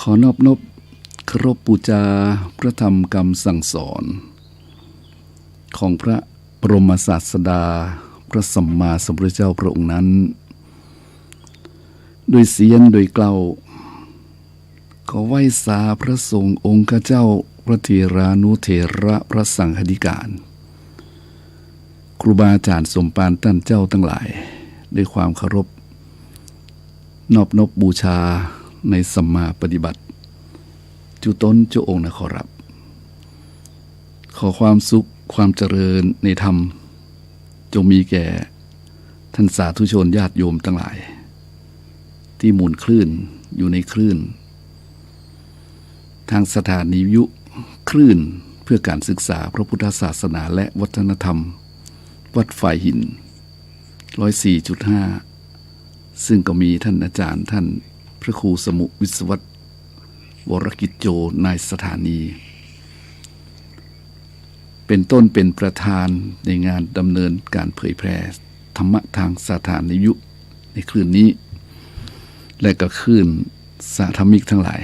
ขอนอบเคารพบูชาพระธรรมคำสั่งสอนของพระบรมศาสดาพระสัมมาสัมพุทธเจ้าพระองค์นั้นโดยเสียงโดยเกล่าวขอไหว้สาพระสงฆ์องค์เจ้าพระเถรานุเถระพระสังฆธิการครูบาอาจารย์สมภารท่านเจ้าทั้งหลายด้วยความเคารพนอบบูชาในสัมมาปฏิบัติจุต้นเจ้าองค์นะขอรับขอความสุขความเจริญในธรรมจงมีแก่ท่านสาธุชนญาติโยมทั้งหลายที่หมุนคลื่นอยู่ในคลื่นทางสถานีวิทยุคลื่นเพื่อการศึกษาพระพุทธศาสนาและวัฒนธรรมวัดฝ่ายหิน 104.5 ซึ่งก็มีท่านอาจารย์ท่านพระครูสมุวิศวัตวรกิจโจนายสถานีเป็นต้นเป็นประธานในงานดำเนินการเผยแพร่ธรรมะทางสถานีวิทยุในคลื่นนี้และก็คลื่นสาธมิกทั้งหลาย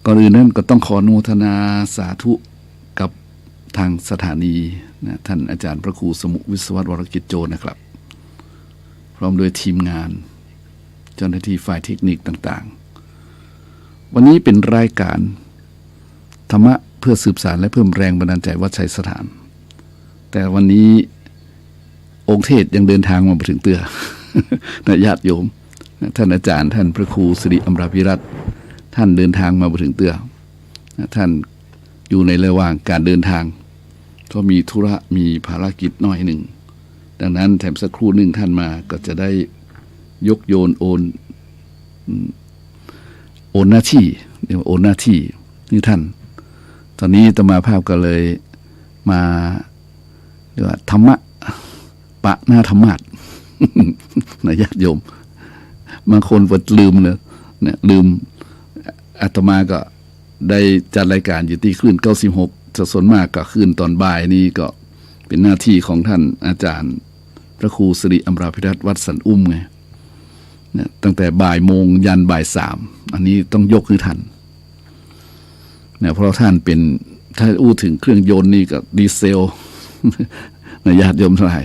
ก่อนอื่นนั้นก็ต้องขออนุโมทนาสาธุกับทางสถานีนะท่านอาจารย์พระครูสมุวิศวัตวรกิจโจนะครับพร้อมด้วยทีมงานเจ้าหน้าที่ฝ่ายเทคนิคต่างๆวันนี้เป็นรายการธรรมะเพื่อสืบสานและเพิ่มแรงบันดาลใจวัดชัยสถานแต่วันนี้องค์เทศยังเดินทางมาถึงเตือ นะญาติโยมท่านอาจารย์ท่านพระครูสิริอมราภิรัตน์ท่านเดินทางมาถึงเตือท่านอยู่ในระหว่างการเดินทางก็มีธุระมีภารกิจน้อยหนึ่งดังนั้นแถมสักครู่หนึ่งท่านมาก็จะได้ยกโยนโอนหน้าที่เรียกว่าโอนหน้าที่นี่ท่านตอนนี้อาตมาภาพก็เลยมาเรียกว่าธรรมะปะหน้าธรรมะนะญาติโยมบางคนลืมเนี่ยลืมอาตมาก็ได้จัดรายการอยู่ที่คลื่น96ส่วนมากก็คลื่นตอนบ่ายนี้ก็เป็นหน้าที่ของท่านอาจารย์พระครูสิริอมราภิรัตน์วัดสันอุ้มไงเนี่ยตั้งแต่บ่ายโมงยันบ่าย3อันนี้ต้องยกให้ท่านเนี่ยเพราะท่านเป็นถ้าอู้ถึงเครื่องยนต์นี่ก็ดีเซลนะญาติโยมทั้งหลาย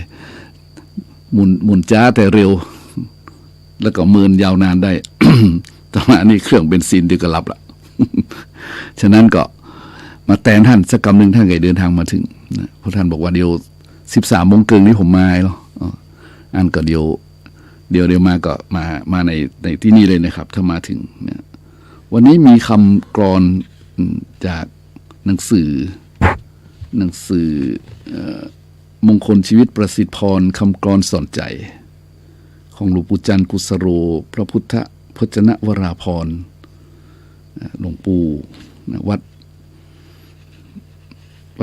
หมุนจ้าแต่เร็วแล้วก็เมินยาวนานได้ แต่ว่านี่เครื่องเบนซินเดี๋ยวก็รับละ ฉะนั้นก็มาแทนท่านสักกำหนึ่งท่านก็เดินทางมาถึงนะเพราะท่านบอกว่าเดี๋ยว13 โมงครึ่งนี้ผมมาหรออันก็เดี๋ยวมาก็มาในที่นี่เลยนะครับถ้ามาถึงเนี่ยวันนี้มีคำกลอนจากหนังสือมงคลชีวิตประสิทธิพรคำกลอนสอนใจของหลวงปู่จันทร์กุสโรพระพุทธพจนวราภรณ์หลวงปู่วัด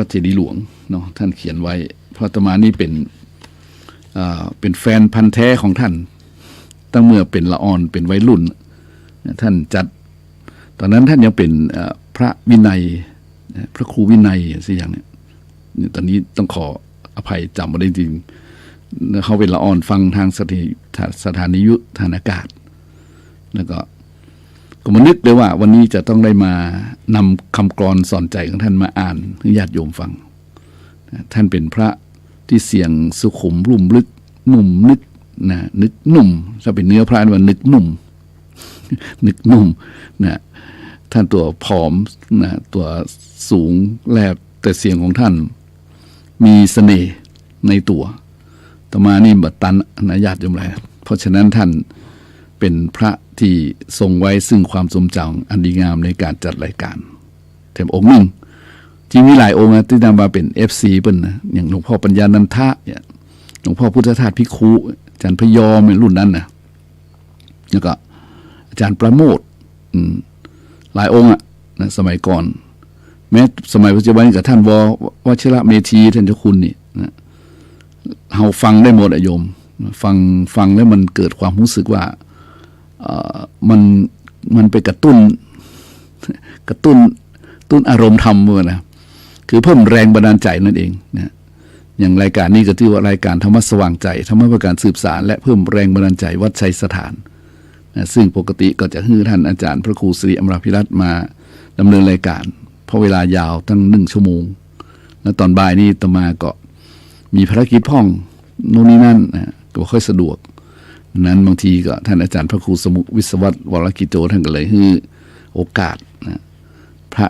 เจดีย์หลวงเนาะท่านเขียนไว้พระอาตมานี่เป็นแฟนพันธุ์แท้ของท่านตั้งเมื่อเป็นละอ่อนเป็นวัยรุ่นท่านจัดตอนนั้นท่านยังเป็นพระวินัยพระครูวินัยสิอย่างเนี้ยตอนนี้ต้องขออภัยจำไม่ได้จริงเขาเป็นละอ่อนฟังทางสถานียุทธานอากาศแล้วก็มานึกเลยว่าวันนี้จะต้องได้มานำคำกลอนสอนใจของท่านมาอ่านให้ญาติโยมฟังท่านเป็นพระที่เสียงสุขุมลุ่มลึกนุ่มนึกนุ่มถ้าเป็นเนื้อพระว่านึกนุ่มนะท่านตัวผอมนะตัวสูงแลบแต่เสียงของท่านมีเสน่ห์ในตัวต่อมานี่บัดตันนะญาติโยมหลายเพราะฉะนั้นท่านเป็นพระที่ทรงไว้ซึ่งความทรงจำอันดีงามในการจัดรายการแถมองค์หนึ่งที่มีหลายองค์ที่นำมาเป็น FC เปิ้นนะอย่างหลวงพ่อปัญญานันทะเนี่ยหลวงพ่อพุทธทาสภิกขุอาจารย์พยอมรุ่นนั้นนะแล้วก็อาจารย์ประโมทหลายองค์นะสมัยก่อนแม้สมัยปัจจุบันกับท่านวชิระเมธีท่านเจ้าคุณนี่นะเฮาฟังได้หมดโยมฟังแล้วมันเกิดความรู้สึกว่ามันไปกระตุ้นอารมณ์ธรรมนะคือเพิ่มแรงบันดาลใจนั่นเองนะอย่างรายการนี้ก็ถือว่ารายการธรรมะสว่างใจธรรมะเพื่อการสืบสานและเพิ่มแรงบันดาลใจวัดชัยสถาน ซึ่งปกติก็จะให้ท่านอาจารย์พระครูสิริอมราภิรัตน์มาดำเนินรายการเพราะเวลายาวตั้ง1 ชั่วโมงแล้วตอนบ่ายนี้ต่อมาก็มีภารกิจพ่องโน่นนี่นั่นก็ค่อยสะดวกนั้นบางทีก็ท่านอาจารย์พระครูสมุวิศวัตรวรกิจโจท่านก็เลยให้โอกาสพระ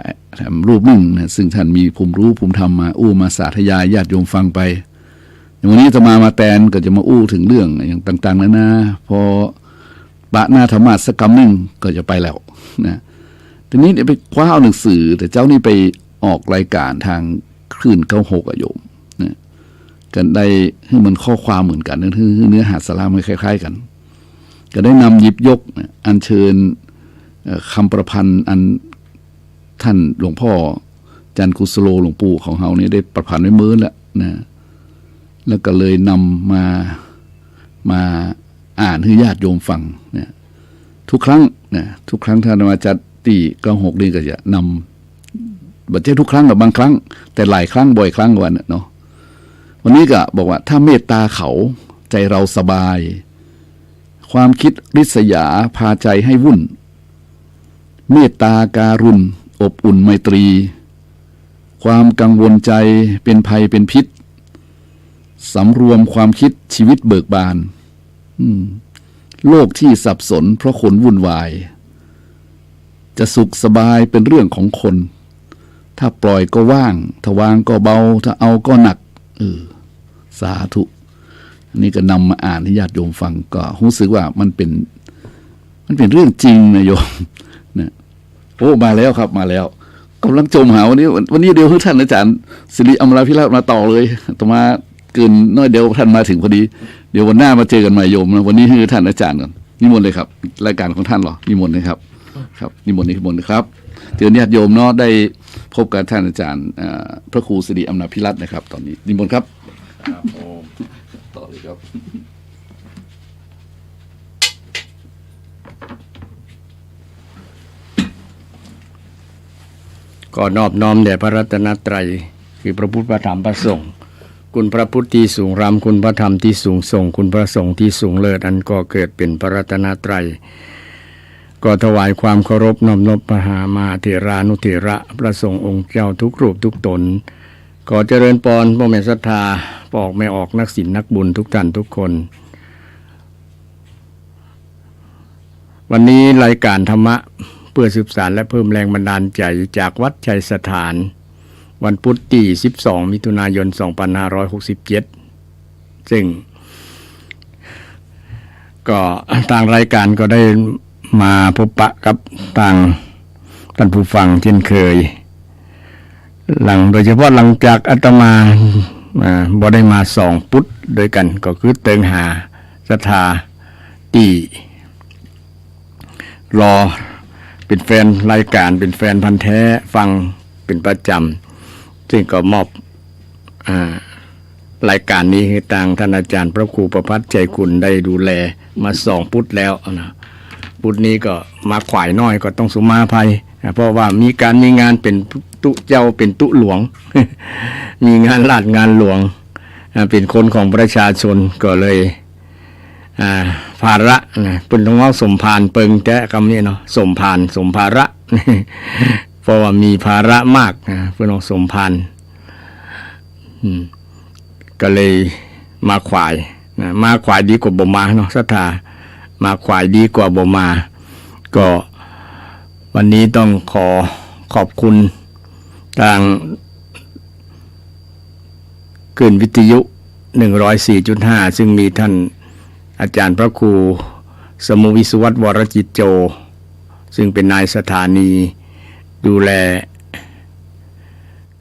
รูปหนึ่งซึ่งท่านมีภูมิรู้ภูมิธรรมมามาสาธยายญาติโยมฟังไปอย่างวันนี้จะมาแตนก็จะมาถึงเรื่องอย่างต่างๆนะพอปะหน้าธรรมะสักคำหนึ่งก็จะไปแล้วนะทีนี้ไปคว้าเอาหนังสือแต่เจ้านี่ไปออกรายการทางคลื่น96โยมนะกันได้ให้มันข้อความเหมือนกันเนื้อหาสาระมันคล้ายๆกันก็ได้นำหยิบยกอัญเชิญคำประพันธ์อันท่านหลวงพ่อจันกุสโลหลวงปู่ของเฮานี่ได้ประพันธ์ไว้มื้อแล้วนะแล้วก็เลยนำมาอ่านให้ญาติโยมฟังเนี่ยทุกครั้งนะทุกครั้งท่านมาจัดตี96นี่ก็จะนำบัดเจ้ทุกครั้งกับบางครั้งแต่หลายครั้งบ่อยครั้งกว่าเนาะวันนี้ก็บอกว่าถ้าเมตตาเขาใจเราสบายความคิดริษยาพาใจให้วุ่นเมตตาการุณอบอุ่นไมตรีความกังวลใจเป็นภัยเป็นพิษสำรวมความคิดชีวิตเบิกบานโลกที่สับสนเพราะคนวุ่นวายจะสุขสบายเป็นเรื่องของคนถ้าปล่อยก็ว่างถ้าวางก็เบาถ้าเอาก็หนักสาธุนี่ก็นำมาอ่านให้ญาติโยมฟังก็รู้สึกว่ามันเป็นเรื่องจริงนะโยมเนี่ยโอ้มาแล้วครับมาแล้วกำลังจมหาวันนี้เดี๋ยวท่านอาจารย์สิริอมราภิรัตน์มาต่อเลยต่อมาเกินน้อยเดี๋ยวท่านมาถึงพอดีเดี๋ยววันหน้ามาเจอกันใหม่โยมนะวันนี้ให้ท่านอาจารย์ก่อนนิมนต์เลยครับรายการของท่านเหรอนิมนต์นะครับครับนิมนต์ครับเจอญาติโยมเนาะได้พบกับท่านอาจารย์พระครูสิริอมราภิรัตน์นะครับตอนนี้นิมนต์ครับต่อเลยครับก็นอบน้อมแด่พระรัตนตรัยคือพระพุทธพระธรรมพระสงฆ์คุณพระพุทธที่สูงรำคุณพระธรรมที่สูงส่งคุณพระสงฆ์ที่สูงเลิศอันก็เกิดเป็นพระรัตนตรัยก็ถวายความเคารพน้อมนบพระหามาเถรานุเถระพระสงฆ์องค์เจ้าทุกรูปทุกตนขอเจริญพรพ่อแม่ศรัทธาปอกไม่ออกนักศีลนักบุญทุกท่านทุกคนวันนี้รายการธรรมะเพื่อสืบสานและเพิ่มแรงบันดาลใจจากวัดชัยสถานวันพุธที่12มิถุนายน2567ซึ่งก็ทางรายการก็ได้มาพบปะกับทางท่านผู้ฟังเช่นเคยโดยเฉพาะหลังจากอาตมาบ่ได้มา2พุธด้วยกันก็คือเติงหาศรัทธาที่รอเป็นแฟนรายการเป็นแฟนพันธุ์แท้ฟังเป็นประจำซึ่งก็มอบรายการนี้ให้ทางท่านอาจารย์พระครูประภัสใจคุณได้ดูแลมา2พุธแล้วนะพุธนี้ก็มาขวายน้อยก็ต้องสุมาภัยเพราะว่ามีงานเป็นตุเจ้าเป็นตุหลวง มีงานลาดงานหลวงเป็นคนของประชาชนก็เลยภาระเป็นต้องเอาสมภารเปิงแท้คำนี้เนาะสมภาระ เพราะว่ามีภาระมากเพื่อนองสมภารก็เลยมาขวายดีกว่าบ่มาเนาะศรัทธามาขวายดีกว่าบ่มาก็วันนี้ต้องขอบคุณทางคลื่นวิทยุ 104.5 ซึ่งมีท่านอาจารย์พระครูสมุวิศวัตรวรจิตโจซึ่งเป็นนายสถานีดูแล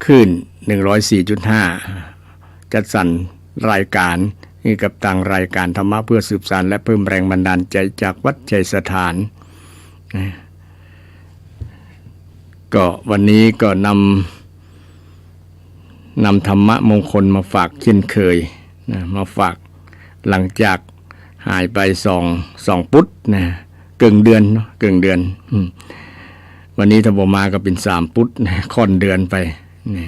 คลื่น 104.5 จัดสรรรายการให้กับทางรายการธรรมะเพื่อสืบสานและเพิ่มแรงบันดาลใจจากวัดชัยสถานก็วันนี้ก็นำธรรมะมงคลมาฝากเช่นเคยมาฝากหลังจากหายไปสองพุธนะเกินเดือนเนาะเกินเดือนวันนี้ถ้าบ่มาก็เป็น3พุธค่อนเดือนไปนี่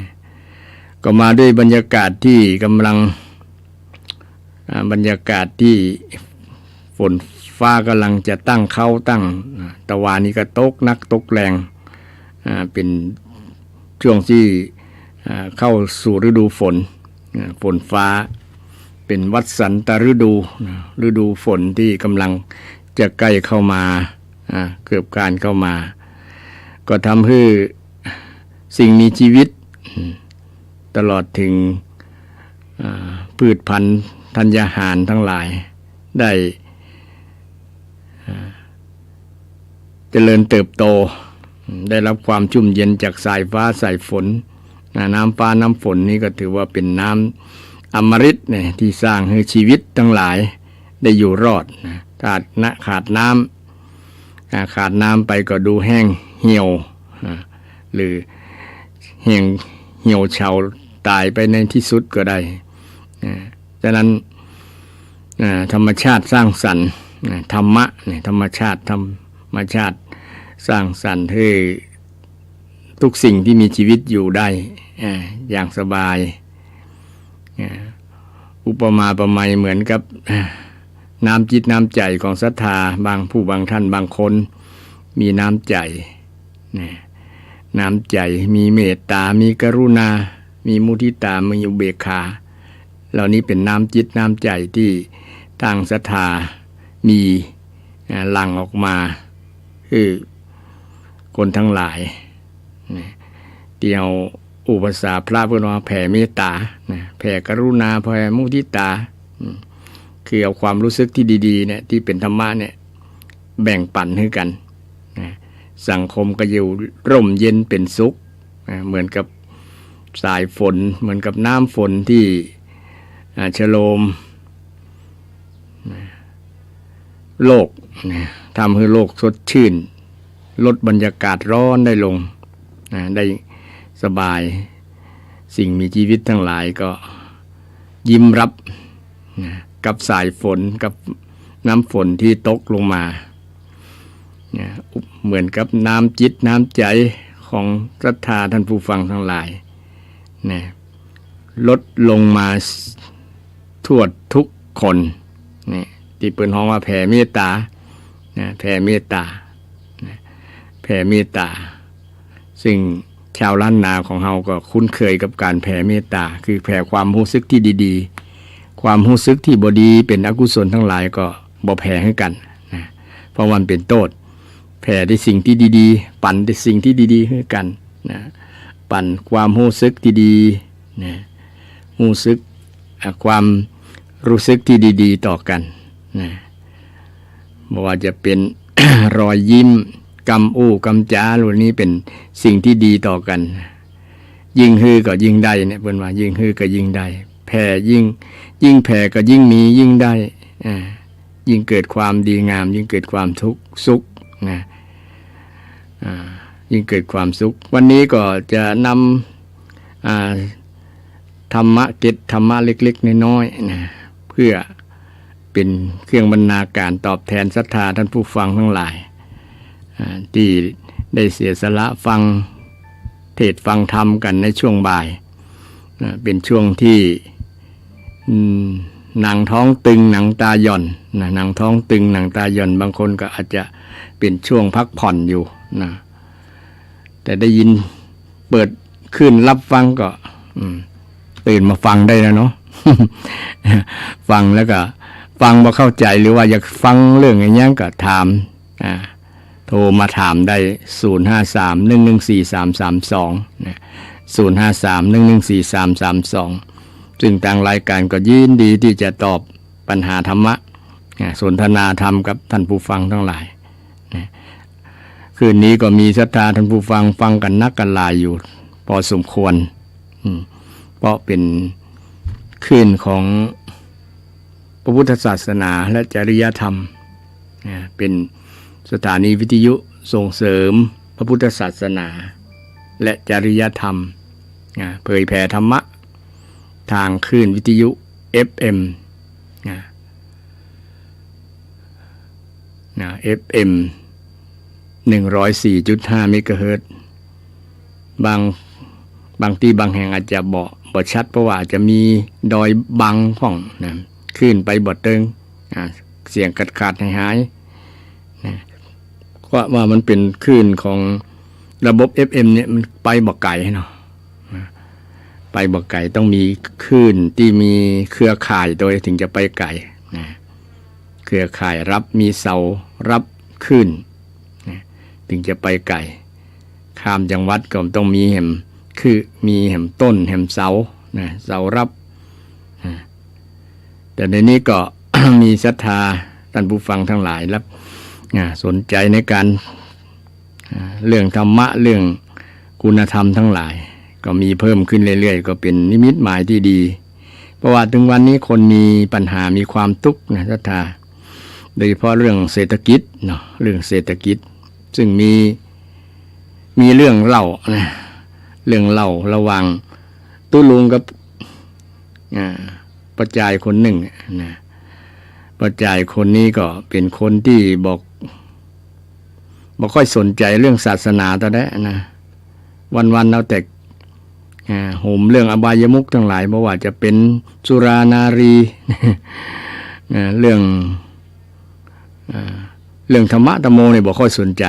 ก็มาด้วยบรรยากาศที่กำลังบรรยากาศที่ฝ ฟ้ากำลังจะตั้งเขาตั้งตะวันนี้ก็ตกนักตกแรงเป็นช่วงที่เข้าสู่ฤดูฝนฝนฟ้าเป็นวัฏสันตฤดูฝนที่กำลังจะใกล้เข้ามาเกือบการเข้ามาก็ทำให้สิ่งมีชีวิตตลอดถึงพืชพันธุ์ธัญญาหารทั้งหลายได้เจริญเติบโตได้รับความชุ่มเย็นจากสายฟ้าสายฝนน้ำฟ้าน้ำฝนนี้ก็ถือว่าเป็นน้ำอมฤตเนี่ยที่สร้างให้ชีวิตทั้งหลายได้อยู่รอดขาดน้ำไปก็ดูแห้งเหี่ยวหรือเหี่ยวเฉาตายไปในที่สุดก็ได้ฉะนั้นธรรมชาติสร้างสรรค์ธรรมะเนี่ยธรรมชาติสร้างสรรค์ให้ทุกสิ่งที่มีชีวิตอยู่ได้อย่างสบายอุปมาประไมยเหมือนกับน้ำจิตน้ำใจของศรัทธาบางผู้บางท่านบางคนมีน้ำใจน้ำใจมีเมตตามีกรุณามีมุทิตามีอุเบกขาเหล่านี้เป็นน้ำจิตน้ำใจที่ทางศรัทธามีหลั่งออกมาคือคนทั้งหลายเดียวอุปสาพระเพื่อนว่าแผ่เมตตาแผ่กรุณาแผ่มุทิตาคือเอาความรู้สึกที่ดีๆเนี่ยที่เป็นธรรมะเนี่ยแบ่งปันให้กันสังคมก็อยู่ร่มเย็นเป็นสุขเหมือนกับสายฝนเหมือนกับน้ำฝนที่ฉโลมโลกทำให้โลกสดชื่นลดบรรยากาศร้อนได้ลงได้สบายสิ่งมีชีวิตทั้งหลายก็ยิ้มรับกับสายฝนกับน้ำฝนที่ตกลงมาเหมือนกับน้ำจิตน้ำใจของศรัทธาท่านผู้ฟังทั้งหลายลดลงมาทั่วทุกคนที่เปิ้นฮ้องว่าแผ่เมตตาแผ่เมตตาแผ่เมตตาซึ่งชาวล้านนาของเฮาก็คุ้นเคยกับการแผ่เมตตาคือแผ่ความรู้สึกที่ดีๆความรู้สึกที่บ่ดีเป็นอกุศลทั้งหลายก็บ่แผ่ให้กันเพราะมันเป็นโทษแผ่ได้สิ่งที่ดีๆปั่นได้สิ่งที่ดีๆให้กันปั่นความรู้สึกที่ดีรู้สึกความรู้สึกที่ดีๆต่อกันไม่ว่าจะเป็น รอยยิ้มกำอู้กำจ้าเหล่านี้เป็นสิ่งที่ดีต่อกันยิ่งฮือก็ยิ่งได้เนี่ยเพิ่นว่ายิ่งฮือก็ยิ่งได้แผ่ยิ่งแผ่ก็ยิ่งมียิ่งได้ยิ่งเกิดความดีงามยิ่งเกิดความสุขยิ่งเกิดความสุขวันนี้ก็จะนำธรรมะเกตธรรมะเล็กๆน้อยๆเพื่อเป็นเครื่องบรรณาการตอบแทนศรัทธาท่านผู้ฟังทั้งหลายที่ได้เสียสละฟังเทศฟังธรรมกันในช่วงบ่ายเป็นช่วงที่หนังท้องตึงหนังตาหย่อนหนังท้องตึงหนังตาหย่อนบางคนก็อาจจะเป็นช่วงพักผ่อนอยู่แต่ได้ยินเปิดขึ้นรับฟังก็ตื่นมาฟังได้แล้วเนาะ ฟังแล้วก็ฟังบ่เข้าใจหรือว่าอยากฟังเรื่องอย่างนี้ก็ถามโทรมาถามได้053-114-332 053-114-332ซึ่งทางรายการก็ยินดีที่จะตอบปัญหาธรรมะสนทนาธรรมกับท่านผู้ฟังทั้งหลายคืนนี้ก็มีศรัทธาท่านผู้ฟังฟังกันนักกันหลายอยู่พอสมควรเพราะเป็นคืนของพระพุทธศาสนาและจริยธรรมเป็นสถานีวิทยุส่งเสริมพระพุทธศาสนาและจริยธรรมเผยแผ่ธรรมะทางคลื่นวิทยุ FM FM 104.5 เมกะเฮิรตซ์บางที่บางแห่งอาจจะบ่ชัดเพราะว่าจะมีดอยบังของขึ้นไปบ่เติง เสียงขาดหายนะว่ามันเป็นคลื่นของระบบ FM เนี่ยมันไปบ่ไกลเนาะไปบ่ไกลต้องมีคลื่นที่มีเครือข่ายโดยถึงจะไปไกลนะเครือข่ายรับมีเสารับคลื่นนะถึงจะไปไกลข้ามจังหวัดก็ต้องมีแหมคือมีแหมต้นแหมเสานะเสารับนะแต่ในนี้ก็ มีศรัทธาท่านผู้ฟังทั้งหลายรับสนใจในการเรื่องธรรมะเรื่องคุณธรรมทั้งหลายก็มีเพิ่มขึ้นเรื่อยๆก็เป็นนิมิตหมายที่ดีเพราะว่าถึงวันนี้คนมีปัญหามีความทุกข์นะศรัทธาโดยเฉพาะเรื่องเศรษฐกิจเนาะเรื่องเศรษฐกิจซึ่งมีเรื่องเล่านะเรื่องเล่าระหว่างตุลุงกับปัจจัยคนหนึ่งนะปัจจัยคนนี้ก็เป็นคนที่บอกค่อยสนใจเรื่องศาสนาตอนนั้นนะวันๆเอาแต่โหมเรื่องอบายมุขทั้งหลายไม่ว่าจะเป็นสุรานารี เรื่องธรรมะธรรมโมเนี่ยบอกค่อยสนใจ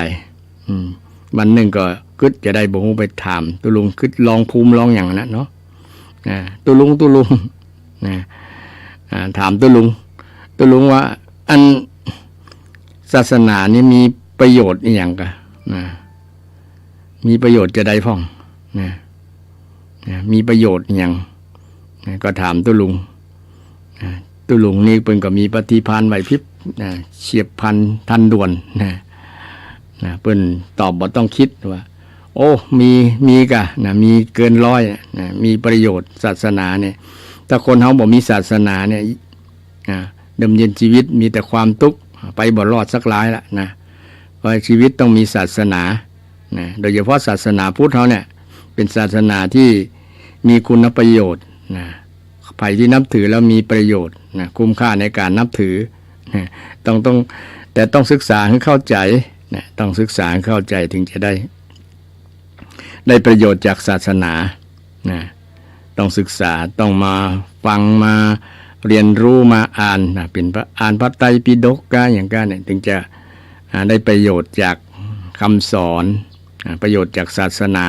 วันหนึ่งก็กึดจะได้บอกไปถามตุลุงกึดลองภูมิลองอย่างนั้นเนาะตุลุงถามตุลุงว่าอันศาสนานี่มีประโยชน์อย่างกะมีประโยชน์จะได้พ่องมีประโยชน์อย่างก็ถามตุลุงนี่เพิ่นก็มีปฏิภาณไหวพริบเฉียบพลันทันด่วนเพิ่นตอบบ่ต้องคิดว่าโอ้มีกะมีเกินร้อยมีประโยชน์ศาสนาเนี่ยถ้าคนเฮาบ่มีศาสนาเนี่ยดำเนินชีวิตมีแต่ความทุกข์ไปบ่รอดสักหลายละนะเพราะชีวิตต้องมีศาสนาโดยเฉพาะศาสนาพุทธเขาเนี่ยเป็นศาสนาที่มีคุณประโยชน์ใครที่นับถือแล้วมีประโยชน์คุ้มค่าในการนับถือแต่ต้องศึกษาให้เข้าใจต้องศึกษาให้เข้าใจถึงจะได้ประโยชน์จากศาสนาต้องศึกษาต้องมาฟังมาเรียนรู้มาอ่านเป็นอ่านพระไตรปิฎกกันอย่างกันเนี่ยถึงจะได้ประโยชน์จากคำสอนประโยชน์จากศาสนา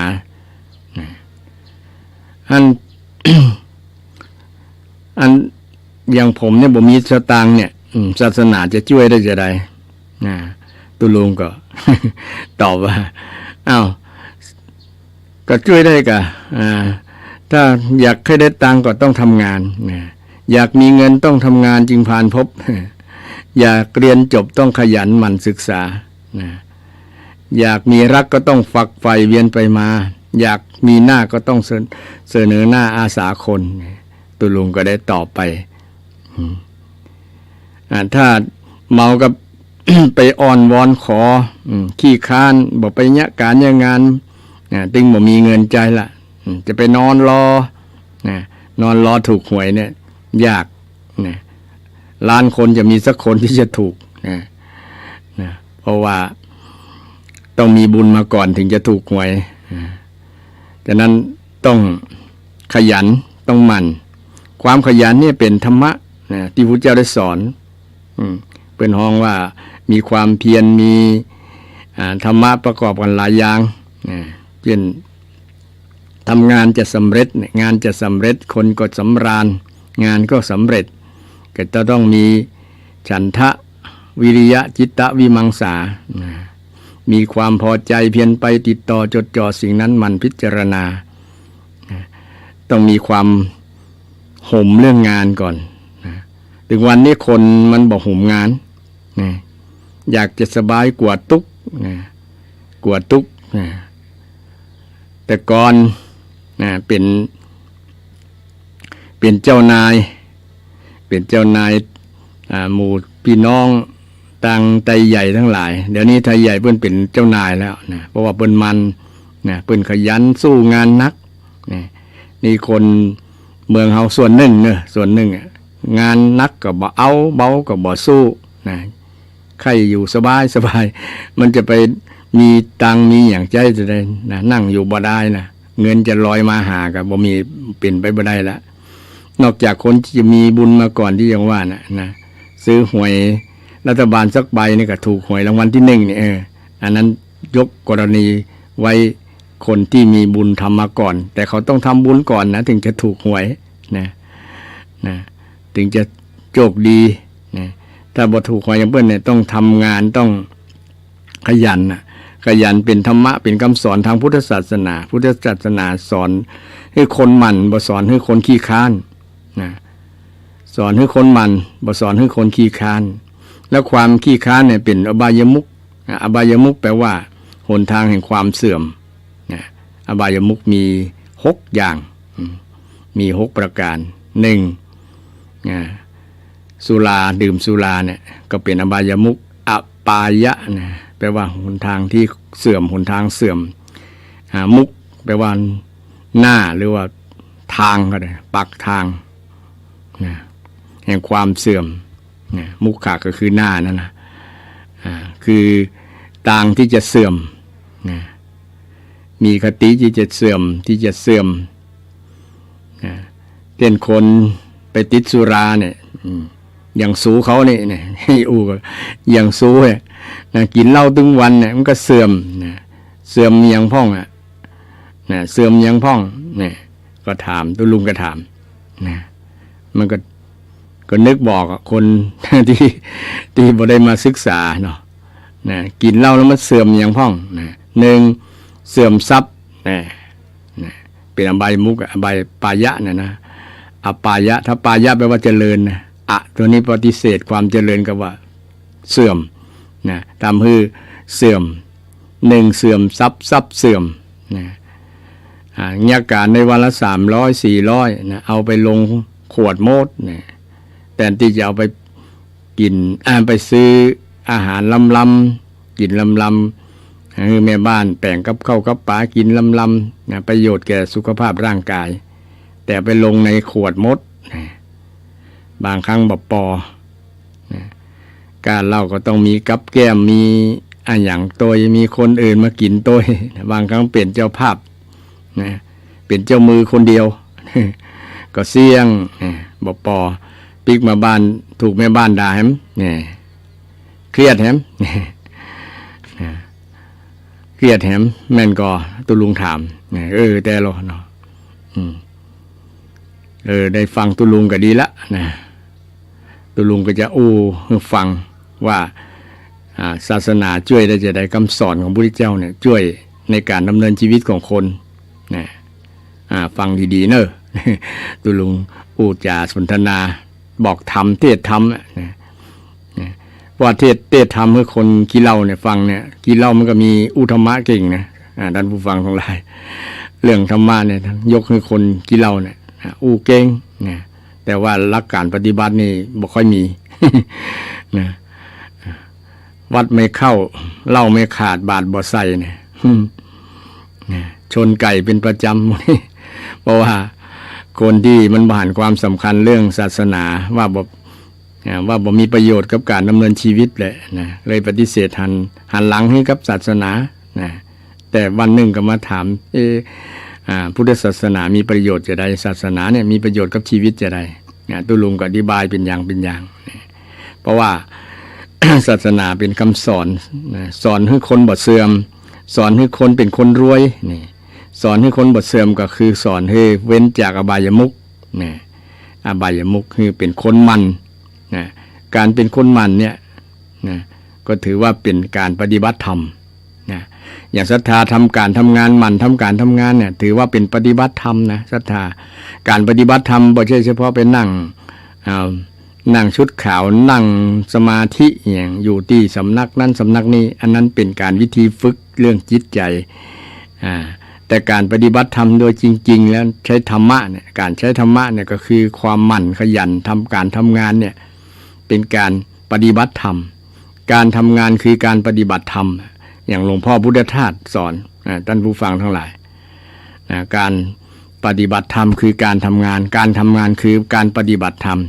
อัน อย่างผมเนี่ยผมมีสตางค์เนี่ยศาสนาจะช่วยได้จะได้ตุลุงก็ ตอบว่าอ้าวก็ช่วยได้กะถ้าอยากให้ได้ตังค์ก็ต้องทำงานอยากมีเงินต้องทำงานจึงผ่านพบ อยากเรียนจบต้องขยันหมั่นศึกษาอยากมีรักก็ต้องฝักใฝ่เวียนไปมาอยากมีหน้าก็ต้องเสนอหน้าอาสาคนตุลุงก็ได้ตอบไปถ้าเมากับ ไปอ้อนวอนขอขี้ค้านบอกไปเนี้ยการงานตึงบ่มีเงินใจละจะไปนอนรอถูกหวยเนี่ยยากล้านคนจะมีสักคนที่จะถูกเพราะว่าต้องมีบุญมาก่อนถึงจะถูกหวยฉะนั้นต้องขยันต้องหมั่นความขยันเนี่ยเป็นธรรมะที่พระเจ้าได้สอนเป็นห้องว่ามีความเพียรมีธรรมะประกอบกันหลายอย่างเช่นทำงานจะสำเร็จงานจะสำเร็จคนก็สำราญงานก็สำเร็จก็จะต้องมีฉันทะวิริยะจิตตะวิมังสามีความพอใจเพียรไปติดต่อจดจ่อสิ่งนั้นมันพิจารณาต้องมีความห่มเรื่องงานก่อนถึงวันนี้คนมันบอกห่มงานอยากจะสบายกว่าทุกแต่ก่อนเป็นเจ้านายหมู่พี่น้องต่างไทยใหญ่ทั้งหลายเดี๋ยวนี้ไทยใหญ่เพิ่นเป็นเจ้านายแล้วเพราะว่าเพิ่นมันเพิ่นขยันสู้งานนักนี่คนเมืองเฮาส่วนหนึ่งงานนักก็บ่เอาเบาก็บ่สู้ใครอยู่สบายมันจะไปมีตังมีอย่างใจจะได้นั่งอยู่บ่ได้เงินจะลอยมาหาก็บ่มีเป็นไปบ่ได้ละนอกจากคนที่จะมีบุญมาก่อนที่ยังว่านะซื้อหวย รัฐบาลสักใบนี่ก็ถูกหวยรางวัลที่1นี่อันนั้นยกกรณีไว้คนที่มีบุญทำมาก่อนแต่เขาต้องทำบุญก่อนนะถึงจะถูกหวยนะถึงจะโชคดีนะถ้าบ่ถูกหวยอย่างเปิ้นเนี่ยต้องทำงานต้องขยันนะขยันเป็นธรรมะเป็นคำสอนทางพุทธศาสนาพุทธศาสนาสอนให้คนหมั่นบ่สอนให้คนขี้ค้านนะสอนให้คนหมั่นบ่สอนให้คนขี้ค้านแล้วความขี้ค้านเนี่ยเป็นอบายมุขอบายมุขแปลว่าหนทางแห่งความเสื่อมนะอบายมุขมี6อย่างมี6ประการ1สุราดื่มสุราเนี่ยก็เป็นอบายมุขอปายะนะแปลว่าหนทางที่เสื่อมหนทางเสื่อมมุขแปลว่าหน้าหรือว่าทางก็ได้ปักทางนะแห่งความเสื่อมนะมุขะก็คือหน้านั่นนะคือทางที่จะเสื่อมนะมีคติที่จะเสื่อมนะเช่นคนไปติดสุราเนี่ยอย่างสูเขาเนี่ยให้อูก็อย่างสูเนี่ยนะกินเหล้าตึงวันเนี่ยมันก็เสื่อมนะเสื่อมอย่างพ่องนะเสื่อมอย่างพ่องเนี่ยก็ถามตุลุงก็ถามนะมันก็นึกบอกคนที่บ่ได้มาศึกษาเนาะนะกินเหล้าแล้วมันเสื่อมอย่างพ่องนะ1เสื่อมทรัพย์นะเป็นอบายมุขอบายปายะนะอปายะถ้าปายะแปลว่าเจริญนะตัวนี้ปฏิเสธความเจริญกับว่าเสื่อมนะตามคือเสื่อม1เสื่อมทรัพย์เสื่อมนะเงี้ยการในวันละ300 400นะเอาไปลงขวดโมดนะแต่ที่จะเอาไปกินไปซื้ออาหารลำๆกินลำๆคือแม่บ้านแป่งกับข้าวกับปลากินลำๆนะประโยชน์แก่สุขภาพร่างกายแต่ไปลงในขวดมดนะบางครั้งบ่พอนะการเล่าก็ต้องมีกับแก้มมีอย่างตัวมีคนอื่นมากินตัวนะบางครั้งเปลี่ยนเจ้าภาพนะเป็นเจ้ามือคนเดียวก็เสี่ยงบ่พอปิกมาบ้านถูกแม่บ้านด่าแฮมเครียดแฮมเครียดแฮมแม่นก็ตุลุงถามแต่เราเนาะได้ฟังตุลุงก็ดีละนะตุลุงก็จะฟังว่าศาสนาช่วยได้จะได้คำสอนของพระพุทธเจ้าเนี่ยช่วยในการดำเนินชีวิตของคนนะฟังดีๆเนอะตุลุงจาสนทนาบอกธรรมเทศธรรมนะว่าเทศธรรมให้คนขี้เหล้าเนี่ยฟังเนี่ยขี้เหล้ามันก็มีธรรมะเก่งนะท่านผู้ฟังทั้งหลายเรื่องธรรมะเนี่ยยกให้คนขี้เหล้าเนี่ยเก่งนะแต่ว่าหลักการปฏิบัตินี่บ่ค่อยมีนะวัดไม่เข้าเหล้าไม่ขาดบาตรบ่ใส่เนี่ยชนไก่เป็นประจำเพราะว่าคนที่มันผ่านความสำคัญเรื่องศาสนาว่าบ่มีประโยชน์กับการดำเนินชีวิตเลยนะเลยปฏิเสธหันหลังให้กับศาสนานะแต่วันหนึ่งก็มาถามพุทธศาสนามีประโยชน์จะใดศาสนาเนี่ยมีประโยชน์กับชีวิตจะใดตุลุงก็อธิบายเป็นอย่างเพราะว่า ศาสนาเป็นคำสอนสอนให้คนบ่เสื่อมสอนให้คนเป็นคนรวยนี่สอนให้คนบ่เสื่อมก็คือสอนให้เว้นจากอบายมุขนะอบายมุขคือเป็นคนมันนะการเป็นคนมันเนี่ยนะก็ถือว่าเป็นการปฏิบัติธรรมนะอย่างศรัทธาทำการทำงานมันทำการทำงานเนี่ยถือว่าเป็นปฏิบัติธรรมนะศรัทธาการปฏิบัติธรรมบ่ใช่เฉพาะไปนั่งชุดขาวนั่งสมาธิอย่างอยู่ที่สำนักนั้นสำนักนี้อันนั้นเป็นการวิธีฝึกเรื่องจิตใจแต่การปฏิบัติธรรมโดยจริงๆแล้วใช้ธรรมะเนี่ยการใช้ธรรมะเนี่ยก็คือความหมั่นขยันทำการทำงานเนี่ยเป็นการปฏิบัติธรรมการทำงานคือการปฏิบัติธรรมอย่างหลวงพ่อพุทธทาสสอนท่านผู้ฟังทั้งหลายการปฏิบัติธรรมคือการทำงานการทำงานคือการปฏิบัติธรรม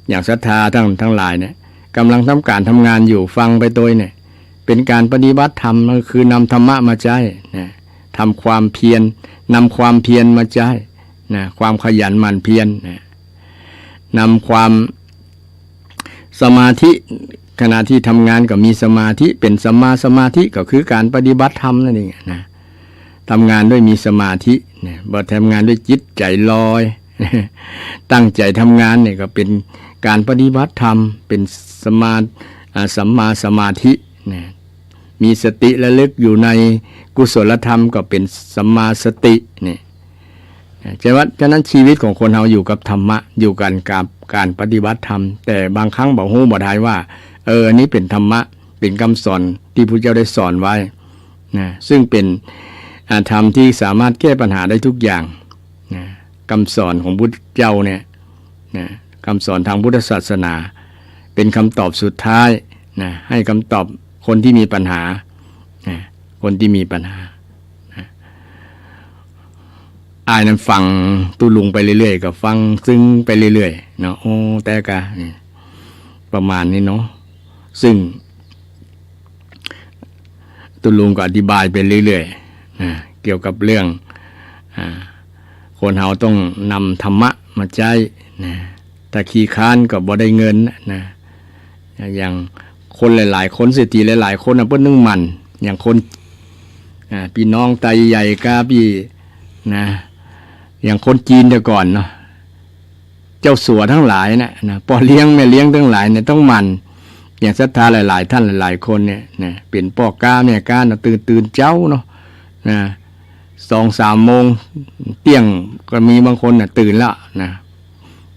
อย่างศรัทธาทั้งหลายเนี่ยกำลังทำการทำงานอยู่ฟังไปโดยเนี่ยเป็นการปฏิบัติธรรมก็คือนำธรรมะมาใช้ทำความเพียรนำความเพียรมาใช้ความขยันหมั่นเพียรนำความสมาธิ ขณะที่ทำงานก็มีสมาธิเป็นสัมมาสมาธิก็คือการปฏิบัติธรรมนั่นเองนะทำงานด้วยมีสมาธินะบ่ทำงานด้วยจิตใจลอยตั้งใจทำงานเนี่ยก็เป็นการปฏิบัติธรรมเป็นสัมมาสมาธินะมีสติระลึกอยู่ในกุศลธรรมก็เป็นสัมมาสติเนี่ยฉะนั้นชีวิตของคนเราอยู่กับธรรมะอยู่กันกับการปฏิบัติธรรมแต่บางครั้งบอกฮู้บ่ได้ว่าอันนี้เป็นธรรมะเป็นคำสอนที่พระเจ้าได้สอนไว้นะซึ่งเป็นธรรมที่สามารถแก้ปัญหาได้ทุกอย่างนะคำสอนของพุทธเจ้าเนี่ยนะคำสอนทางพุทธศาสนาเป็นคำตอบสุดท้ายนะให้คำตอบคนที่มีปัญหานะคนที่มีปัญหานะอายนั้นฟังตุลุงไปเรื่อยๆก็ฟังซึ้งไปเรื่อยๆเนาะโอ้แต่กะนี่ประมาณนี้เนาะซึ่งตุลุงก็อธิบายไปเรื่อยๆนะเกี่ยวกับเรื่องคนเฮาต้องนำธรรมะมาใช้นะถ้าขี้ค้านก็บ่ได้เงินนะอย่างคนหลายๆคนเศรษฐีหลายๆคนเพิ่นนึ่งมันอย่างคนพี่น้องไตใหญ่กาพี่นะอย่างคนจีนแต่ก่อนเนาะเจ้าสัวทั้งหลายนะพ่อเลี้ยงแม่เลี้ยงทั้งหลายเนี่ยต้องมันอย่างศรัทธาหลายๆท่านหลายๆคนเนี่ยนะเป็นพ่อกาแม่กาตื่นเจ้าเนาะนะ2-3 โมงเที่ยงก็มีบางคนน่ะตื่นแล้วนะ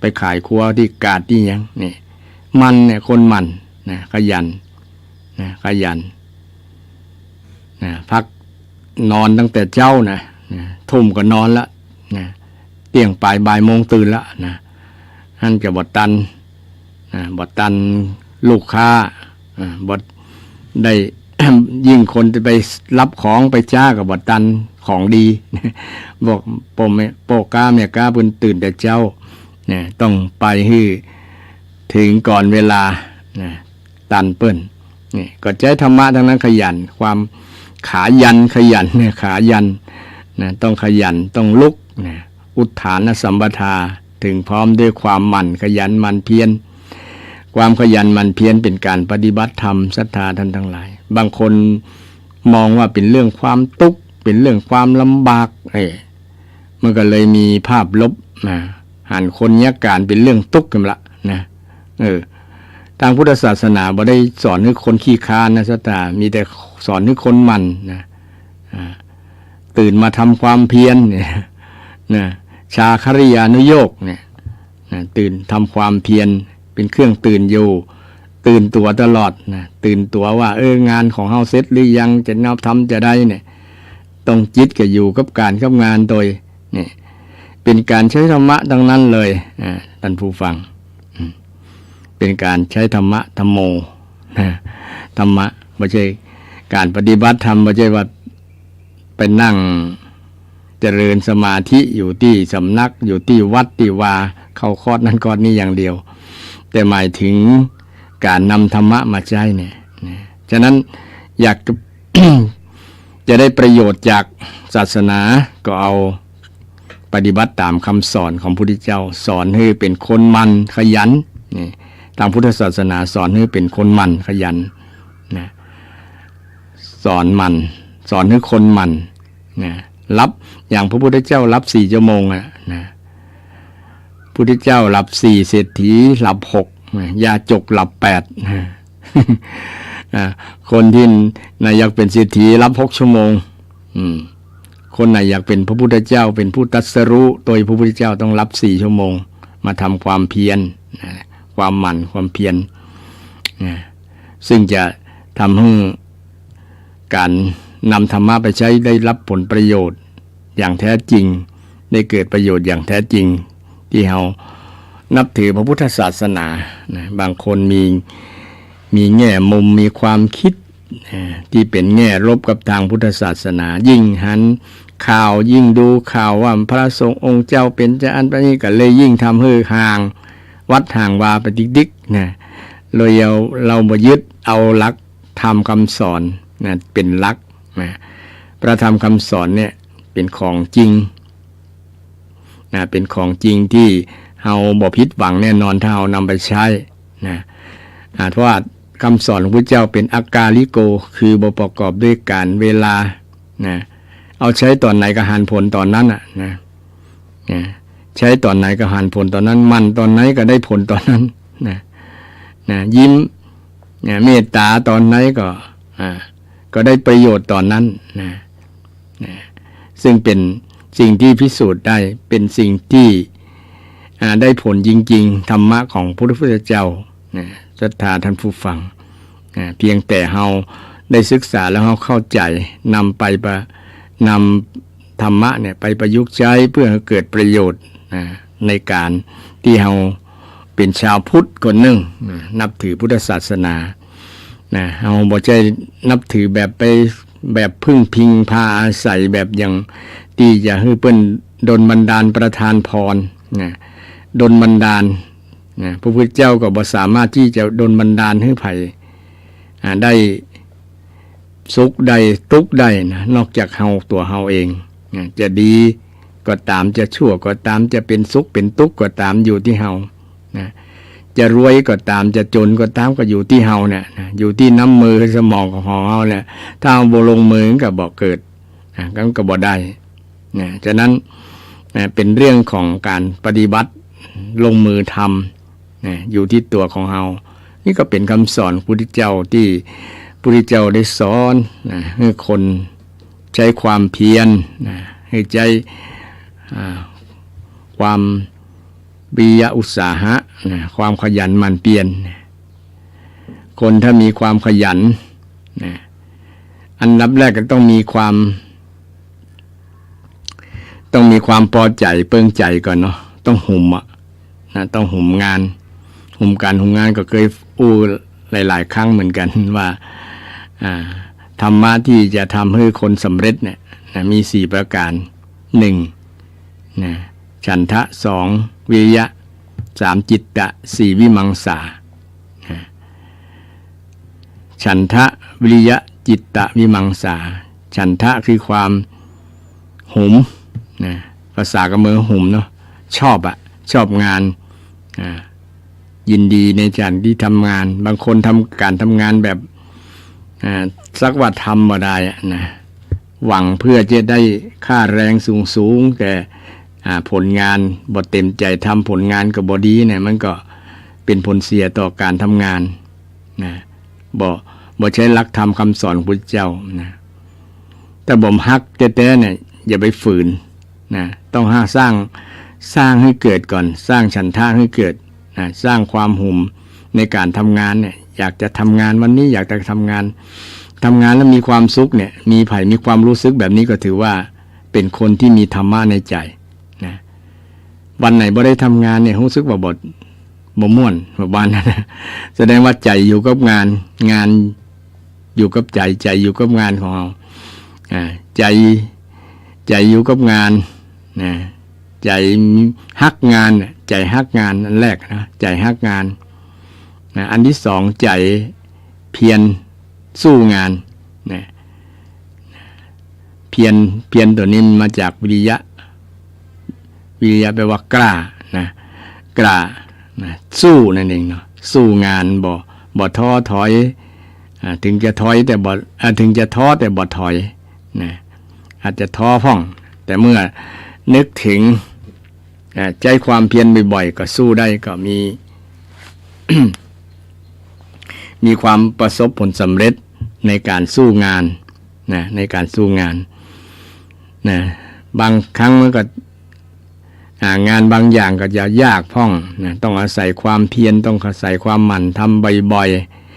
ไปขายครัวที่กาดที่ยังนี่มันเนี่ยคนมันนะขยันนะพักนอนตั้งแต่เจ้านะทุ่มก็นอนละนะเที่ยงปลายบ่ายโมงตื่นละนะท่านจะบดตันลูกค้าบดได้ ยิ่งคนจะไปรับของไปจ้ากับบดตันของดี บอกโปกาเมียกาเพิ่นตื่นแต่เจ้าเนี่ยต้องไปให้ถึงก่อนเวลาตันเปิ้นนี่ก็ใช้ธรรมะทั้งนั้นขยันความขายันเนี่ยขายันนะต้องขยันต้องลุกนะอุทธานสัมปทาถึงพร้อมด้วยความหมั่นขยันหมั่นเพียรความขยันหมั่นเพียรเป็นการปฏิบัติธรรมศรัทธาท่านทั้งหลายบางคนมองว่าเป็นเรื่องความทุกข์เป็นเรื่องความลำบากมันก็เลยมีภาพลบนะหันคนยักการเป็นเรื่องทุกข์กันละนะทางพุทธศาสนาบ่ได้สอนให้คนขี้ค้านนะศรัทธามีแต่สอนให้คนมันนะตื่นมาทำความเพียรเนี่ยนะชาคริยานุโยคเนี่ยนะตื่นทำความเพียรเป็นเครื่องตื่นอยู่ตื่นตัวตลอดนะตื่นตัวว่างานของเฮาเสร็จหรือยังจะนับทำจะได้เนี่ยต้องจิตก็อยู่กับการกับงานโดยนี่เป็นการใช้ธรรมะดังนั้นเลยท่านผู้ฟังเป็นการใช้ธรรมะธรรมโมธรรมะไม่ใช่การปฏิบัติธรรมไม่ใช่ว่าไปนั่งเจริญสมาธิอยู่ที่สำนักอยู่ที่วัดที่วาเข้าคอร์สนั้นคอร์สนี้อย่างเดียวแต่หมายถึงการนำธรรมะมาใช้เนี่ยฉะนั้นอยาก จะได้ประโยชน์จากศาสนาก็เอาปฏิบัติตามคำสอนของพระพุทธเจ้าสอนให้เป็นคนมันขยันนี่ทางพุทธศาสนาสอนให้เป็นคนมันขยันนะสอนให้คนมันนะรับอย่างพระพุทธเจ้ารับ4 ชั่วโมงนะพุทธเจ้ารับ4เศรษฐีรับ6ยาจกรับ8คนที่นายอยากเป็นเศรษฐีรับ6 ชั่วโมงคนไหนอยากเป็นพระพุทธเจ้าเป็นผู้ตรัสรู้โดยพระพุทธเจ้าต้องรับ4 ชั่วโมงมาทำความเพียรความหมั่นความเพียรซึ่งจะทำให้การนำธรรมะไปใช้ได้รับผลประโยชน์อย่างแท้จริงได้เกิดประโยชน์อย่างแท้จริงที่เรานับถือพระพุทธศาสนาบางคนมีแง่มุมมีความคิดที่เป็นแง่ลบกับทางพุทธศาสนายิ่งหันข่าวยิ่งดูข่าวว่าพระสงฆ์องค์เจ้าเป็นเจ้าอันไปนี้ก็เลยยิ่งทำให้ห่างวัดห่างวาปฏิดิกนะเลยเรามายึดเอาหลักธรรมคำสอนนะเป็นหลักนะพระธรรมคำสอนเนี่ยเป็นของจริงนะเป็นของจริงที่เราบ่ผิดหวังแน่นอนถ้าเรานำไปใช้นะเพราะว่า คำสอนของพระเจ้าเป็นอากาลิโกคือบ่ประกอบด้วยการเวลานะเอาใช้ตอนไหนก็หันผลตอนนั้นนะใช้ตอนไหนก็หันผลตอนนั้นมันตอนไหนก็ได้ผลตอนนั้นยิ้มเมตตาตอนไหนก็ได้ประโยชน์ตอนนั้นซึ่งเป็นสิ่งที่พิสูจน์ได้เป็นสิ่งที่ได้ผลจริงๆธรรมะของพระพุทธเจ้าศรัทธาท่านผู้ฟังเพียงแต่เฮาได้ศึกษาแล้วเฮาเข้าใจนำธรรมะเนี่ยไปประยุกต์ใช้เพื่อให้เกิดประโยชน์ในการที่เฮาเป็นชาวพุทธคนหนึ่งนับถือพุทธศาสนาเฮาบ่ใช่นับถือแบบพึ่งพิงพาอาศัยแบบอย่างที่จะให้เพิ่นดลบันดาลประทานพรดลบันดาลพระพุทธเจ้าก็บ่สามารถที่จะดลบันดาลให้ไผได้สุขได้ทุกข์ได้นะนอกจากเฮาตัวเฮาเองจะดีก็ตามจะชั่วก็ตามจะเป็นสุขเป็นทุกข์ก็ตามอยู่ที่เฮาจะรวยก็ตามจะจนก็ตามก็อยู่ที่เฮาเนี่ยอยู่ที่น้ำมือสมองของเฮาเนี่ยถ้าเอาบ่ลงมือก็บ่เกิดก็บ่ได้ฉะนั้นเป็นเรื่องของการปฏิบัติลงมือทำอยู่ที่ตัวของเฮานี่ก็เป็นคำสอนพระพุทธเจ้าที่พระพุทธเจ้าได้สอนให้คนใช้ความเพียรให้ใจความวิริยะอุตสาหะความขยันหมั่นเพียรคนถ้ามีความขยันอันดับแรกก็ต้องมีความพอใจเปิงใจก่อนเนาะต้องหุ่มต้องหุ่มงานหุ่มงานก็เคยอู้หลายๆครั้งเหมือนกันว่าธรรมะที่จะทำให้คนสำเร็จเนี่ยมี4ประการ1ฉันทะ2วิริยะ3จิตตะ4วิมังสาฉันทะวิริยะจิตตะวิมังสาฉันทะคือความหุมภาษากำเมือหุมเนาะชอบงานยินดีในการที่ทำงานบางคนการทำงานแบบสักว่าทำมาได้หวังเพื่อจะได้ค่าแรงสูงแต่ผลงานบ่เต็มใจทำผลงานกับบ่ดีเนี่ยมันก็เป็นผลเสียต่อการทำงานบ่ใช้หลักธรรมคำสอนของพุทธเจ้าแต่บ่มฮักแต่เนี่ยอย่าไปฝืนต้องสร้างให้เกิดก่อนสร้างฉันทะให้เกิดสร้างความหุ่มในการทำงานเนี่ยอยากจะทำงานวันนี้อยากจะทำงานแล้วมีความสุขเนี่ยมีความรู้สึกแบบนี้ก็ถือว่าเป็นคนที่มีธรรมะในใจวันไหนบ่ได้ทำงานเนี่ยรู้สึกว่าบ่ม่วนบ้านนั้นแสดงว่าใจอยู่กับงานอยู่กับใจอยู่กับงานของเราใจอยู่กับงานใจฮักงานใจฮักงานอันแรกนะใจฮักงานอันที่สองใจเพียรสู้งานเพียรตัวนี้มาจากวิริยะแปลว่ากล้ากล้าสู้นั่นเองเนาะสู้งานบ่ท้อถอยถึงจะถอยแต่ถึงจะท้อแต่บ่ถอยอาจจะท้อพ่องแต่เมื่อนึกถึงใจความเพียรบ่อยๆก็สู้ได้ก็มี มีความประสบผลสำเร็จในการสู้งานในการสู้งานบางครั้งมันก็งานบางอย่างก็จะยากพ่องต้องอาศัยความเพียรต้องอาศัยความหมั่นทำบ่อย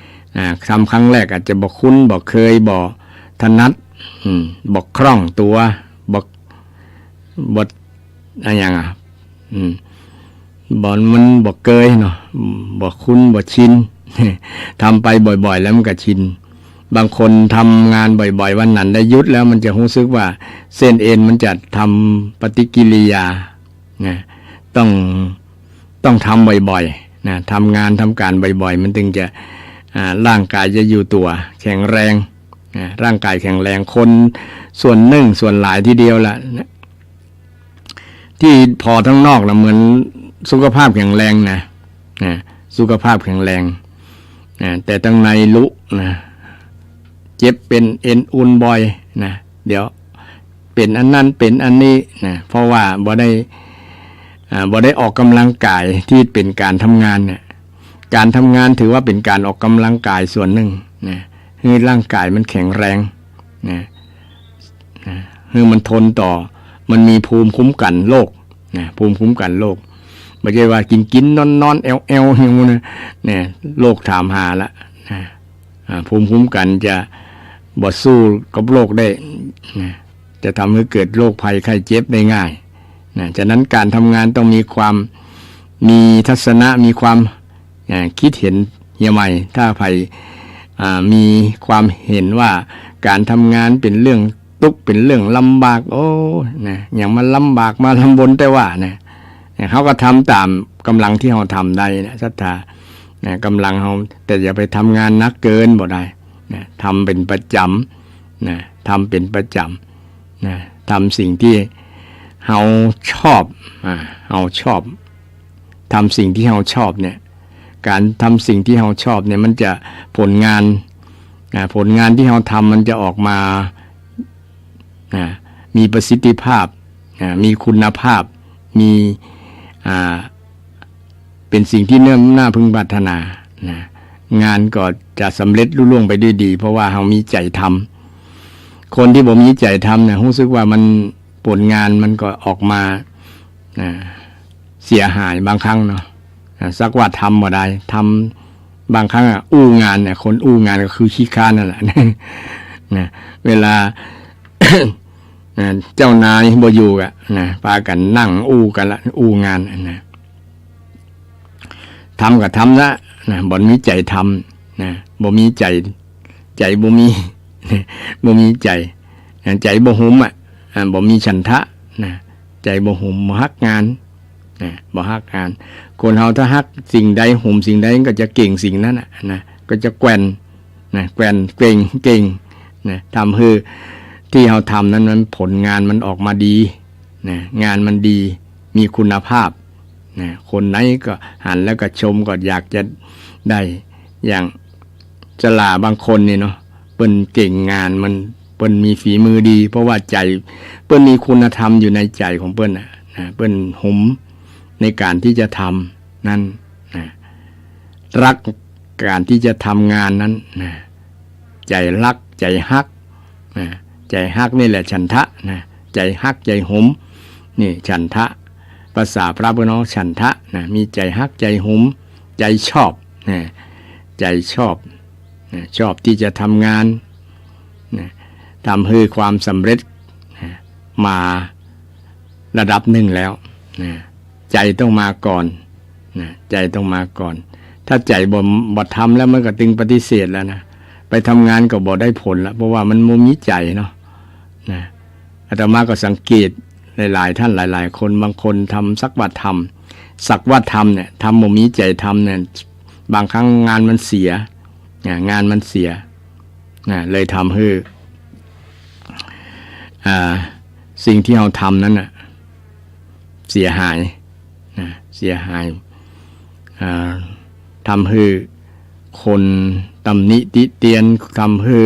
ๆทำครั้งแรกอาจจะบ่คุ้นบ่เคยบ่ถนัดบ่คล่องตัวบ่อะไรอย่างมันบ่เกยเนาะบ่คุ้นบ่ชิน ทำไปบ่อยๆแล้วมันก็ชินบางคนทำงานบ่อยๆวันนั้นได้หยุดแล้วมันจะรู้สึกว่าเส้นเอ็นมันจะทำปฏิกิริยาต้องทำบ่อยๆทำงานทำการบ่อยๆมันถึงจะร่างกายจะอยู่ตัวแข็งแรงร่างกายแข็งแรงคนส่วนหนึ่งส่วนหลายทีเดียวละที่พอทั้งนอกแล้วเหมือนสุขภาพแข็งแรงสุขภาพแข็งแรง แต่ตั้งในลุนะเจ็บเป็นเอ็นอุ่นบ่อยนะเดี๋ยวเป็นอันนั้นเป็นอันนี้นะเพราะว่าบ่ได้ออกกำลังกายที่เป็นการทำงานเนี่ยการทำงานถือว่าเป็นการออกกำลังกายส่วนหนึ่งนะให้ร่างกายมันแข็งแรงนะให้มันทนต่อมันมีภูมิคุ้มกันโรคนะภูมิคุ้มกันโรคไม่ใช่ว่ากินนอนแอลอย่างนู้นเนี่ยโรคถามหาละนะภูมิคุ้มกันจะบ่สู้กับโรคได้นะจะทำให้เกิดโรคภัยไข้เจ็บได้ง่ายนะฉะนั้นการทำงานต้องมีทัศนะมีความคิดเห็นใหม่ถ้าใครมีความเห็นว่าการทำงานเป็นเรื่องทุกข์เป็นเรื่องลำบากโอ้นะอย่างมันลำบากมาลำบนแต่ว่านะเขาก็ทำตามกำลังที่เขาทำได้นะศรัทธานะกำลังเขาแต่อย่าไปทำงานนักเกินบ่ได้นะทำเป็นประจำนะทำเป็นประจำนะทำสิ่งที่เราชอบเราชอบทำสิ่งที่เราชอบเนี่ยการทำสิ่งที่เราชอบเนี่ยมันจะผลงานที่เราทำมันจะออกมามีประสิทธิภาพมีคุณภาพมีเป็นสิ่งที่น่าพึงปรารถนานะงานก็จะสำเร็จลุล่วงไปด้วยดีเพราะว่าเรามีใจทำคนที่บ่มีใจทำเนี่ยรู้สึกว่ามันผลงานมันก็ออกมาเสียหายบางครั้งเนาะสักว่าทำบ่ได้ทำบางครั้งอู้งานเนี่ยคนอู้งานก็คือขี้ค้านนั่นแหละนะเวลา เจ้านายบ่อยู่อ่ะนะพากันนั่งอู้กันละอู้งานนะทำก็ทำละนะบ่มีใจทำนะบ่มีใจบ่มีบ่มีใจบ่หุมบ่มีฉันทะนะใจบ่หุมบ่ฮักงานบ่ฮักงานคนเฮาถ้าฮักสิ่งใดหุมสิ่งใดก็จะเก่งสิ่งนั้นนะก็จะแกว่นนะแกว่นเก่งนะทำให้ที่เฮาทำนั้นมันผลงานมันออกมาดีนะงานมันดีมีคุณภาพนะคนไหนก็หันแล้วก็ชมก็อยากจะได้อย่างจลาบางคนนี่เนาะเปิ้นเก่งงานมันเปิ้นมีฝีมือดีเพราะว่าใจเปิ้นมีคุณธรรมอยู่ในใจของเปิ้นนะเปิ้นหุมในการที่จะทำนั้นนะรักการที่จะทำงานนั้นนะใจรักใจฮักนะใจฮักนี่แหละฉันทะนะใจฮักใจหุมนี่ฉันทะภาษาพระพุทธฉันทะนะมีใจฮักใจหุมใจชอบนะใจชอบนะชอบที่จะทำงานนะทำให้ความสำเร็จนะมาระดับหนึ่งแล้วนะใจต้องมาก่อนนะใจต้องมาก่อนถ้าใจบ่ทำแล้วมันก็ตึงปฏิเสธแล้วนะไปทำงานก็บ่ได้ผลแล้วเพราะว่ามันมีใจเนาะนะอาตมาก็สังเกตหลายๆท่านหลายๆคนบางคนทำสักว่าทำเนี่ยทำบ่มีใจทำเนี่ยบางครั้งงานมันเสียงานมันเสียเลยทำให้สิ่งที่เราทำนั้นเสียหายทำให้คนตำหนิติเตียนทำให้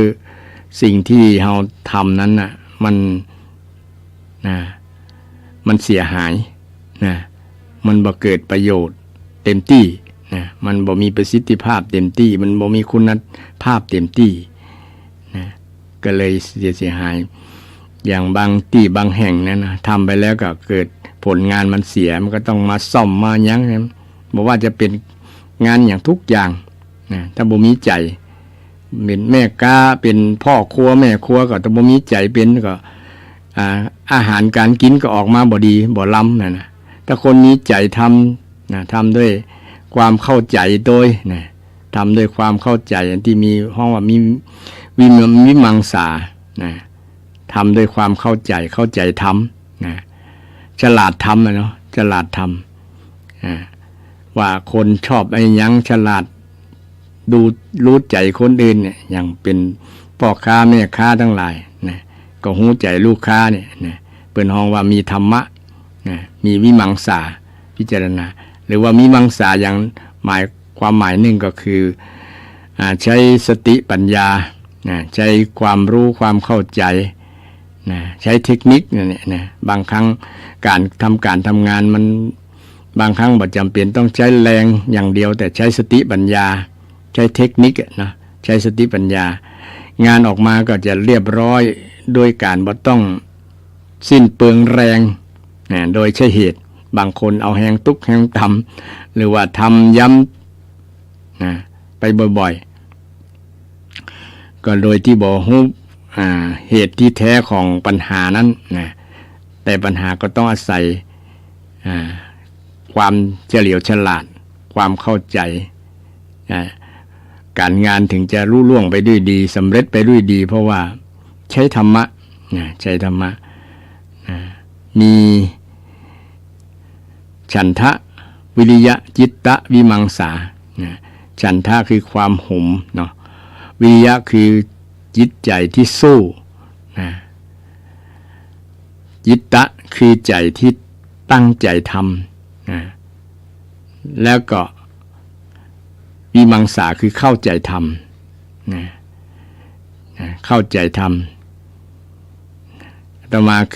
สิ่งที่เราทำนั้นมันเสียหายมันบ่เกิดประโยชน์เต็มที่มันบ่มีประสิทธิภาพเต็มที่มันบ่มีคุณภาพเต็มที่ก็เลยเสียหายอย่างบางที่บางแห่งนั้นนะทำไปแล้วก็เกิดผลงานมันเสียมันก็ต้องมาซ่อมมายั้งบอกว่าจะเป็นงานอย่างทุกอย่างถ้าบ่มีใจเป็นแม่ค้าเป็นพ่อครัวแม่ครัวก็ถ้าบ่มีใจเป็นก็อาหารการกินก็ออกมาบ่ดีบ่ล้ำนะถ้าคนมีใจทำทำด้วยความเข้าใจโดยทำด้วยความเข้าใจที่มีห้องว่ามีวิมังสาทำด้วยความเข้าใจทำฉลาดทำเนาะฉลาดทำว่าคนชอบไอ้ยังฉลาดดูรู้ใจคนอื่นเนี่ยอย่างเป็นพ่อค้าแม่ค้าทั้งหลายก็หูใจลูกค้าเนี่ยเปิ่นห้องว่ามีธรรมะมีวิมังสาพิจารณาหรือว่ามีมังสาอย่างความหมายหนึ่งก็คือ ใช้สติปัญญาใช้ความรู้ความเข้าใจใช้เทคนิคเนี่ยบางครั้งการทำงานมันบางครั้งบ่จำเป็นต้องใช้แรงอย่างเดียวแต่ใช้สติปัญญาใช้เทคนิคนะใช้สติปัญญางานออกมาก็จะเรียบร้อยโดยการบ่ต้องสิ้นเปลืองแรงโดยใช้เหตุบางคนเอาแหงตุกแหงทำหรือว่าทำย้ำไปบ่อยๆก็โดยที่บ่ฮู้เหตุที่แท้ของปัญหานั้นแต่ปัญหาก็ต้องอาศัยความเฉลียวฉลาดความเข้าใจการงานถึงจะรุ่ล่วงไปด้วยดีสำเร็จไปด้วยดีเพราะว่าใช้ธรรมะใช้ธรรมะมีฉันทะวิริยะจิตตะวิมังสาฉันทะคือความหุมเนาะวิริยะคือจิตใจที่สู้จิตตะคือใจที่ตั้งใจทำแล้วก็วิมังสาคือเข้าใจทำเข้าใจทำอาตมาเ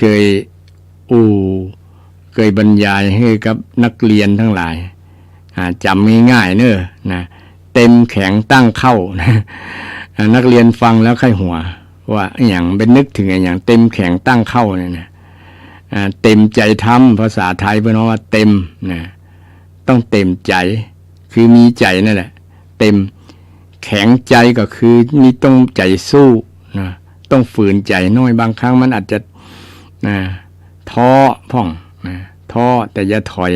คยบรรยายให้กับนักเรียนทั้งหลายจำง่ายๆเนอะเต็มแข็งตั้งเข้านักเรียนฟังแล้วค่อยหัวว่าอย่างเป็นนึกถึงอย่างเต็มแข็งตั้งเข้าเนี่ยนะเต็มใจทำภาษาไทยเพื่อนว่าเต็มต้องเต็มใจคือมีใจนั่นแหละเต็มแข็งใจก็คือมีต้องใจสู้ต้องฝืนใจน้อยบางครั้งมันอาจจะท้อพ่องท้อแต่อย่าถอย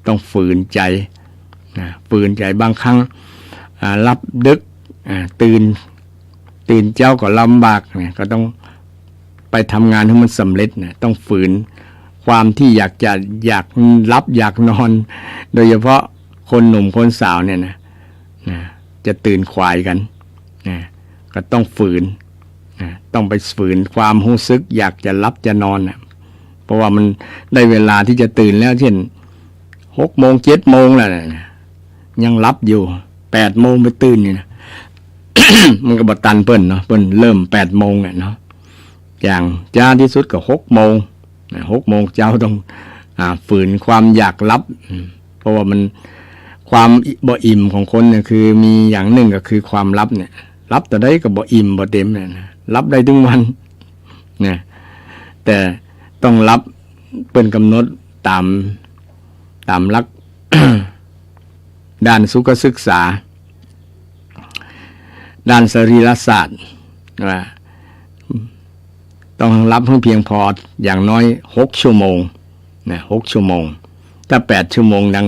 ต้องฝืนใจฝืนใจบางครั้งรับดึกตื่นเจ้าก็ลำบากก็ต้องไปทำงานให้มันสำเร็จต้องฝืนความที่อยากรับอยากนอนโดยเฉพาะคนหนุ่มคนสาวเนี่ยนะจะตื่นควายกันก็ต้องฝืนต้องไปฝืนความรู้สึกอยากจะรับจะนอนเพราะว่ามันได้เวลาที่จะตื่นแล้วเช่น6 โมง 7 โมงแล้วยังรับอยู่8 โมงไปตื่นนี่นะ มันก็บ่ตันเปิ้นเนาะเปิ้นเริ่ม8 โมงเนาะอย่างจ้าที่สุดก็6 โมง6 โมงเจ้าต้องฝืนความอยากรับเพราะว่ามันความบ่อิ่มของคนเนี่ยคือมีอย่างหนึ่งก็คือความรับเนี่ยรับแต่ได้ก็บ่อิ่มบ่เต็มเนี่ยรับได้ถึงวันเนี่ยแต่ต้องรับเป็นกำหนดตามหลัก ด้านสุขศึกษาด้านสรีรศาสตร์ว่าต้องรับให้เพียงพออย่างน้อย6 ชั่วโมง6 ชั่วโมงถ้า8 ชั่วโมงดัง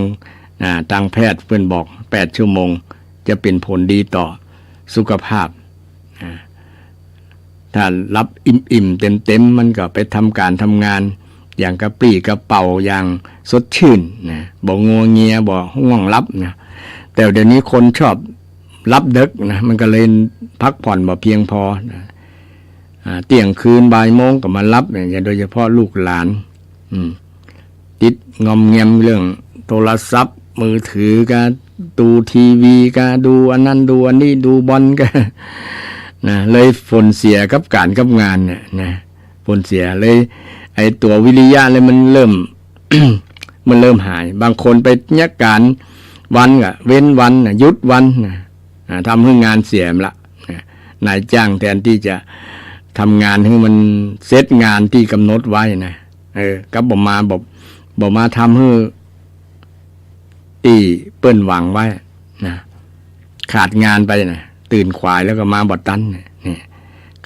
ทางแพทย์เพื่อนบอก8 ชั่วโมงจะเป็นผลดีต่อสุขภาพถ้ารับอิ่มเต็มมันก็ไปทำการทำงานอย่างกระปรี้กระเป๋าอย่างสดชื่นบ่งัวเงียบ่ง่วงรับแต่เดี๋ยวนี้คนชอบรับดึกมันก็เลยพักผ่อนบ่เพียงพอเที่ยงคืนบ่ายโมงก็มารับอย่างโดยเฉพาะลูกหลานติดงอมเงียมเรื่องโทรศัพท์มือถือก็ดูทีวีก็ดูอันนั้นดูอันนี้ดูบอลก็เลยผลเสียกับการกับงานผลเสียเลยไอ้ตัววิริยะเลยมันเริ่ม มันเริ่มหายบางคนไปยักการวันก็เว้นวันหยุดวันทำให้งานเสียมละนายจ้างแทนที่จะทำงานให้มันเซตงานที่กำหนดไว้ก็บ่มาทำให้ที่เปิ้นหวังไว้ขาดงานไปตื่นขวายแล้วก็มาบ่ตัน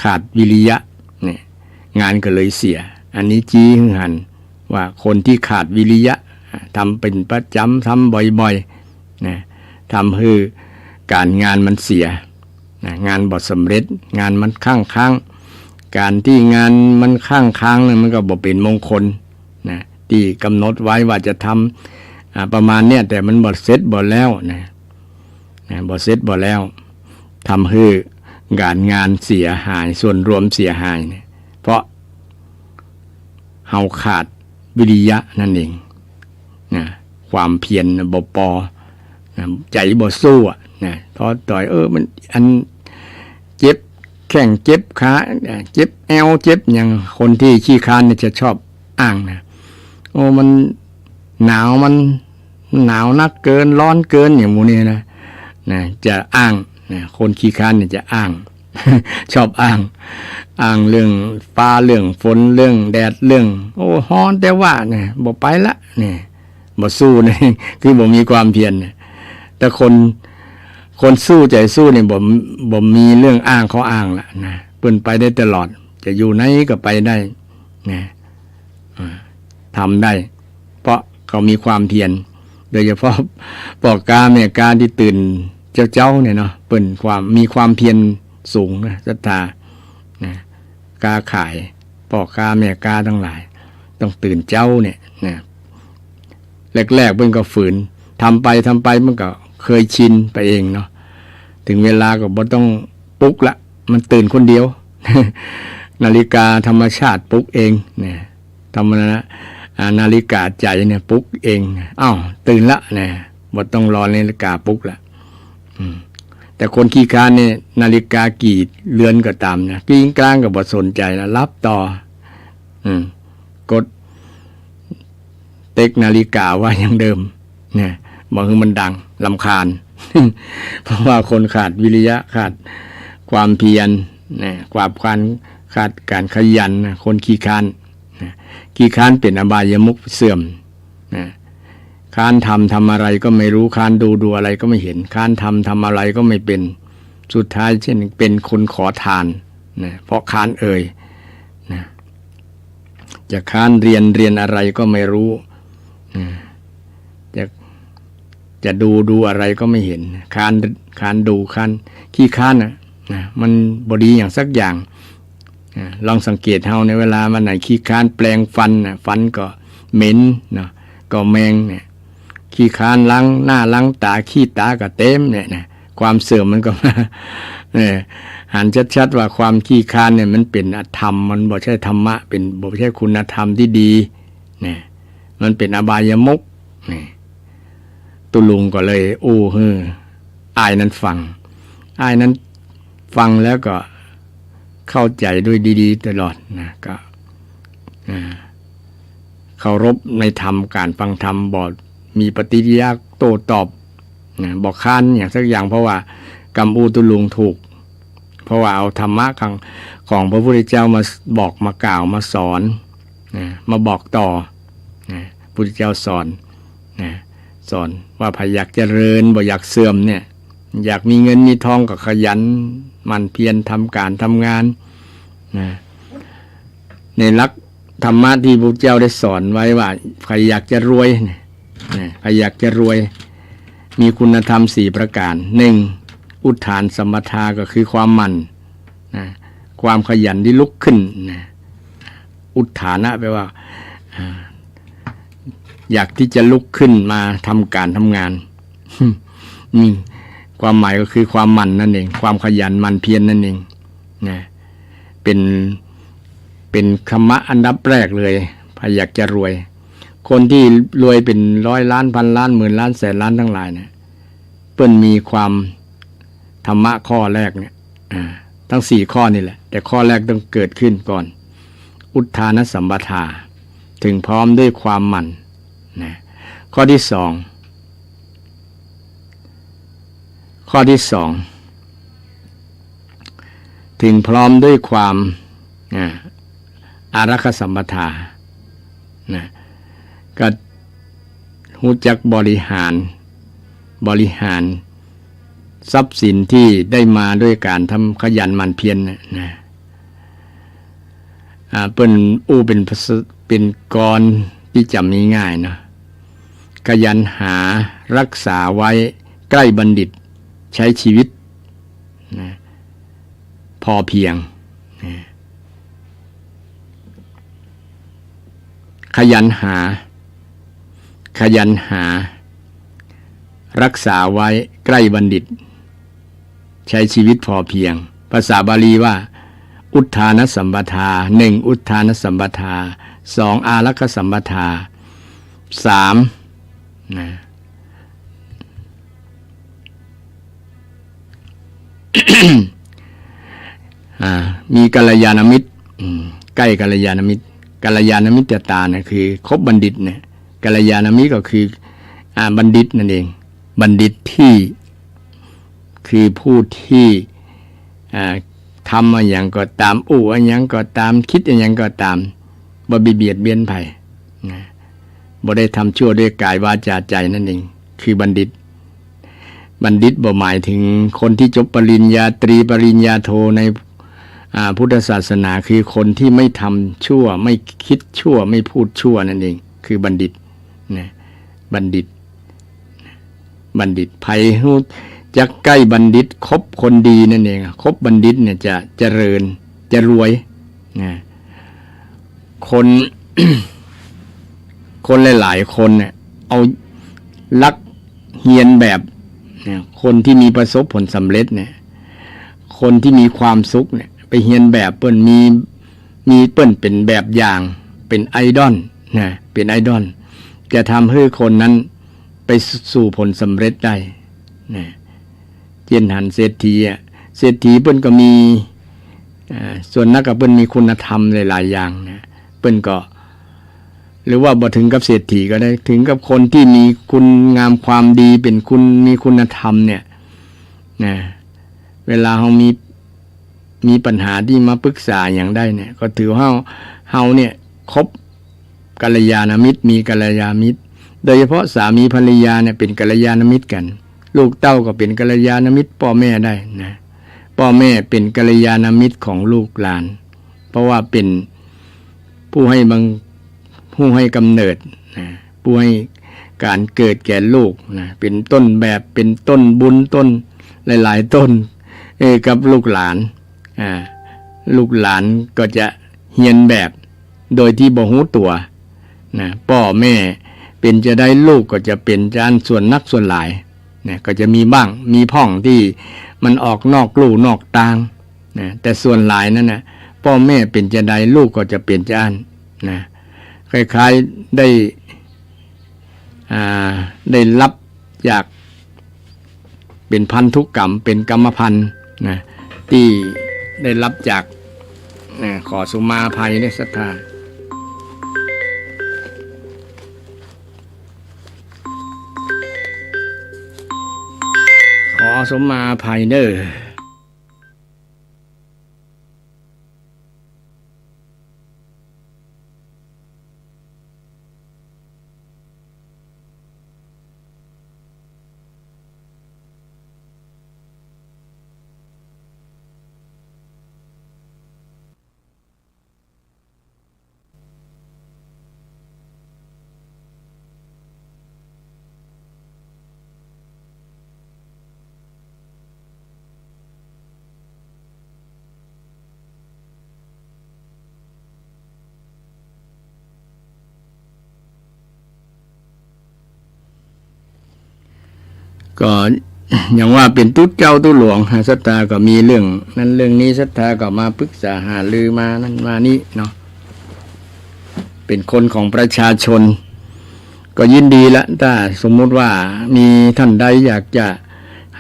ขาดวิริยะงานก็เลยเสียอันนี้จี้หันว่าคนที่ขาดวิริยะทำเป็นประจำทำบ่อยๆทำให้การงานมันเสียงานบ่สำเร็จงานมันค้างการที่งานมันค้างมันก็บ่เป็นมงคลที่กำหนดไว้ว่าจะทำประมาณเนี้ยแต่มันบ่เสร็จบ่แล้วบ่เสร็จบ่แล้วทำให้การงานเสียหายส่วนรวมเสียหายเพราะเฮาขาดวิริยะนั่นเองความเพียรบ่พอใจบ่สู้ นะท้อต่อยมันอันเจ็บแข้งเจ็บขาเจ็บแอวเจ็บอย่างคนที่ขี้คร้านเนี่ยจะชอบอ้างนะมันหนาวมันหนาวนักเกินร้อนเกินอย่างหมูนี่นะจะอ้างนะคนขี้คร้านเนี่ยจะอ้าง ชอบอ้างเรื่องฟ้าเรื่องฝนเรื่องแดดเรื่องฮ้อนแต่ว่าเนี่ยบ่ไปละเนี่ยบ่สู้เนี่ย คือบ่มีความเพียรเนี่ยแต่คนสู้ใจสู้เนี่ยบ่มีเรื่องอ้างเขาอ้างละนะเปิ้นไปได้ตลอดจะอยู่ไหนก็ไปได้นะทำได้เพราะเขามีความเพียรโดยเฉพาะปอกกาแม่กาที่ตื่นเจ้าเนี่ยเนาะเปิ้นมีความเพียรสูงนะศรัทธานะกาขายปอกกาแม่กาทั้งหลายต้องตื่นเจ้าเนี่ยนะแรกๆเพิ่นก็ฝืนทำไปมันก็เคยชินไปเองเนาะถึงเวลาก็บ่ต้องปลุกละมันตื่นคนเดียว นาฬิกาธรรมชาติปลุกเองเนี่ยธรรมนะนาฬิกาใจเนี่ยปลุกเองตื่นละเนี่ยบ่ต้องรอนาฬิกาปลุกละแต่คนขี้คร้านเนี่ยนาฬิกากี่เรือนก็ตามนะกิ้งกลางก็บ่สนใจนะรับต่อกดเต็กนาฬิกาว่าอย่างเดิมเนี่ยบอกคือมันดังรำคาญ เพราะว่าคนขาดวิริยะขาดความเพียรความขาดการขยันคนขี้คร้านขี้คร้านเป็นอบายมุขเสื่อมค้านทำอะไรก็ไม่รู้ค้านดูอะไรก็ไม่เห็นค้านทำอะไรก็ไม่เป็นสุดท้ายเช่นเป็นคนขอทานเพราะค้านจะค้านเรียนอะไรก็ไม่รู้จะดูอะไรก็ไม่เห็นค้านดูค้านขี้ค้านมันบดีอย่างสักอย่างลองสังเกตเฮาในเวลามันไหนขี้ค้านแปลงฟันก็เหม็นก็แมงเนี่ยขี้ค้านล้างหน้าล้างตาขี้ตาก็เต็มเนี่ยความเสื่อมมันก็ หันชัดๆว่าความขี้ค้านเนี่ยมันเป็นอธรรมมันบ่ใช่ธรรมะเป็นบ่ใช่คุณธรรมที่ดีเนี่ยมันเป็นอบายมุขนี่ตุลุงก็เลยอายนั้นฟังแล้วก็เข้าใจด้วยดีๆตลอดนะก็เคารพในธรรมการฟังธรรมบ่มีปฏิกิริยาโต้ตอบบอกค้านอย่างสักอย่างเพราะว่ากำอูตุลุงถูกเพราะว่าเอาธรรมะของพระพุทธเจ้ามาบอกมากล่าวมาสอนมาบอกต่อพระพุทธเจ้าสอนว่าใครอยากเจริญบ่อยากเสื่อมเนี่ยอยากมีเงินมีทองก็ขยันมันเพียรทำการทำงานในหลักธรรมะที่พระเจ้าได้สอนไว้ว่าใครอยากจะรวยใครอยากจะรวยมีคุณธรรม4ประการ1อุทธานสมถะก็คือความหมั่นความขยันที่ลุกขึ้นอุทธานะแปลว่าอยากที่จะลุกขึ้นมาทำการทำงาน ความหมายก็คือความหมั่นนั่นเองความขยันหมั่นเพียรนั่นเองเป็นคำะอันดับแรกเลยใครอยากจะรวยคนที่รวยเป็น100 ล้านพันล้านหมื่นล้านแสนล้านทั้งหลายเนี่ยเปิ้นมีความธรรมะข้อแรกเนี่ยทั้ง4ข้อนี่แหละแต่ข้อแรกต้องเกิดขึ้นก่อนอุทธานสัมปทาถึงพร้อมด้วยความหมั่นข้อที่2ถึงพร้อมด้วยความอารักขสัมปทาก็รู้จักบริหารทรัพย์สินที่ได้มาด้วยการทำขยันหมั่นเพียรเป็นกรที่จำง่ายๆนะขยันหารักษาไว้ใกล้บัณฑิตใช้ชีวิตพอเพียงขยันหารักษาไว้ใกล้บัณฑิตใช้ชีวิตพอเพียงภาษาบาลีว่าอุทธานสัมปทา1อุทธานสัมปทา2อารักขสัมปทา3 มีกัลยาณมิตรใกล้กัลยาณมิตรกัลยาณมิตรตาเนี่ยคือคบบัณฑิตเนี่ยกัลยาณมิตรก็คือบัณฑิตนั่นเองบัณฑิตที่คือผู้ที่ทำอะไรอย่างก็ตามอะไรอย่างก็ตามคิดอะไรอย่างก็ตามบ่เบียดเบียนไผบ่ได้ทำชั่วด้วยกายวาจาใจนั่นเองคือบัณฑิตบัณฑิตบ่หมายถึงคนที่จบปริญญาตรีปริญญาโทในพุทธศาสนาคือคนที่ไม่ทำชั่วไม่คิดชั่วไม่พูดชั่วนั่นเองคือบัณฑิตนะบัณฑิตไผฮู้จักใกล้บัณฑิตคบคนดีนั่นเองคบบัณฑิตเนี่ยจะเจริญจะรวยนะคน คนหลายๆคนเนี่ยเอาลักเฮียนแบบเนี่ยคนที่มีประสบผลสำเร็จเนี่ยคนที่มีความสุขเนี่ยไปเฮียนแบบเปิ้นมีเปิ้นเป็นแบบอย่างเป็นไอดอลนะเป็นไอดอลจะทำให้คนนั้นไปสู่ผลสำเร็จได้นะเช่นหันเศรษฐีเศรษฐีเปิ้นก็มีส่วนนักกับเปิ้นมีคุณธรรมหลายๆอย่างนะเปิ้นก็หรือว่าบ่ถึงกับเศรษฐีก็ได้ถึงกับคนที่มีคุณงามความดีเป็นคุณมีคุณธรรมเนี่ยนะเวลาเฮามีปัญหาที่มาปรึกษาอย่างได้เนี่ยก็ถือว่าเฮาเนี่ยคบกัลยาณมิตรมีกัลยาณมิตรโดยเฉพาะสามีภรรยาเนี่ยเป็นกัลยาณมิตรกันลูกเต้าก็เป็นกัลยาณมิตรพ่อแม่ได้นะพ่อแม่เป็นกัลยาณมิตรของลูกหลานเพราะว่าเป็นผู้ให้กำเนิดนะผู้ให้การเกิดแก่ลูกนะเป็นต้นแบบเป็นต้นบุญต้นหลายๆต้นกับลูกหลานลูกหลานก็จะเฮียนแบบโดยที่บ่ฮู้ตัวนะพ่อแม่เป็นจะได้ลูกก็จะเป็นจานส่วนนักส่วนหลายนะก็จะมีบ้างมีพ่องที่มันออกนอกลู่นอกตางนะแต่ส่วนหลายนั่นนะพ่อแม่เป็นจะได้ลูกก็จะเป็นจานนะคล้ายๆได้รับจากเป็นพันธุกรรมเป็นกรรมพันธุ์นะที่ได้รับจากขอสุมาภัยในศรัทธาขอสุมาภัยเด้อก็อย่างว่าเป็นตุ๊ดเจ้าตุ๊ดหลวงศรัทธาก็มีเรื่องนั้นเรื่องนี้ศรัทธาก็มาปรึกษาหารือมานั่นมานี่เนาะเป็นคนของประชาชนก็ยินดีละถ้าสมมุติว่ามีท่านใดอยากจะ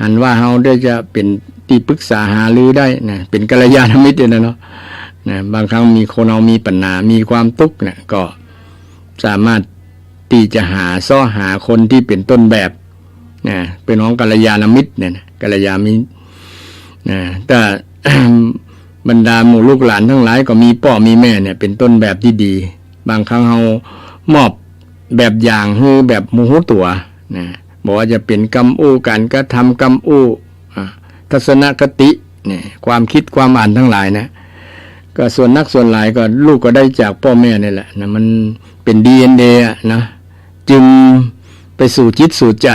หันว่าเฮาได้จะเป็นที่ปรึกษาหารือได้นะเป็นกัลยาณมิตรเนี่ยเนาะนะบางครั้งมีคนเอามีปัญหามีความทุกข์เนี่ยก็สามารถที่จะหาคนที่เป็นต้นแบบเป็นของกัลยาณมิตรเนี่ยกัลยาณมิตรแต่ บรรดาหมู่ลูกหลานทั้งหลายก็มีพ่อมีแม่เนี่ยเป็นต้นแบบที่ดีบางครั้งเรามอบแบบอย่างให้แบบมูหูตัวนะบอกว่าจะเป็นกรรมอู้การกระทำกรรมอู้ทัศนคติเนี่ยความคิดความอ่านทั้งหลายนะก็ส่วนนักส่วนหลายก็ลูกก็ได้จากพ่อแม่นี่แหละนะมันเป็น DNA นะจึงไปสู่จิตสู่ใจ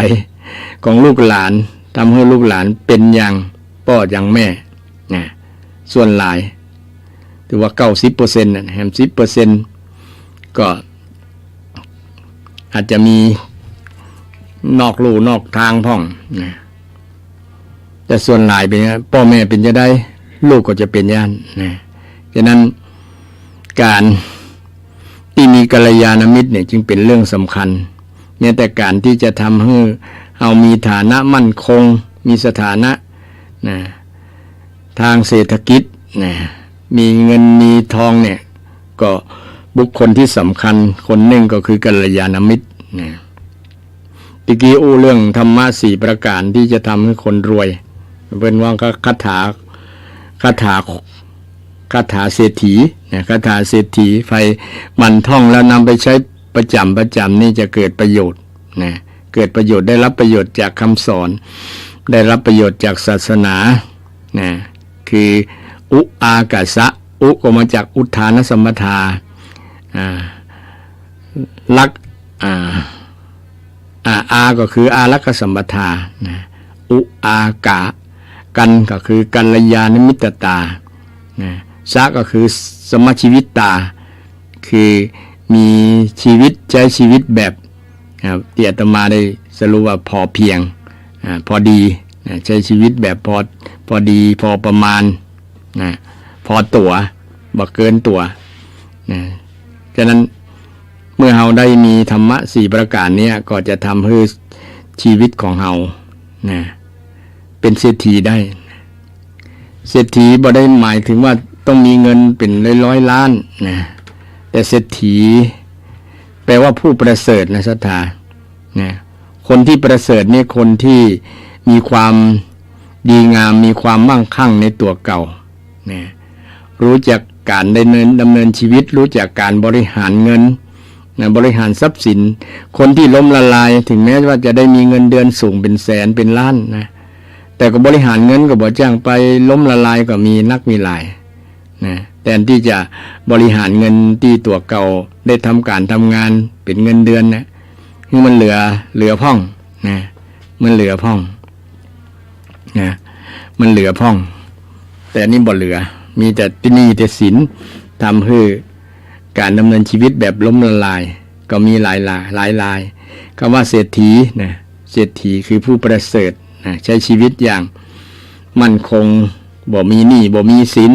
ของลูกหลานทำให้ลูกหลานเป็นอย่างพ่ออย่างแม่นะส่วนหลายถือว่า 90% นะแฮม 10% ก็อาจจะมีนอกลู่นอกทางพ่องนะแต่ส่วนหลายเป็นพ่อแม่เป็นจะได้ลูกก็จะเป็นย่านนะฉะนั้นการที่มีกัลยาณมิตรเนี่ยจึงเป็นเรื่องสำคัญเนี่ยแต่การที่จะทำให้เรามีฐานะมั่นคงมีสถานะนะ ทางเศรษฐกิจนะมีเงินมีทองเนี่ยก็บุคคลที่สำคัญคนหนึ่งก็คือกัลยาณมิตรนะตะกี้อู้เรื่องธรรมะ4ประการที่จะทำให้คนรวยเป็นว่าก็คาถาเศรษฐีนะคาถาเศรษฐีไฟมันท่องแล้วนำไปใช้ประจำนี่จะเกิดประโยชน์นะเกิดประโยชน์ได้รับประโยชน์จากคำสอนได้รับประโยชน์จากศาสนานะคืออุอากาสะอุก็มาจากอุทานสัมปทาลักอาก็คืออารักขสัมปทานะอุอากากันก็คือกัลยาณมิตรตานะสะก็คือสมชีวิตตาคือมีชีวิตใช้ชีวิตแบบที่อาตมาได้สรุปว่าพอเพียงพอดีใช้ชีวิตแบบพอดีพอประมาณพอตัวบ่เกินตัวฉะนั้นเมื่อเราได้มีธรรมะ4ประการนี้ก็จะทำให้ชีวิตของเราเป็นเศรษฐีได้เศรษฐีบ่ได้หมายถึงว่าต้องมีเงินเป็นร้อยล้านนะแต่เศรษฐีแปลว่าผู้ประเสริฐนะศรัทธาคนที่ประเสริฐนี่คนที่มีความดีงามมีความมั่งคั่งในตัวเก่ารู้จักการดำเนินชีวิตรู้จักการบริหารเงินบริหารทรัพย์สินคนที่ล้มละลายถึงแม้ว่าจะได้มีเงินเดือนสูงเป็นแสนเป็นล้านนะแต่ก็บริหารเงินก็บ่จ้างไปล้มละลายก็มีนักมีหลายนะแทนที่จะบริหารเงินที่ตัวเก่าได้ทำการทำงานเป็นเงินเดือนนะคือมันเหลือพ่องนะมันเหลือพ่องนะมันเหลือพ่องแต่นี่บ่เหลือมีแต่หนี้แต่สินทำให้การดำเนินชีวิตแบบล้มละลายก็มีหลายคำว่าเศรษฐีนะเศรษฐีคือผู้ประเสริฐนะใช้ชีวิตอย่างมั่นคงบ่มีหนี้บ่มีสิน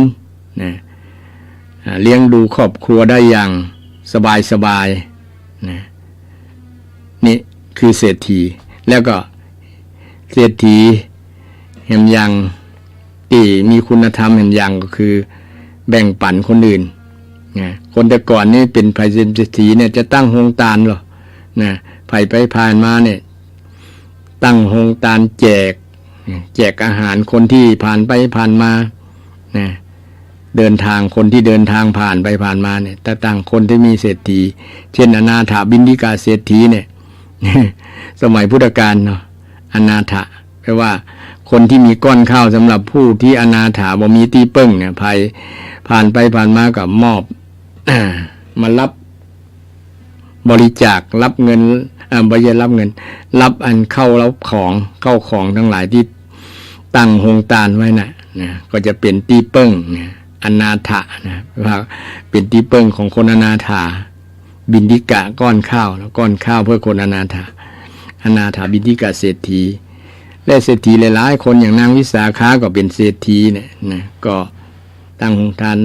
นะเลี้ยงดูครอบครัวได้อย่างสบายนะนี่คือเศรษฐีแล้วก็เศรษฐีแห่งอย่างที่มีคุณธรรมแห่งอย่างก็คือแบ่งปันคนอื่นนะคนแต่ก่อนนี่เป็นไพเศรษฐีเนี่ยจะตั้งโรงทานหรอนะไผไปผ่านมาเนี่ยตั้งโรงทานแจกอาหารคนที่ผ่านไปผ่านมานะเดินทางคนที่เดินทางผ่านไปผ่านมาเนี่ยแต่ตั้งคนที่มีเศรษฐีเช่นอนาถาบิณฑิกาเศรษฐีเนี่ย สมัยพุทธกาลเนาะอนาถะแปลว่าคนที่มีก้อนข้าวสำหรับผู้ที่อนาถาบ่มีที่ปึ้งเนี่ยผ่านไปผ่านมากับมอบ มารับบริจาครับเงินบริจาครับเงินรับอันเข้าของทั้งหลายที่ตั้งโรงทานไว้นะก็จะเป็นที่ปึ้งอนาถะนะว่าเป็นที่ปึ้งของคนอนาถาบิณฑิกะก้อนข้าวแล้วก้อนข้าวเพื่อคนอนาถาบิณฑิกะเศรษฐีและเศรษฐีหลายๆคนอย่างนางวิสาขาก็เป็นเศรษฐีเนี่ยนะก็ตั้งโรงทาน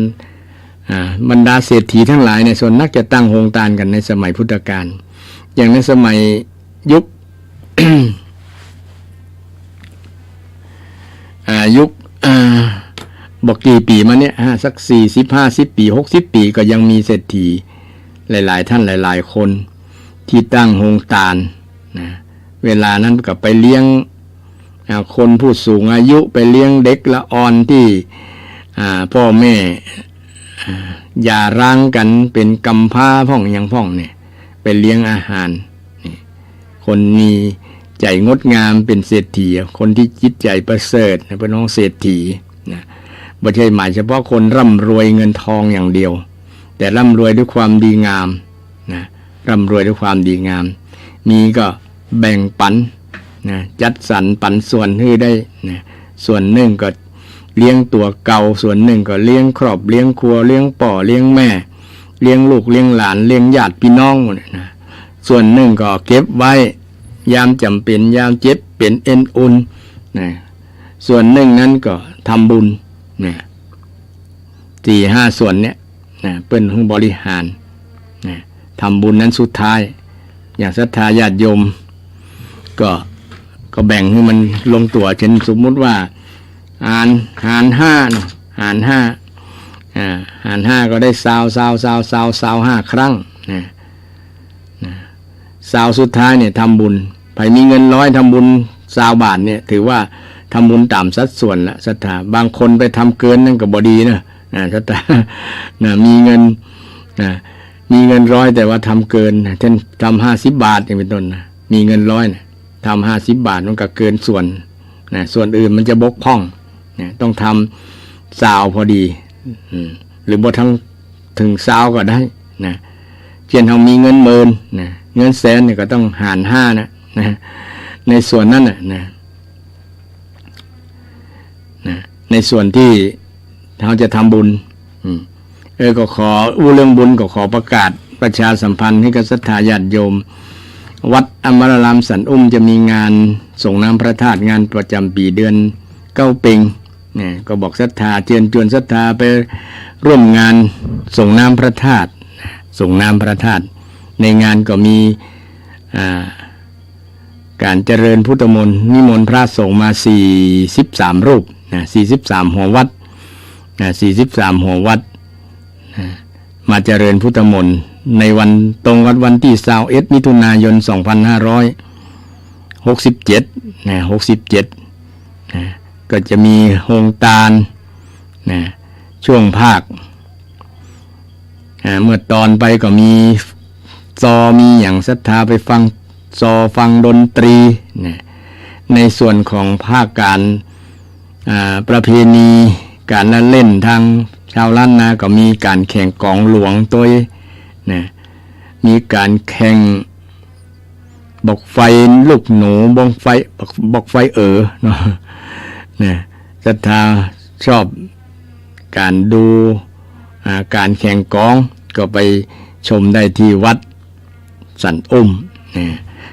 บรรดาเศรษฐีทั้งหลายในส่วนนักจะตั้งโรงทานกันในสมัยพุทธกาลอย่างในสมัยยุค ยุคบอกกี่ปีมาเนี่ยสัก40-50 ปี60 ปีก็ยังมีเศรษฐีหลายๆท่านหลายๆคนที่ตั้งโรงทานนะเวลานั้นก็ไปเลี้ยงคนผู้สูงอายุไปเลี้ยงเด็กละอ่อนที่พ่อแม่อย่าร้างกันเป็นกำพร้าพ่องยังพ่องเนี่ยไปเลี้ยงอาหารนี่คนมีใจงดงามเป็นเศรษฐีคนที่จิตใจประเสริฐเป็นน้องเศรษฐีนะไม่ใช่หมายเฉพาะคนร่ำรวยเงินทองอย่างเดียวแต่ร่ำรวยด้วยความดีงามนะร่ำรวยด้วยความดีงามมีก็แบ่งปันนะจัดสรรปันส่วนให้ได้นะส่วนหนึ่งก็เลี้ยงตัวเก่าส่วนหนึ่งก็เลี้ยงครอบเลี้ยงครัวเลี้ยงป่อเลี้ยงแม่เลี้ยงลูกเลี้ยงหลานเลี้ยงญาติพี่น้องนะส่วนหนึ่งก็เก็บไว้ยามจำเป็นยามเจ็บเป็นเอ็นอุ่นนะส่วนหนึ่งนั้นก็ทำบุญนะ4-5 ส่วนเนี้ยนะเปิ้นบริหารนะทำบุญนั้นสุดท้ายอย่างศรัทธาญาติโยมก็แบ่งให้มันลงตัวเช่นสมมุติว่า หารห้าเนาะหารห้าหารห้าก็ได้ซาวห้าครั้งซาวสุดท้ายเนี่ยทำบุญใครมีเงิน100ทำบุญ20 บาทเนี่ยถือว่าทำบุญตามสัดส่วนละศรัทธาบางคนไปทำเกินนั่นก็บ่ดีนะศรัทธามีเงิน100แต่ว่าทำเกินเช่นทำ50 บาทอย่างเป็นต้นนะมีเงิน100นะทำ50 บาทมันก็เกินส่วนส่วนอื่นมันจะบกพร่องต้องทำซาวพอดีหรือบ่ทั้งถึงซาวก็ได้นะเช่นเรามีเงิน10,000เงินแสนเนี่ยก็ต้องหาร5นะในส่วนนั้นนะในส่วนที่เราจะทำบุญก็ขอเรื่องบุญก็ขอประกาศประชาสัมพันธ์ให้กับศรัทธาญาติโยมวัดอมรรามสันจะมีงานส่งน้ำพระธาตุงานประจำปีเดือนเก้าเพ็งก็บอกศรัทธาเชิญชวนศรัทธาไปร่วมงานส่งน้ำพระธาตุในงานก็มีการเจริญพุทธมนต์นิมนต์พระสงฆ์มา43 รูป43 หัววัด43 หัววัดมาเจริญพุทธมนต์ในวันตรงกับวันที่21 มิถุนายน 2567 ก็จะมีโฮงตาลช่วงภาคเมื่อตอนไปก็มีมีอย่างศรัทธาไปฟังฟังดนตรีในส่วนของภาคการประเพณีการละเล่นทางชาวล้านนาก็มีการแข่งกองหลวงตัวมีการแข่งบอกไฟลูกหนูบอกไฟเนาะศรัทธาชอบการดูการแข่งกองก็ไปชมได้ที่วัดสัน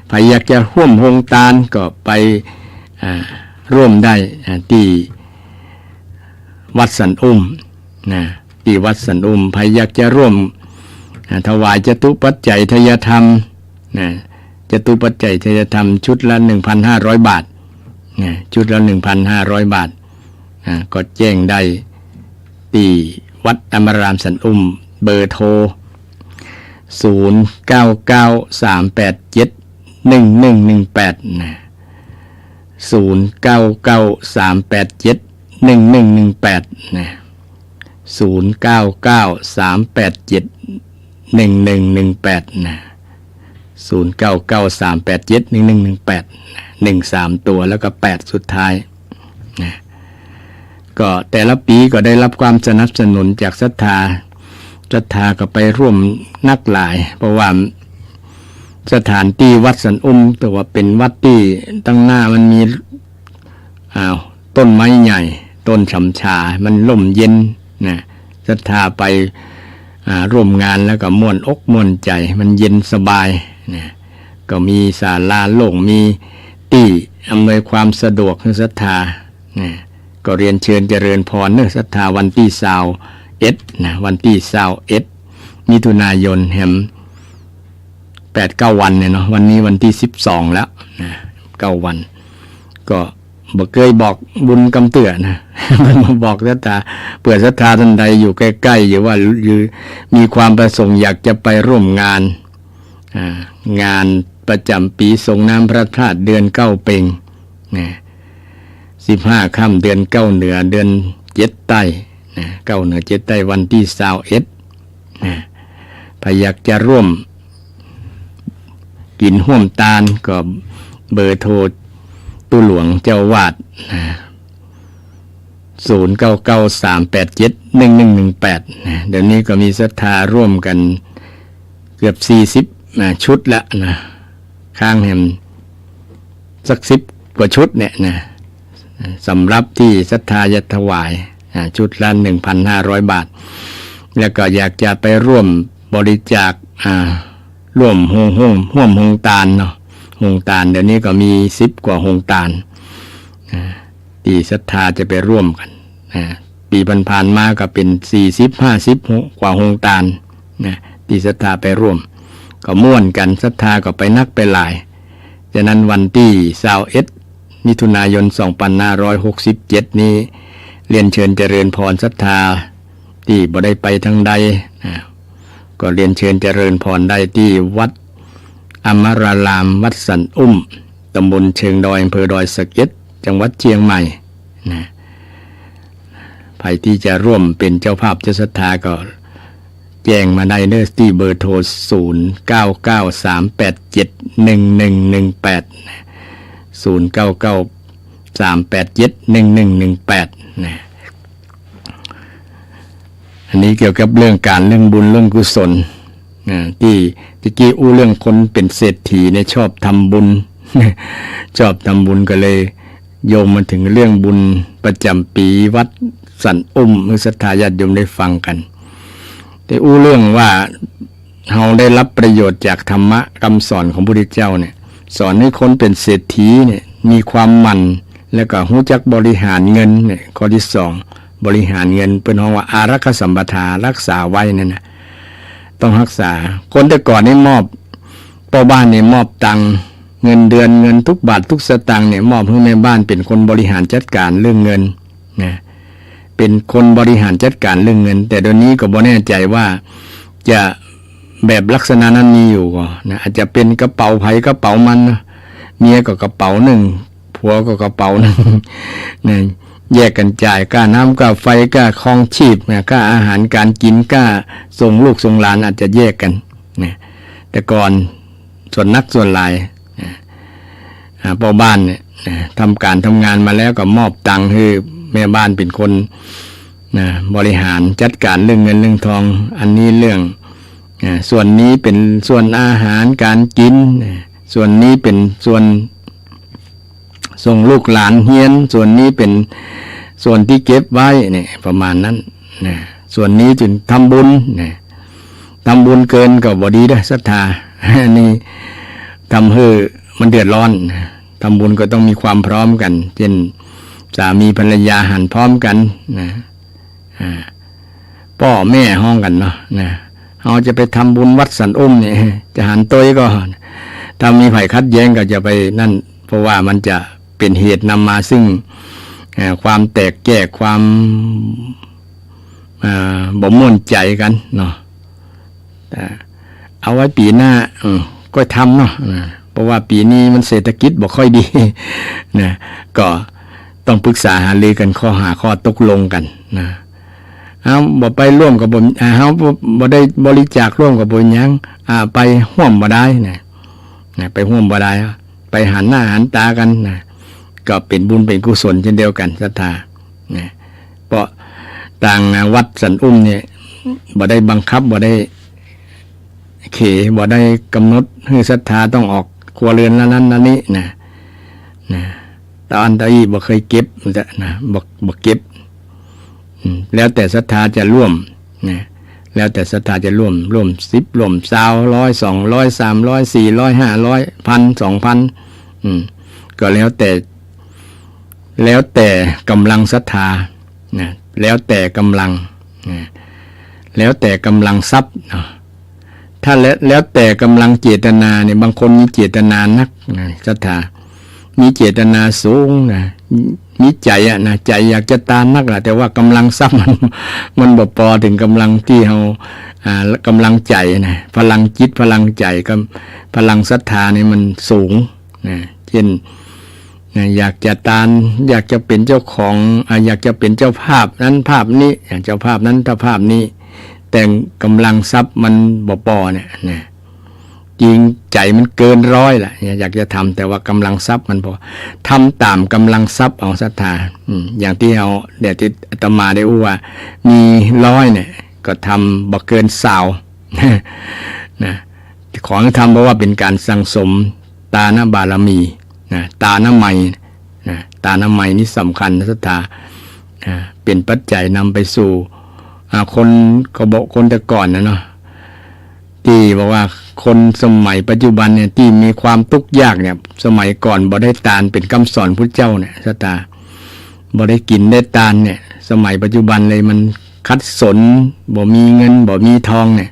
ใครอยากจะร่วมโฮงตาลก็ไปร่วมได้ที่วัดสันที่วัดสันใครอยากจะร่วมถวายจตุปัจจัยทายธรรมจตุปัจจัยทายธรรมชุดละ 1,500 บาทชุดละ 1,500 บาทก็แจ้งได้ที่วัดอมรรามสันเบอร์โทร0993871118 13ตัวแล้วก็8สุดท้ายก็แต่ละปีก็ได้รับความสนับสนุนจากศรัทธาก็ไปร่วมนักหลายเพราะว่าสถานที่วัดสันแต่ว่าเป็นวัดที่ตั้งหน้ามันมีต้นไม้ใหญ่ต้นฉำชามันร่มเย็นศรัทธาไปร่วมงานแล้วก็ม่วนอกม่วนใจมันเย็นสบายก็มีศาลาโล่งมีที่อำนวยความสะดวกให้ศรัทธาก็เรียนเชิญเจริญพรศรัทธาวันที่21วันที่21 มิถุนายนแฮม8-9 วันเนี่ยเนาะวันนี้วันที่12แล้ว9 วันก็บ่เคยบอกบุญกำเตื่อนะ มาบอกศรัทธาเผื่อศรัทธาท่านใดอยู่ใกล้ๆอยู่ว่ามีความประสงค์อยากจะไปร่วมงานประจำปีส่งน้ำพระธาตุเดือน9 เพ็ง15 ค่ำเดือน9 เหนือเดือน7 ใต้9 เหนือ7 ใต้วันที่21ถ้าอยากจะร่วมกินห่วมตาลก็เบอร์โทรตู้หลวงเจ้าวาด0993871118เดี๋ยวนี้ก็มีศรัทธาร่วมกันเกือบ40ชุดละข้างแห่งสัก10 กว่าชุดเนี่ยสำหรับที่ศรัทธาจะถวายชุดละ 1,500 บาทแล้วก็อยากจะไปร่วมบริจาคร่วมห่วมโฮงตาลเนาะโฮงตาลเดี๋ยวนี้ก็มี10 กว่าโฮงตาลที่ศรัทธาจะไปร่วมกันปีผ่านๆมาก็เป็น40-50 กว่าโฮงตาลที่ศรัทธาไปร่วมก็ม่วนกันศรัทธาก็ไปนักไปหลายฉะนั้นวันที่21 มิถุนายน 2567 นี้เรียนเชิญเจริญพรศรัทธาที่บ่ได้ไปทางใดก็เรียนเชิญเจริญพรได้ที่วัดอมรารามวัดสันอุ้มตำบลเชิงดอยอำเภอดอยสะเก็ดจังหวัดเชียงใหม่นะใครที่จะร่วมเป็นเจ้าภาพเจ้าศรัทธาก็แจ้งมาได้เด้อที่เบอร์โทร 0993871118 นะอันนี้เกี่ยวกับเรื่องการเรื่องบุญเรื่องกุศลที่ตะกี้อู้เรื่องคนเป็นเศรษฐีเนี่ยชอบทำบุญ ชอบทำบุญก็เลยโยมมาถึงเรื่องบุญประจำปีวัดสันอุ้มมือศรัทธาญาติโยมได้ฟังกันแต่อู้เรื่องว่าเราได้รับประโยชน์จากธรรมะคำสอนของพระพุทธเจ้าเนี่ยสอนให้คนเป็นเศรษฐีเนี่ยมีความหมั่นแล้วก็รู้จักบริหารเงินเนี่ยข้อที่สองบริหารเงินเป็นห้องว่าอารักขสัมปทารักษาไว้นั่นนะต้องรักษาคนแต่ก่อนนี่มอบพ่อบ้านเนี่ยมอบตังเงินเดือนเงินทุกบาททุกสตางค์เนี่ยมอบให้แม่บ้านเป็นคนบริหารจัดการเรื่องเงินนะเป็นคนบริหารจัดการเรื่องเงินแต่เดี๋ยวนี้ก็บ่แน่ใจว่าจะแบบลักษณะนั้นมีอยู่ก็นะอาจจะเป็นกระเป๋าไผกระเป๋ามันนะเมียก็กระเป๋าหนึ่งผัวก็กระเป๋าหนึ่งนะแยกกันจ่ายค่าน้ำค่าไฟค่าครองชีพค่าอาหารการกินค่าส่งลูกส่งหลานอาจจะแยกกันนะแต่ก่อนส่วนนักส่วนหลายพ่อบ้านเนี่ยทำการทำงานมาแล้วก็มอบตังค์ให้แม่บ้านเป็นคนบริหารจัดการเรื่องเงินเรื่องทองอันนี้เรื่องส่วนนี้เป็นส่วนอาหารการกินส่วนนี้เป็นส่วนส่งลูกหลานเฮียนส่วนนี้เป็นส่วนที่เก็บไว้เนี่ยประมาณนั้นนะส่วนนี้จึงทำบุญนะทำบุญเกินก็บ่ดีเด้อศรัทธานี่ทำให้มันเดือดร้อนทำบุญก็ต้องมีความพร้อมกันเช่นสามีภรรยาหันพร้อมกันนะพ่อแม่ห้องกันเนาะนะเราจะไปทำบุญวัดสันอุ้มเนี่ยจะหันตัวก็ถ้ามีไผ่คัดแย้งก็จะไปนั่นเพราะว่ามันจะเป็นเหตุนำมาซึ่งความแตกแยกความบ่ม่วนใจกันเนาะแต่เอาไว้ปีหน้าก็ทำเนาะเพราะว่าปีนี้มันเศรษฐกิจบ่ค่อยดีนะก็ต้องปรึกษาหารือกันข้อตกลงกันนะบ่ไปร่วมกับบ่บ่ได้บริจาคร่วมกับบ่ยังไปร่วมบ่ได้นะไปร่วมบ่ได้ไปหันหน้าหันตากันนะก็เป็นบุญเป็นกุศลเช่นเดียวกันศรัทธานะเพราะต่างวัดสันอุ้มเนี่ยบ่ได้บังคับบ่ได้บ่ได้กำหนดให้ศรัทธาต้องออกครัวเรือนนั้นนี้นะตอนตะอี้บ่เคยเก็บนะบ่เก็บแล้วแต่ศรัทธาจะร่วมนะแล้วแต่ศรัทธาจะร่วม10ร่วม20 100 200 300 400 500 1,000 2,000ก็แล้วแต่กำลังศรัทธานะแล้วแต่กำลังนะแล้วแต่กำลังทรัพย์นะถ้าแล้วแต่กำลังเจตนาเนี่ยบางคนมีเจตนานักนะศรัทธามีเจตนาสูงนะมีใจนะใจอยากจะตามนักแหละแต่ว่ากำลังทรัพย์มันบ่พอถึงกำลังที่เรากำลังใจนะพลังจิตพลังใจกับพลังศรัทธานี่มันสูงนะเช่นอยากจะตามอยากจะเป็นเจ้าของอยากจะเป็นเจ้าภาพนั้นภาพนี้อย่างเจ้าภาพนั้นเจ้าภาพนี้แต่กำลังทรัพย์มันบ่พอเนี่ยนะจริงใจมันเกินร้อยแหละอยากจะทำแต่ว่ากำลังทรัพย์มันพอทำตามกำลังทรัพย์เอาศรัทธาอย่างที่เราเดี๋ยวที่อาตมาได้อู้ว่ามี100เนี่ยก็ทำบ่เกิน20นะของทำเพราะว่าเป็นการสั่งสมตานะบารมีนะตานะไมนะตานะไมนี่สำคัญศรัทธาเป็นปัจจัยนำไปสู่คนก็บอกคนแต่ก่อนนะเนาะที่บอกว่าคนสมัยปัจจุบันเนี่ยที่มีความทุกข์ยากเนี่ยสมัยก่อนบ่ได้ตานเป็นคำสอนพุทธเจ้าเนี่ยศรัทธาบ่ได้กินได้ตานเนี่ยสมัยปัจจุบันเลยมันคัดสนบ่มีเงินบ่มีทองเนี่ย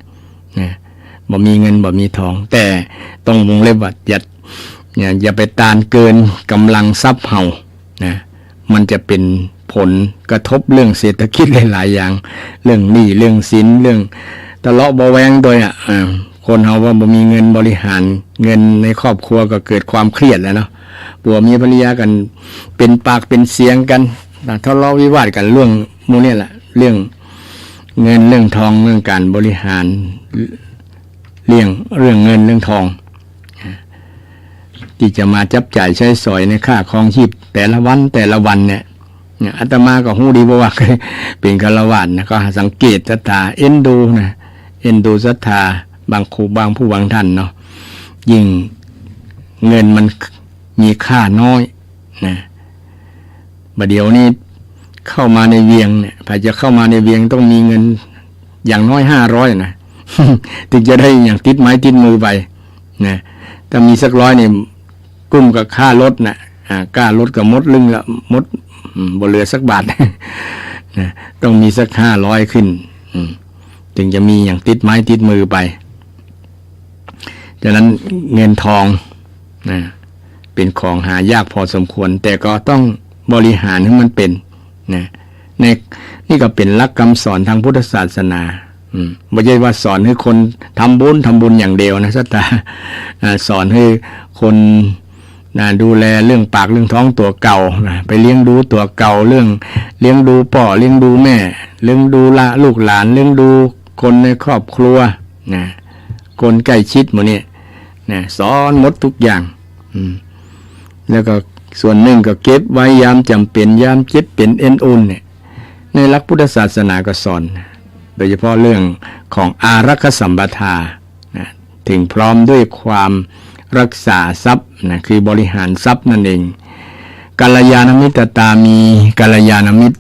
บ่มีเงินบ่มีทองแต่ต้องวงเล็บว่า เนี่ยอย่าไปต้านเกินกำลังทรัพย์เฮานะมันจะเป็นผลกระทบเรื่องเศรษฐกิจหลายๆอย่างเรื่องหนี้เรื่องสินเรื่องทะเลาะเบาแวงโดยคนเฮาว่าบ่มีเงินบริหารเงินในครอบครัวก็เกิดความเครียดแล้วเนาะผัวเมียภรรยากันเป็นปากเป็นเสียงกันทะเลาะวิวาทกันเรื่องหมู่นี้แหละเรื่องเงินเรื่องทองเรื่องการบริหารเรื่องเงินเรื่องทองที่จะมาจับจ่ายใช้สอยในค่าครองชีพแต่ละวันเนี่ยอาตมาก็ฮู้ดีบ่ว่าเป็นฆราวาสนะก็สังเกตศรัทธาเอ็นดูศรัทธาบางครูบางผู้บางท่านเนาะยิ่งเงินมันมีค่าน้อยนะบัดเดี๋ยวนี้เข้ามาในเวียงเนี่ยถ้าจะเข้ามาในเวียงต้องมีเงินอย่างน้อย500นะ ถึงจะได้อย่างติดไม้ติดมือไปนะถ้ามีสัก100นี่กุ้มกับค่ารถนะค่ารถกับมดลึงละมดบ่เหลือสักบาท นะต้องมีสัก500ขึ้นถึงจะมีอย่างติดไม้ติดมือไปฉะนั้นเงินทองนะเป็นของหายากพอสมควรแต่ก็ต้องบริหารให้มันเป็นนะนี่ก็เป็นหลักคำสอนทางพุทธศาสนาไม่ใช่ว่าสอนให้คนทำบุญอย่างเดียวนะศรัทธาสอนให้คนดูแลเรื่องปากเรื่องท้องตัวเก่าไปเลี้ยงดูตัวเก่าเรื่องเลี้ยงดูพ่อเลี้ยงดูแม่เลี้ยงดูลูกหลานเลี้ยงดูคนในครอบครัวนะคนใกล้ชิดหมดเนี่ยนะสอนหมดทุกอย่างแล้วก็ส่วนหนึ่งก็เก็บไว้ยามจำเป็นยามเจ็บเป็นเอ็นอุ่นเนี่ยในหลักพุทธศาสนาก็สอนโดยเฉพาะเรื่องของอารักขสัมปทานะถึงพร้อมด้วยความรักษาทรัพย์นะคือบริหารทรัพย์นั่นเองกัลยาณมิตรตามีกัลยาณมิตร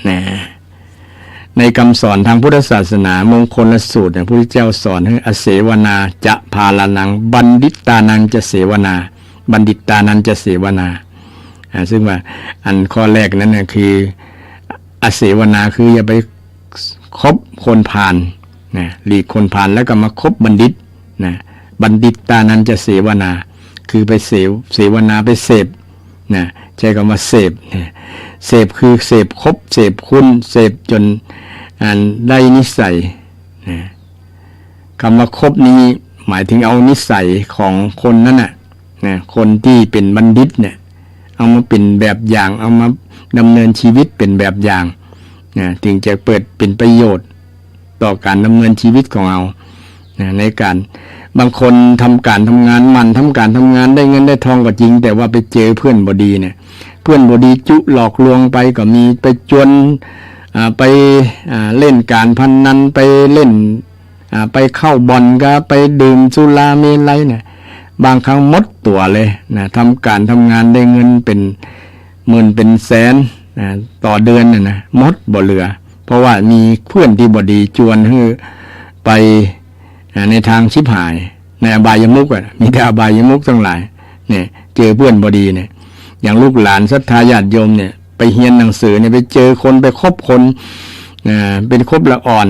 นะในคำสอนทางพุทธศาสนามงคลสูตรพระพุทธเจ้าสอนให้อเสวนาจะพาลานังบัณฑิตานังจะเสวนาบัณฑิตานันจะเสวนาซึ่งว่าอันข้อแรกนั้นนะคืออเสวนาคืออย่าไปคบคนพาลนะหลีกคนพาลแล้วก็มาคบบัณฑิตนะบัณฑิตานันจะเสวนาคือไปเสวนาไปเสพนะใช้คำว่าเสพเสพคือเสพคบเสพคุณเสพจนได้นิสัยนะคำว่าคบนี้หมายถึงเอานิสัยของคนนั้นน่ะนะคนที่เป็นบัณฑิตเนี่ยเอามาเป็นแบบอย่างเอามาดำเนินชีวิตเป็นแบบอย่างนะถึงจะเปิดเป็นประโยชน์ต่อการดำเนินชีวิตของเรานะในการบางคนทำการทำงานทำการทำงานได้เงินได้ทองก็จริงแต่ว่าไปเจอเพื่อนบดีเนี่ยเพื่อนบดีจุหลอกลวงไปก็มีไปจวนไปเล่นการพนันไปเล่นไปเข้าบ่อนก็ไปดื่มสุราเมลัยเนี่ยบางครั้งหมดตัวเลยนะทำการทำงานได้เงินเป็นหมื่นเป็นแสนนะต่อเดือนน่ะนะหมดบ่เหลือเพราะว่ามีเพื่อนที่บดีจวนให้ไปในทางชิบหายในอบายมุขมีแต่อบายมุขทั้งหลายเนี่ยเจอเพื่อนบดีเนี่ยอย่างลูกหลานศรัทธาญาติโยมเนี่ยไปเรียนหนังสือเนี่ยไปเจอคนไปคบคนเป็นคบละอ่อน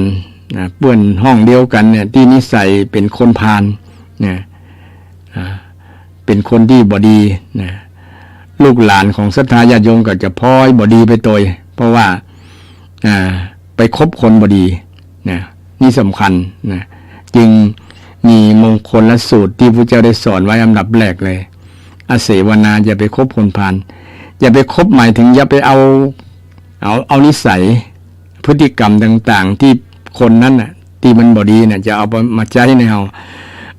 เพื่อนห้องเดียวกันเนี่ยที่นิสัยเป็นคนพาลเนี่ยเป็นคนที่บดีนะลูกหลานของศรัทธาญาติโยมก็จะพลอยบดีไปตัวเพราะว่าไปคบคนบดีนะนี่สำคัญนะจึงมีมงคลและสูตรที่พระเจ้าได้สอนไว้อันดับแรกเลยอเสวนาอย่าไปคบคนพาลอย่าไปคบหมายถึงอย่าไปเอานิสัยพฤติกรรมต่างๆที่คนนั้นน่ะที่มันบดีเนี่ยจะเอามาใช้ในเฮา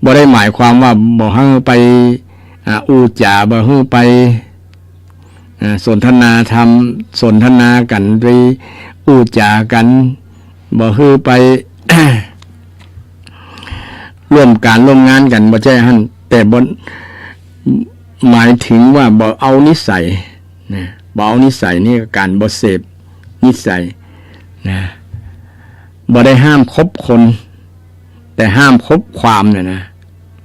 บ่ได้หมายความว่าบ่ให้ไปอู้จ่าบ่ให้ไปสนทนากันไปอู้จ่ากันบ่ให้ไป ร่วมงานกันบ่ใช่หั่นแต่บ่หมายถึงว่าบ่เอานิสัยนะบ่เอานิสัยนี่การบ่เสพนิสัยนะบ่ได้ห้ามคบคนแต่ห้ามคบความเนี่ยนะ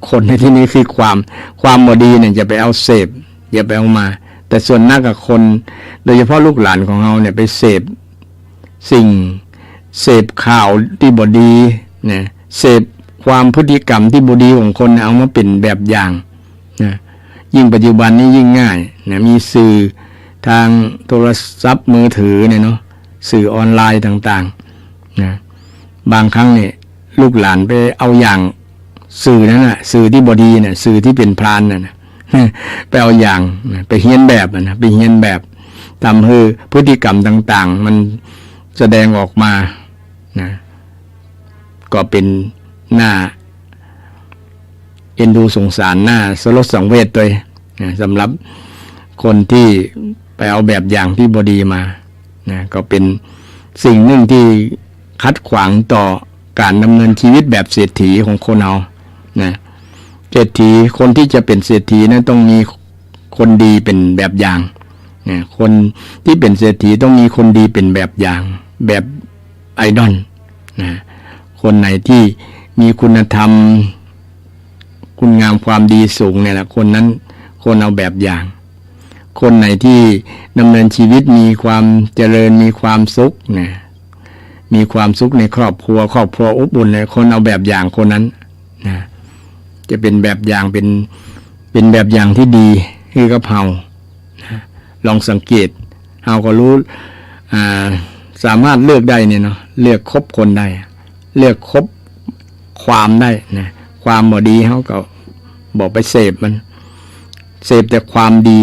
คนในที่นี้คือความบ่ดีเนี่ยจะไปเอาเสพอย่าไปเอามาแต่ส่วนนักกับคนโดยเฉพาะลูกหลานของเราเนี่ยไปเสพสิ่งเสพข่าวที่บ่ดีเนี่ยเสพความพฤติกรรมที่บ่ดีของคนเอามาเป็นแบบอย่างนะ ยิ่งปัจจุบันนี้ยิ่งง่ายนะมีสื่อทางโทรศัพท์มือถือเนี่ยเนาะสื่อออนไลน์ต่างๆนะบางครั้งเนี่ยลูกหลานไปเอาอย่างสื่อนั้นน่ะสื่อที่บดีเนี่ยสื่อที่เป็นพรานน่ะนะไปเอาอย่างไปเฮียนแบบนะไปเฮียนแบบทำให้พฤติกรรมต่างๆมันแสดงออกมานะก็เป็นหน้าเอ็นดูสงสารหน้าสลดสังเวชตัวนะสำหรับคนที่ไปเอาแบบอย่างที่บดีมานะก็เป็นสิ่งหนึ่งที่คัดขวางต่อการดำเนินชีวิตแบบเศรษฐีของคนเรานะเศรษฐีคนที่จะเป็นเศรษฐีนั้นต้องมีคนดีเป็นแบบอย่างนะคนที่เป็นเศรษฐีต้องมีคนดีเป็นแบบอย่างแบบไอดอลนะคนไหนที่มีคุณธรรมคุณงามความดีสูงเนี่ยแหละคนนั้นคนเอาแบบอย่าง คนไหนที่ดำเนินชีวิตมีความเจริญมีความสุขนะมีความสุขในครอบครัวอบอุ่นเลยคนเอาแบบอย่างคนนั้นนะจะเป็นแบบอย่างเป็นแบบอย่างที่ดีคือกระเพรานะลองสังเกตเราก็รู้สามารถเลือกได้เนี่ยเนาะเลือกคบคนได้เลือกคบความได้นะความบ่ดีเขาก็บอกไปเสพมันเสพแต่ความดี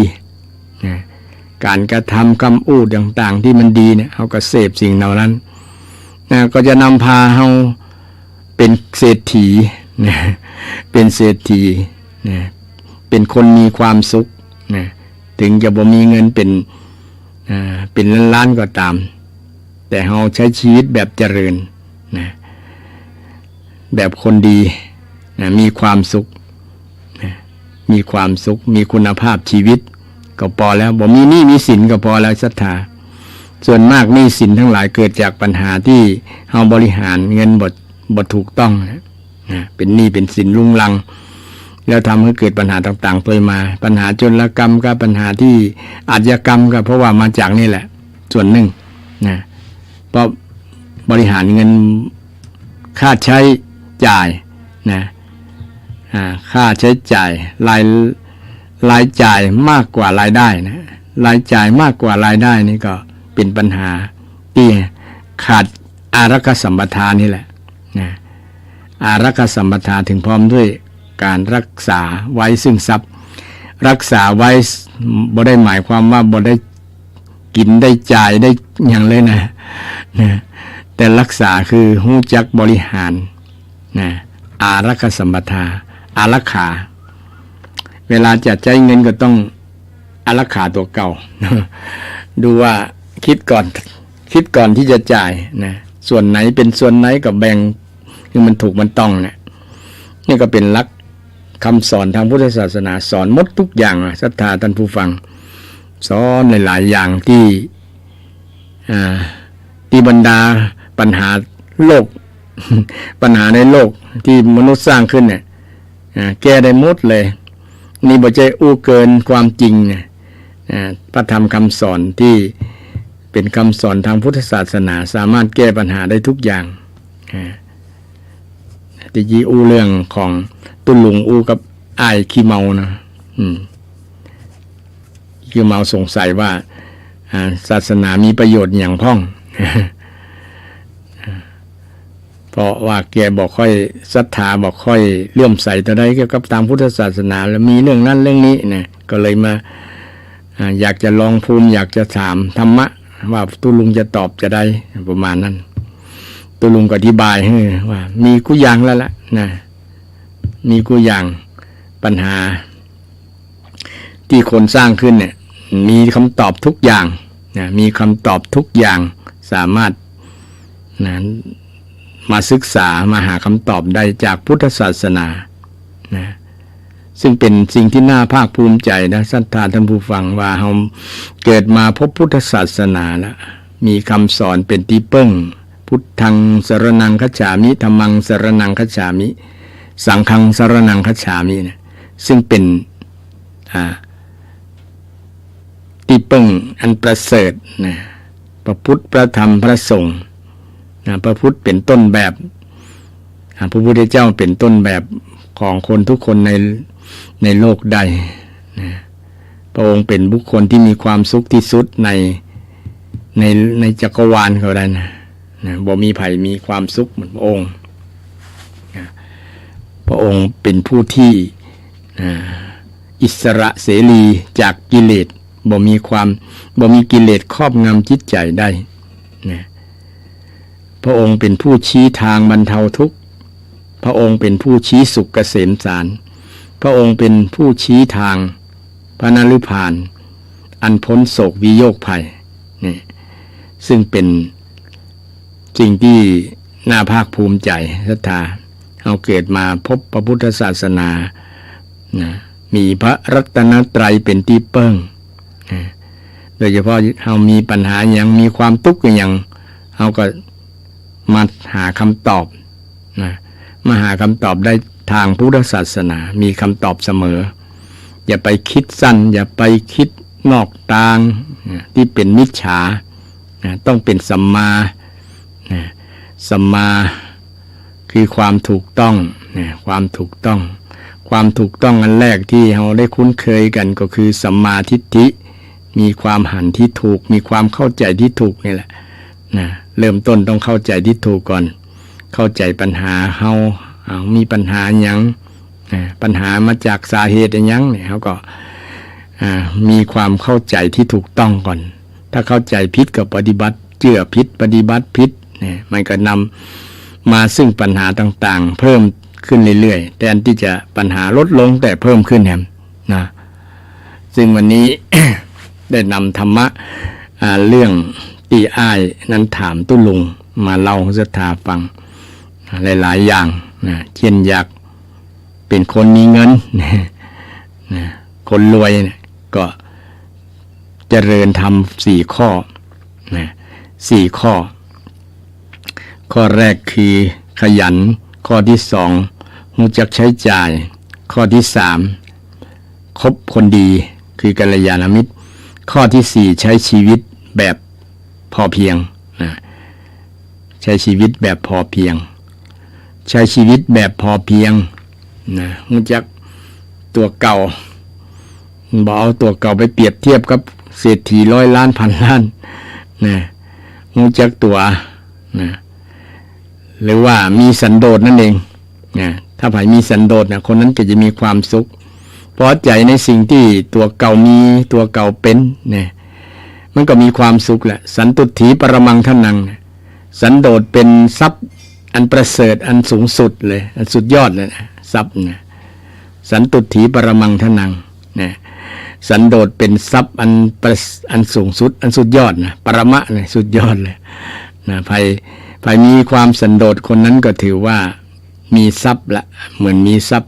นะการกระทำคำอู้ต่างๆที่มันดีเนี่ยเขาก็เสพสิ่งเหล่านั้นนะก็จะนำพาเขาเป็นเศรษฐีนะเป็นเศรษฐีนะเป็นคนมีความสุขนะถึงจะบ่มีเงินเป็นล้านๆก็ตามแต่เขาใช้ชีวิตแบบเจริญนะแบบคนดีนะมีความสุขนะมีความสุขมีคุณภาพชีวิตก็พอแล้วบ่มีหนี้มีสินก็พอแล้วศรัทธาส่วนมากหนี้สินทั้งหลายเกิดจากปัญหาที่เฮาบริหารเงินบ่ถูกต้องนะเป็นหนี้เป็นสินรุงรังแล้วทำให้เกิดปัญหาต่างๆตัวมาปัญหาจลกรรมกับปัญหาที่อาชญากรรมก็เพราะว่ามาจากนี่แหละส่วนหนึ่งนะเพราะบริหารเงินค่าใช้จ่ายนะค่าใช้จ่ายรายจ่ายมากกว่ารายได้นะรายจ่ายมากกว่ารายได้นี่ก็เป็นปัญหาที่ขาดอารักขสัมปทานนี่แหละนะอารักขสัมปทานถึงพร้อมด้วยการรักษาไว้ซึ่งทรัพย์รักษาไว้บ่ได้หมายความว่าบ่ได้กินได้จ่ายได้อย่างเลยนะแต่รักษาคือรู้จักบริหารนะอารักขสัมปทานอารักขาเวลาจะใช้เงินก็ต้องอารักขาตัวเก่าดูว่าคิดก่อนที่จะจ่ายนะส่วนไหนเป็นส่วนไหนก็แบ่งคือมันถูกมันต้องเนี่ยนี่ก็เป็นหลักคำสอนทางพุทธศาสนาสอนหมดทุกอย่างศรัทธาท่านผู้ฟังสอนหลายๆอย่างที่บรรดาปัญหาโลก ปัญหาในโลกที่มนุษย์สร้างขึ้นเนี่ยแก้ได้หมดเลยนี่บ่ใจอู้เกินความจริงเนี่ยพระธรรมคำสอนที่เป็นคำสอนทางพุทธศาสนาสามารถแก้ปัญหาได้ทุกอย่างที่ยีอู้เรื่องของตุลุงอู้กับอ้ายขี้เมานะขี้เมาสงสัยว่าศาสนามีประโยชน์อย่างพ่อง เพราะว่าแกบอกค่อยศรัทธาบอกค่อยเลื่อมใสต่อได้เกี่ยวกับตามพุทธศาสนาแล้วมีเรื่องนั้นเรื่องนี้นะก็เลยมาอยากจะลองภูมิอยากจะถามธรรมะว่าตุลุงจะตอบจะได้ประมาณนั้นตุลุงก็อธิบายให้ว่ามีกุอย่างแล้วล่ะนะมีกุอย่างปัญหาที่คนสร้างขึ้นเนี่ยมีคำตอบทุกอย่างนะมีคำตอบทุกอย่างสามารถนะมาศึกษามาหาคำตอบได้จากพุทธศาสนานะซึ่งเป็นสิ่งที่น่าภาคภูมิใจนะศรัทธาท่านผู้ฟังว่าเราเกิดมาพบพุทธศาสนาแล้วมีคำสอนเป็นที่พึ่งพุทธังสรณังคัจฉามิธัมมังสรณังคัจฉามิสังฆังสรณังคัจฉามินะซึ่งเป็นที่พึ่งอันประเสริฐนะพระพุทธพระธรรมพระสงฆ์พระพุทธเป็นต้นแบบพระพุทธเจ้าเป็นต้นแบบของคนทุกคนในโลกใด นะพระองค์เป็นบุคคลที่มีความสุขที่สุดในจักรวาลเขาได้นะบ่มีไผมีความสุขเหมือนพระองค์นะพระองค์เป็นผู้ที่อิสระเสรีจากกิเลสบ่มีกิเลสครอบงำจิตใจได้นะพระองค์เป็นผู้ชี้ทางบรรเทาทุกข์พระองค์เป็นผู้ชี้สุขเกษมสารพระองค์เป็นผู้ชี้ทางพระนฤพานอันพ้นโศกวิโยคภัยนี่ซึ่งเป็นสิ่งที่น่าภาคภูมิใจศรัทธาเราเกิดมาพบพระพุทธศาสนานะมีพระรัตนตรัยเป็นที่เปิ้งนะโดยเฉพาะเรามีปัญหาอย่างมีความทุกข์อย่างเราก็มาหาคำตอบนะมาหาคำตอบได้ทางพุทธศาสนามีคำตอบเสมออย่าไปคิดสั้นอย่าไปคิดนอกทางที่เป็นมิจฉาต้องเป็นสัมมาสัมมาคือความถูกต้องความถูกต้องอันแรกที่เราได้คุ้นเคยกันก็คือสัมมาทิฏฐิมีความหันที่ถูกมีความเข้าใจที่ถูกนี่แหละเริ่มต้นต้องเข้าใจที่ถูกก่อนเข้าใจปัญหาเรามีปัญหาอย่างปัญหามาจากสาเหตุอย่างเนี่ยเขาก็มีความเข้าใจที่ถูกต้องก่อนถ้าเข้าใจผิดก็ปฏิบัติเชื่อผิดปฏิบัติผิดเนี่ยมันก็นำมาซึ่งปัญหาต่างๆเพิ่มขึ้นเรื่อยๆแทนที่จะปัญหาลดลงแต่เพิ่มขึ้นแฮมนะซึ่งวันนี้ ได้นำธรรมะเรื่องตีอ้ายนั้นถามตุลุงมาเล่าให้ศรัทธาฟังหลายๆอย่างนะเช่นอยากเป็นคนมีเงินนะคนรวยนะก็เจริญธรรม4 ข้อนะ4 ข้อแรกคือขยันข้อที่2รู้จักใช้จ่ายข้อที่3คบคนดีคือกัลยาณมิตรข้อที่4ใช้ชีวิตแบบพอเพียงนะใช้ชีวิตแบบพอเพียงใช้ชีวิตแบบพอเพียงนะรู้จักตัวเก่าบอกเอาตัวเก่าไปเปรียบเทียบกับเศรษฐี100 ล้านพันล้านนะรู้จักตัวนะหรือว่ามีสันโดษนั่นเองนะถ้าใครมีสันโดษนะคนนั้นก็จะมีความสุขพอใจในสิ่งที่ตัวเก่ามีตัวเก่าเป็นนะมันก็มีความสุขแหละสันตุถีปรมังทนังนะสันโดษเป็นทรัพย์อันประเสริฐอันสูงสุดเลยอันสุดยอดเลยนะทรัพย์นะสันตุถีปรมังทนังนะสันโดษเป็นทรัพย์อันสูงสุดอันสุดยอดนะปรมะเลยสุดยอดเลยนะใครมีความสันโดษคนนั้นก็ถือว่ามีทรัพย์ละเหมือนมีทรัพ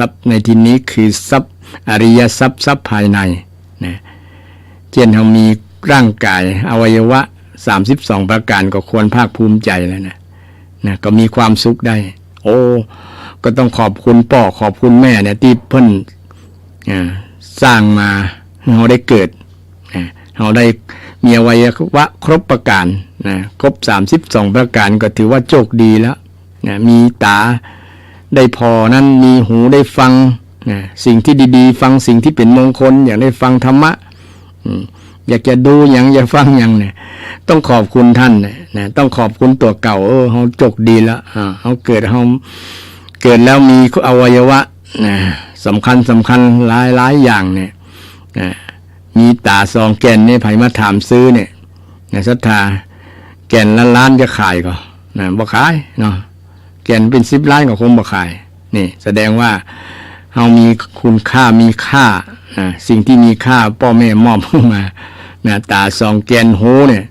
ย์ในที่นี้คือทรัพย์อริยทรัพย์ภายในนะเช่นเรามีร่างกายอวัยวะ32 ประการก็ควรภาคภูมิใจแล้วนะก็มีความสุขได้โอ้ก็ต้องขอบคุณพ่อขอบคุณแม่เนี่ยที่เพิ่นสร้างมาเราได้เกิดเราได้มีอวัยวะครบประการครบ32 ประการก็ถือว่าโชคดีแล้วมีตาได้พอนั้นมีหูได้ฟังสิ่งที่ดีๆฟังสิ่งที่เป็นมงคลอยากได้ฟังธรรมะอยากจะดูอย่างอยากฟังอย่างเนี่ยต้องขอบคุณท่านนะต้องขอบคุณตัวเก่าเขาโชคดีแล้วเขาเกิดแล้วมีอวัยวะสำคัญหลายอย่างเนี่ยมีตา2 แก่นเนี่ยไผมาถามซื้อเนี่ยศรัทธาแก่นละล้านจะขายก็บ่ขายเนาะแก่นเป็น10 ล้านก็คงบ่ขายนี่แสดงว่าเรามีคุณค่ามีค่าสิ่งที่มีค่าพ่อแม่มอบมาตา2 แก่นหูเนี่ย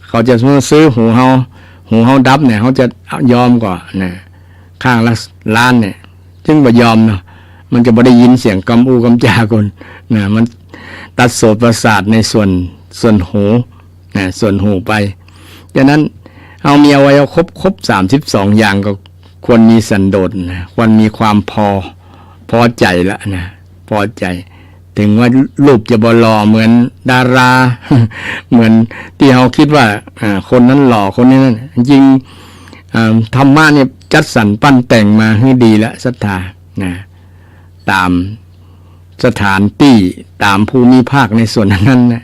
เขาจะซื้อหูเฮาดับเนี่ยเขาจะยอมก่อนข้างละล้านเนี่ยจึงบ่ยอมเนาะมันจะบ่ได้ยินเสียงกำกำจากนมันตัดโสตประสาทในส่วนหูส่วนหูไปดังนั้นเอามีอวัยวะครบ32 อย่างก็ควรมีสันโดษควรมีความพอใจละนะพอใจถึงว่ารูปจะบ่หล่อเหมือนดารา เหมือนที่เราคิดว่าคนนั้นหล่อคนนี้นั่นจริงธรรมะเนี่ยจัดสรรปั้นแต่งมาให้ดีแล้วศรัทธาตาม สถานที่ตามภูมิภาคในส่วนนั้นนะ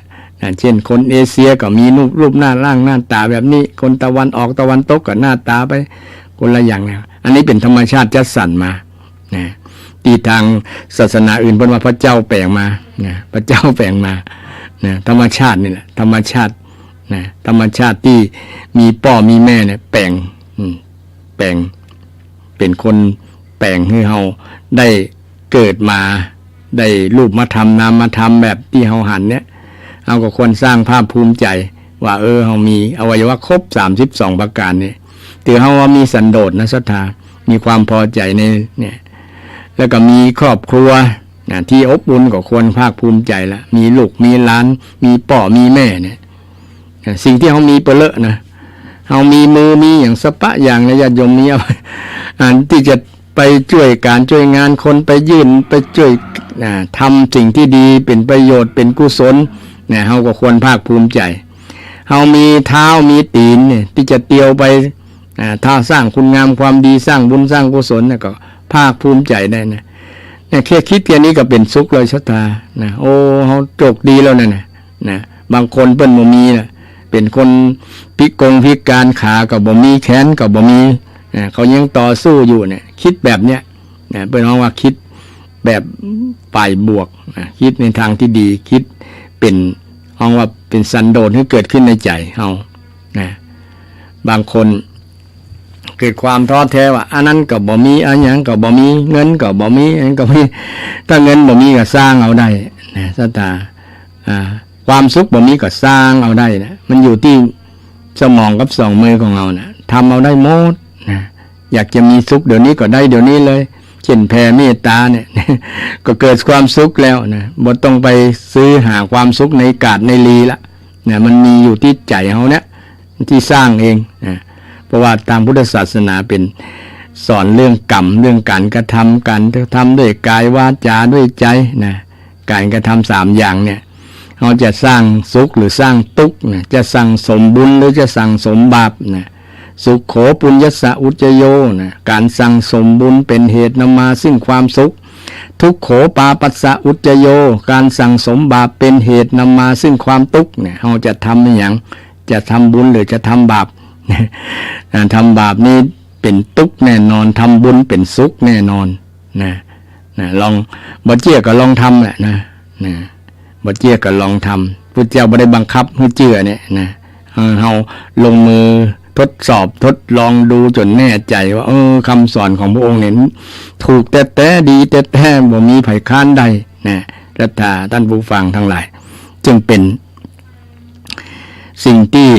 เช่นคนเอเชียก็มีรูปหน้าร่างหน้าตาแบบนี้คนตะวันออกตะวันตกก็หน้าตาไปคนละอย่างนะอันนี้เป็นธรรมชาติจัดสรรมานะที่ทางศาสนาอื่นเป็นว่าพระเจ้าแปลงมานะพระเจ้าแปลงมานะธรรมชาตินี่แหละธรรมชาตินะธรรมชาติที่มีพ่อมีแม่เนี่ยแปลงเป็นคนแปลงให้เฮาได้เกิดมาได้รูปมาทำนามมาทำแบบที่เฮาหันเนี่ยเราก็ควรสร้างภาพภูมิใจว่าเฮามีอวัยวะครบ32ประการเนี่ยถือเฮาว่ามีสันโดษนะศรัทธามีความพอใจในเนี่ยแล้วก็มีครอบครัวนะที่อบอุ่นก็ควรภาคภูมิใจละมีลูกมีหลานมีพ่อมีแม่เนี่ยสิ่งที่เฮามีเปเลอะนะเฮามีมือมีอย่างสปะอย่างนะญาติโยมมีอันที่จะไปช่วยการช่วยงานคนไปยื่นไปช่วยทำสิ่งที่ดีเป็นประโยชน์เป็นกุศลเนี่ยเฮาก็ควรภาคภูมิใจเฮามีเท้ามีตีนเนี่ยที่จะเตียวไปถ้าสร้างคุณงามความดีสร้างบุญสร้างกุศลเนี่ยก็ภาคภูมิใจได้นะเนี่ยแค่คิดแค่นี้ก็เป็นสุขเลยชะตานะโอ้เฮาโชคดีแล้วนะบางคนเปิ้นบ่มีน่ะเป็นคนพิการขาก็บ่มีแขนก็บ่มีเขายังต่อสู้อยู่เนี่ยคิดแบบเนี้ยเปิ้นว่าคิดแบบฝ่ายบวกคิดในทางที่ดีคิดเป็นว่าเป็นสันโดษที่เกิดขึ้นในใจเฮานะบางคนเกิดความท้อแท้ว่าอันนั้นก็บ่มีอันหยังก็บ่มีเงินก็บ่มีอันก็มีถ้าเงินบ่มีก็สร้างเอาได้นะศรัทธาความสุขบ่มีก็สร้างเอาได้นะมันอยู่ที่สมองกับสองมือของเรานะทำเอาได้หมดนะอยากจะมีสุขเดี๋ยวนี้ก็ได้เดี๋ยวนี้เลยเช่นแผ่เมตตาเนี่ยก็เกิดความสุขแล้วนะบ่ต้องไปซื้อหาความสุขในกาดในลีละนะมันมีอยู่ที่ใจเฮาเนี่ยที่สร้างเองนะเพราะว่าตามพุทธศาสนาเป็นสอนเรื่องกรรมเรื่องการกระทำการทำด้วยกายวาจาด้วยใจนะการกระทำ3อย่างเนี่ยเราจะสร้างสุขหรือสร้างทุกข์นะจะสั่งสมบุญหรือจะสั่งสมบาปนะสุขโขปุญญสะอุจโยนะการสั่งสมบุญเป็นเหตุนำมาซึ่งความสุขทุกโขปาปัสสะอุจโยการสั่งสมบาปเป็นเหตุนำมาซึ่งความทุกข์เนี่ยเราจะทำอย่างจะทำบุญหรือจะทำบาปทำบาปนี่เป็นทุกข์แน่นอนทำบุญเป็นสุขแน่นอนนะลองบ่เจี้ยก็ลองทำแหละนะบ่เจี้ยก็ลองทำพุทธเจ้าบ่ได้บังคับให้เชื่อเนี่ยนะเฮาลงมือทดสอบทดลองดูจนแน่ใจว่าคำสอนของพระองค์เนี่ยถูกแต่ดีแต่บ่มีไผค้านใดนะรัตถาท่านผู้ฟังทั้งหลายจึงเป็นสิ่งที่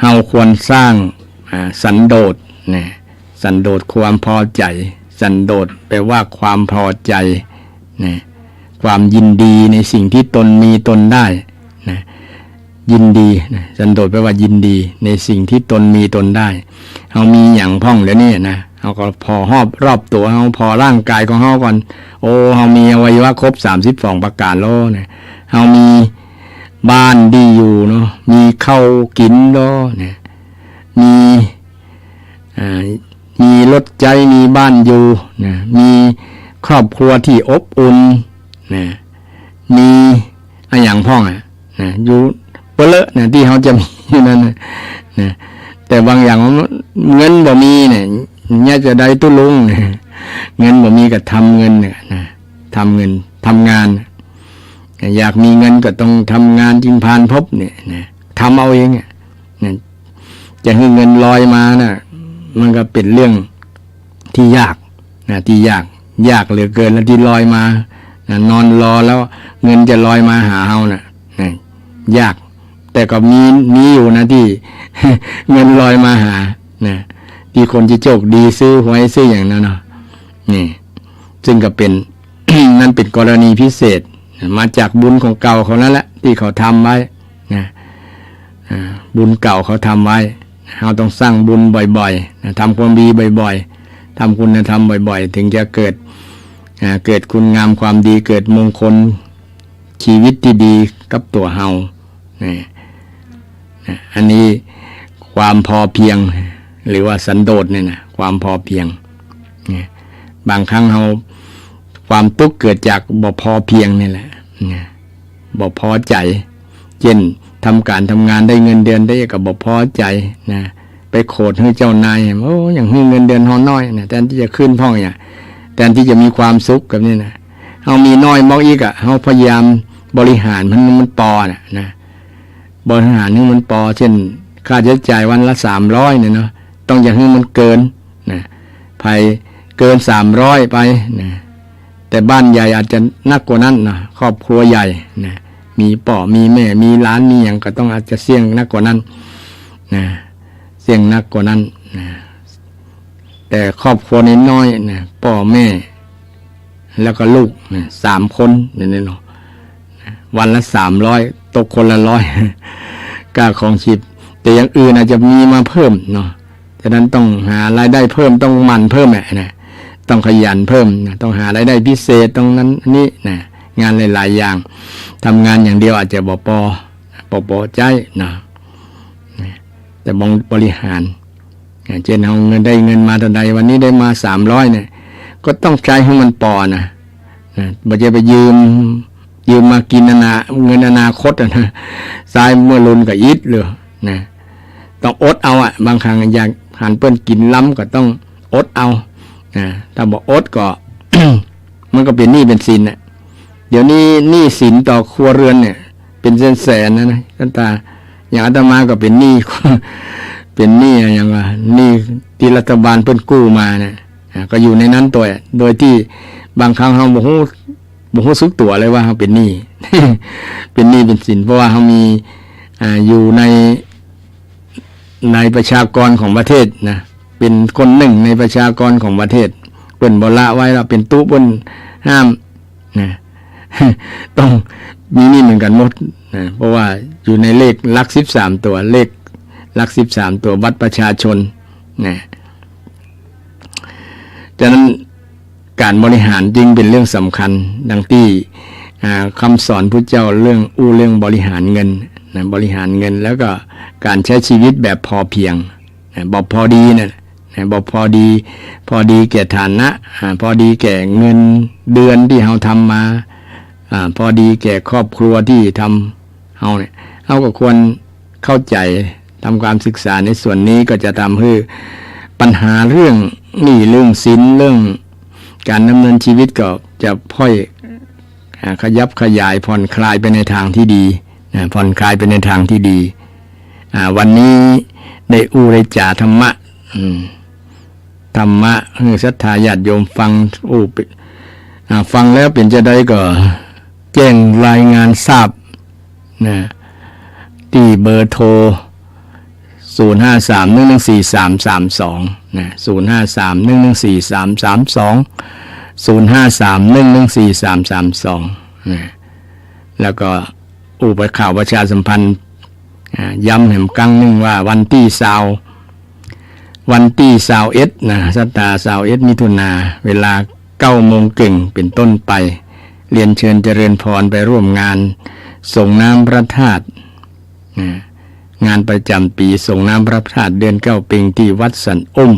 เฮาควรสร้างสันโดษนะสันโดษความพอใจสันโดษแปลว่าความพอใจนะความยินดีในสิ่งที่ตนมีตนได้นะยินดีนะสันโดษแปลว่ายินดีในสิ่งที่ตนมีตนได้เฮามีอย่างพ่องแล้วนี่นะเฮาก็พอรอบตัวเฮาพอร่างกายของเฮาก่อนเฮามีอวัยวะครบ32ประการแล้วนะเฮามีบ้านดีอยู่เนาะมีข้าวกินเนาะเนี่ยมีรถใจมีบ้านอยู่นะมีครอบครัวที่อบอุ่นนะมีอย่างพ่องนะอยู่เปเลอะนะที่เขาจะมีนั่นนะแต่บางอย่างเงินบ่มีเนี่ยเนี่ยจะได้ตุ้ลุงเงินบ่มีก็ทำเงินเนี่ยนะทำเงินทำงานอยากมีเงินก็ต้องทำงานจึงผ่านพบเนี่ยนะทำเอาเองเนี่ยจะให้เงินลอยมานะมันก็เป็นเรื่องที่ยากนะที่ยากเหลือเกินแล้วที่ลอยมานะนอนรอแล้วเงินจะลอยมาหาเฮานะยากแต่ก็มีอยู่นะที่ เงินลอยมาหานะที่คนที่โชคดีซื้อหวยซื้ออย่างนั้นเนาะนี่ซึ่งก็เป็น นั่นเป็นกรณีพิเศษมาจากบุญของเก่าเขานั่นแหละที่เขาทำไว้นะบุญเก่าเขาทำไว้เราต้องสร้างบุญบ่อยๆทำความดีบ่อยๆทำคุณธรรมบ่อยๆถึงจะเกิดคุณงามความดีเกิดมงคลชีวิตที่ดีกับตัวเฮาอันนี้ความพอเพียงหรือว่าสันโดษเนี่ยนะความพอเพียงบางครั้งเราค ความทุกข์เกิดจากบ่พอเพียงนี่แหละบ่พอใจเช่นทำการทำงานได้เงินเดือนได้ก็บ่พอใจนะไปโขดให้เจ้านายโอ้อย่างให้เงินเดือนเฮาน้อยนะแทนที่จะขึ้นพ่องอย่างแทนที่จะมีความสุขกับนี่นะเฮามีน้อยมากอีกเฮาพยายามบริหารมันปอนะบริหารให้มันปอเช่นค่าใช้จ่ายวันละ300เนี่ยเนาะต้องอย่าให้มันเกินนะภายเกิน300ไปนะแต่บ้านใหญ่อาจจะนักกว่านั้นนะครอบครัวใหญ่นะมีพ่อมีแม่มีหลานมีอย่างก็ต้องอาจจะเสี่ยงนักกว่านั้นนะเสี่ยงนักกว่านั้นนะแต่ครอบครัวน้อยๆนะพ่อแม่แล้วก็ลูกนะ3 คนเนี่ยเนาะวันละ300ตกคนละ100ค่าของชีพแต่อย่างอื่นอาจจะมีมาเพิ่มเนาะฉะนั้นต้องหารายได้เพิ่มต้องหมั่นเพิ่มนะต้องขยันเพิ่มนะต้องหารายได้พิเศษตรงนั้นนี่นะงานหลายๆอย่างทำงานอย่างเดียวอาจจะบ่พอใจนะแต่บริหารเช่นเอาเงินได้เงินมาเท่าใดวันนี้ได้มา300เนี่ยก็ต้องใช้ให้มันพอนะบ่จะไปยืมมากินเงินอนาคตนะสายเมื่อลุนกับอิดเลยนะต้องอดเอาบางครั้งอยากหันเปิ้นกินล้ำก็ต้องอดเอาถ้าบอกอดก็ มันก็เป็นหนี้เป็นสินเดี๋ยวนี้หนี้สินต่อครัวเรือนเนี่ยเป็นแสนๆนะท่านตาอย่างอาตมาก็เป็นหนี้ เป็นหนี้อย่างว่าหนี้ที่รัฐบาลเพิ่นกู้มาเนี่ยก็อยู่ในนั้นตัวโดยที่บางครั้งเราบ่ฮู้สึกตัวเลยว่าเราเป็นหนี้ เป็นหนี้เป็นสินเพราะว่าเรามีอยู่ในประชากรของประเทศนะเป็นคนหนึ่งในประชากรของประเทศเปิ้นบ่ละไว้แล้วเป็นตู้เปิ้นห้ามนะ ต้องมีนี่เหมือนกันหมดนะเพราะว่าอยู่ในเลขหลัก13ตัวเลขหลัก13ตัวบัตรประชาชนนะฉะนั้นการบริหารจึงเป็นเรื่องสำคัญดังที่คำสอนพุทธเจ้าเรื่องบริหารเงินนะบริหารเงินแล้วก็การใช้ชีวิตแบบพอเพียงนะบอกพอดีนะบอกพอดีแก่ฐานะพอดีแก่เงินเดือนที่เราทำมาพอดีแก่ครอบครัวที่ทำเราก็ควรเข้าใจทำความศึกษาในส่วนนี้ก็จะทำให้ปัญหาเรื่องหนี้เรื่องสินเรื่องการดำเนินชีวิตก็จะค่อยขยับขยายผ่อนคลายไปในทางที่ดีผ่อนคลายไปในทางที่ดีวันนี้ได้ได้จ่าธรรมะให้ศรัทธาญาติโยมฟังฟังแล้วเป็นจะได้ก็แจ้งรายงานทราบนะที่เบอร์โทร053114332นะ053114332 053114332นะแล้วก็ไปข่าวประชาสัมพันธ์ย้ำแห่มกังนึงว่าวันที่21นะสัปดาห์21มิถุนาเวลา 9 โมงครึ่งเป็นต้นไปเรียนเชิญเจริญพรไปร่วมงานส่งน้ำพระธาตุงานประจำปีส่งน้ำพระธาตุเดือน9ปีที่วัดสันอุ้ม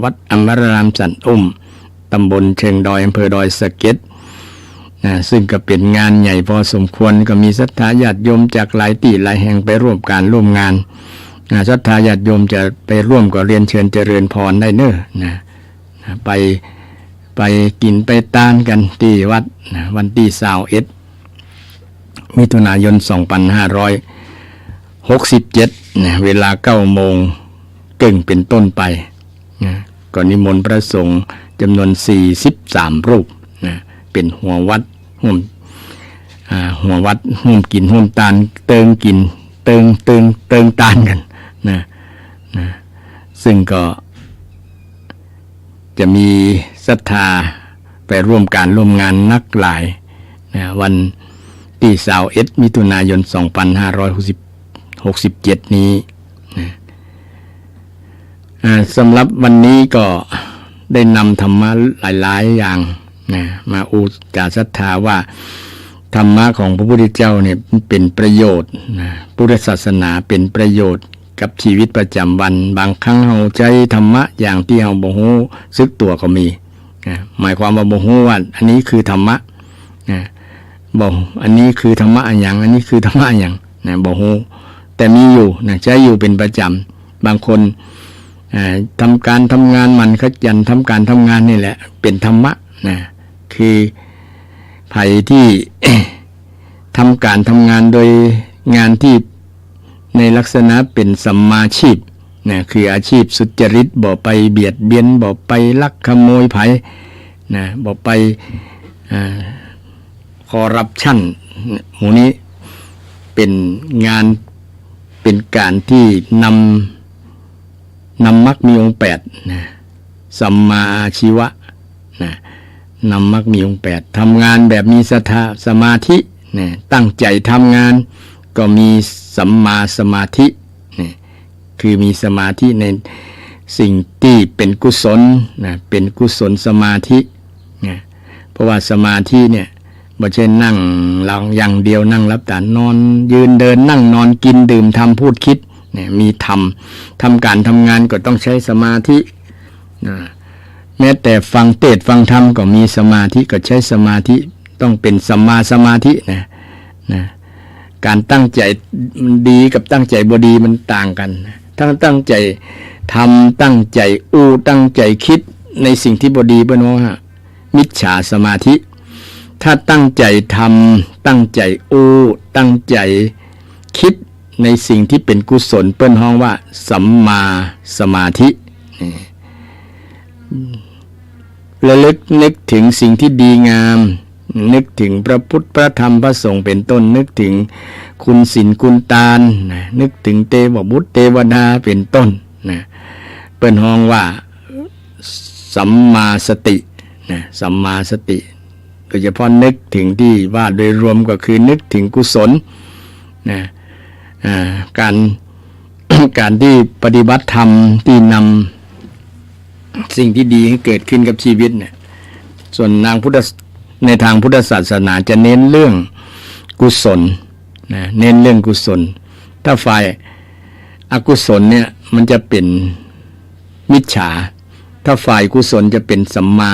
วัดอมรรามสันอุ้มตำบลเชิงดอยอำเภอดอยสะเก็ดซึ่งก็เป็นงานใหญ่พอสมควรก็มีศรัทธาญาติโยมจากหลายที่หลายแห่งไปร่วมงานศรัทธาญาติโยมจะไปร่วมก็เรียนเชิญเจริญพรได้เน้อไปกินไปตานกันที่วัดวันที่21มิถุนายน2567เวลา 9 โมงครึ่งเป็นต้นไปก็นิมนต์พระสงฆ์จำนวน43รูปเป็นหัววัดห่วมกินห่วมตานเติงกินเติงตานกันนะซึ่งก็จะมีศรัทธาไปร่วมงานนักหลายวันที่21มิถุนายน2567นี้สำหรับวันนี้ก็ได้นำธรรมะหลายๆอย่างมาอุจาศรัทธาว่าธรรมะของพระพุทธเจ้าเนี่ยเป็นประโยชน์พุทธศาสนาเป็นประโยชน์กับชีวิตประจำวันบางครั้งเราใจธรรมะอย่างที่เราบ่ฮู้สึกตัวก็มี หมายความว่าบ่ฮู้ว่าอันนี้คือธรรมะบอกอันนี้คือธรรมะอันหยังอันนี้คือธรรมะอันหยังบ่ฮู้แต่มีอยู่ใช้อยู่เป็นประจำบางคนทำการทำงานมันขยันทำการทำงานนี่แหละเป็นธรรมะคือไผที่ ทำการทำงานโดยงานที่ในลักษณะเป็นสัมมาชีพคืออาชีพสุจริตบ่ไปเบียดเบียนบ่ไปลักขโมยไผบ่ไปคอร์รัปชันหมู่นี้เป็นงานเป็นการที่นำมรรคมีองค์8สัมมาอาชีวะนำมรรคมีองค์8ทำงานแบบมีศรัทธาสมาธิตั้งใจทำงานก็มีสัมมาสมาธิคือมีสมาธิในสิ่งที่เป็นกุศลเป็นกุศลสมาธิเพราะว่าสมาธิเนี่ยไม่ใช่นั่งหลังอย่างเดียวนั่งรับตานอนยืนเดินนั่งนอนกินดื่มทำพูดคิดมีทำการทำงานก็ต้องใช้สมาธิแม้แต่ฟังเทศน์ฟังธรรมก็มีสมาธิก็ใช้สมาธิต้องเป็นสัมมาสมาธิการตั้งใจดีกับตั้งใจบ่ดีมันต่างกันตั้งใจทำตั้งใจตั้งใจคิดในสิ่งที่บ่ดีเพิ่นว่ามิจฉาสมาธิถ้าตั้งใจทำตั้งใจตั้งใจคิดในสิ่งที่เป็นกุศลเปิ้นฮ้องว่าสัมมาสมาธิระลึกนึกถึงสิ่งที่ดีงามนึกถึงพระพุทธพระธรรมพระสงฆ์เป็นต้นนึกถึงคุณศีลคุณทานนึกถึงเทวบุตรเทวดาเป็นต้นเปิ้นฮ้องว่าสัมมาสติสัมมาสติโดยเฉพาะนึกถึงที่ว่าโดยรวมก็คือนึกถึงกุศลการที่ปฏิบัติธรรมที่นำสิ่งที่ดีให้เกิดขึ้นกับชีวิตส่วนในทางพุทธศาสนาจะเน้นเรื่องกุศลเน้นเรื่องกุศลถ้าฝ่ายอกุศลเนี่ยมันจะเป็นมิจฉาถ้าฝ่ายกุศลจะเป็นสัมมา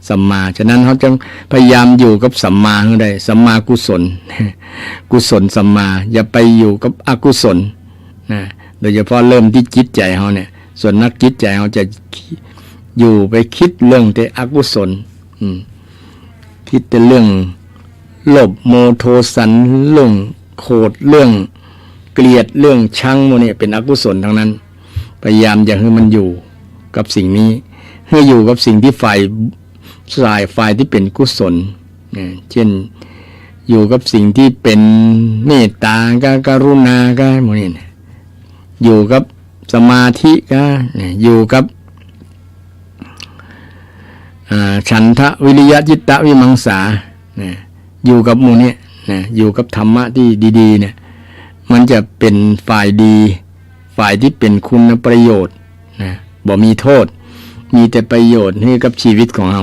สัมมาฉะนั้นเขาจึงพยายามอยู่กับสัมมาให้ได้สัมมากุศลกุศลสัมมาอย่าไปอยู่กับอกุศลโดยเฉพาะเริ่มที่จิตใจเขาเนี่ยส่วนนักจิตใจเขาจะอยู่ไปคิดเรื่องแต่อกุศลคิดแต่เรื่องโลภโมโทสันเรื่องโกรธเรื่องเกลียดเรื่องชังพวกนี้เป็นอกุศลทั้งนั้นพยายามอย่าให้มันอยู่กับสิ่งนี้ให้อยู่กับสิ่งที่ฝ่ายที่เป็นกุศลเช่นอยู่กับสิ่งที่เป็นเมตตากรุณาก็หมดนี่อยู่กับสมาธิก็อยู่กับฉันทะวิริยะจิตตะวิมังสาอยู่กับหมู่นี้อยู่กับธรรมะที่ดีๆเนี่ยมันจะเป็นฝ่ายดีฝ่ายที่เป็นคุณประโยชน์บ่มีโทษมีแต่ประโยชน์ให้กับชีวิตของเรา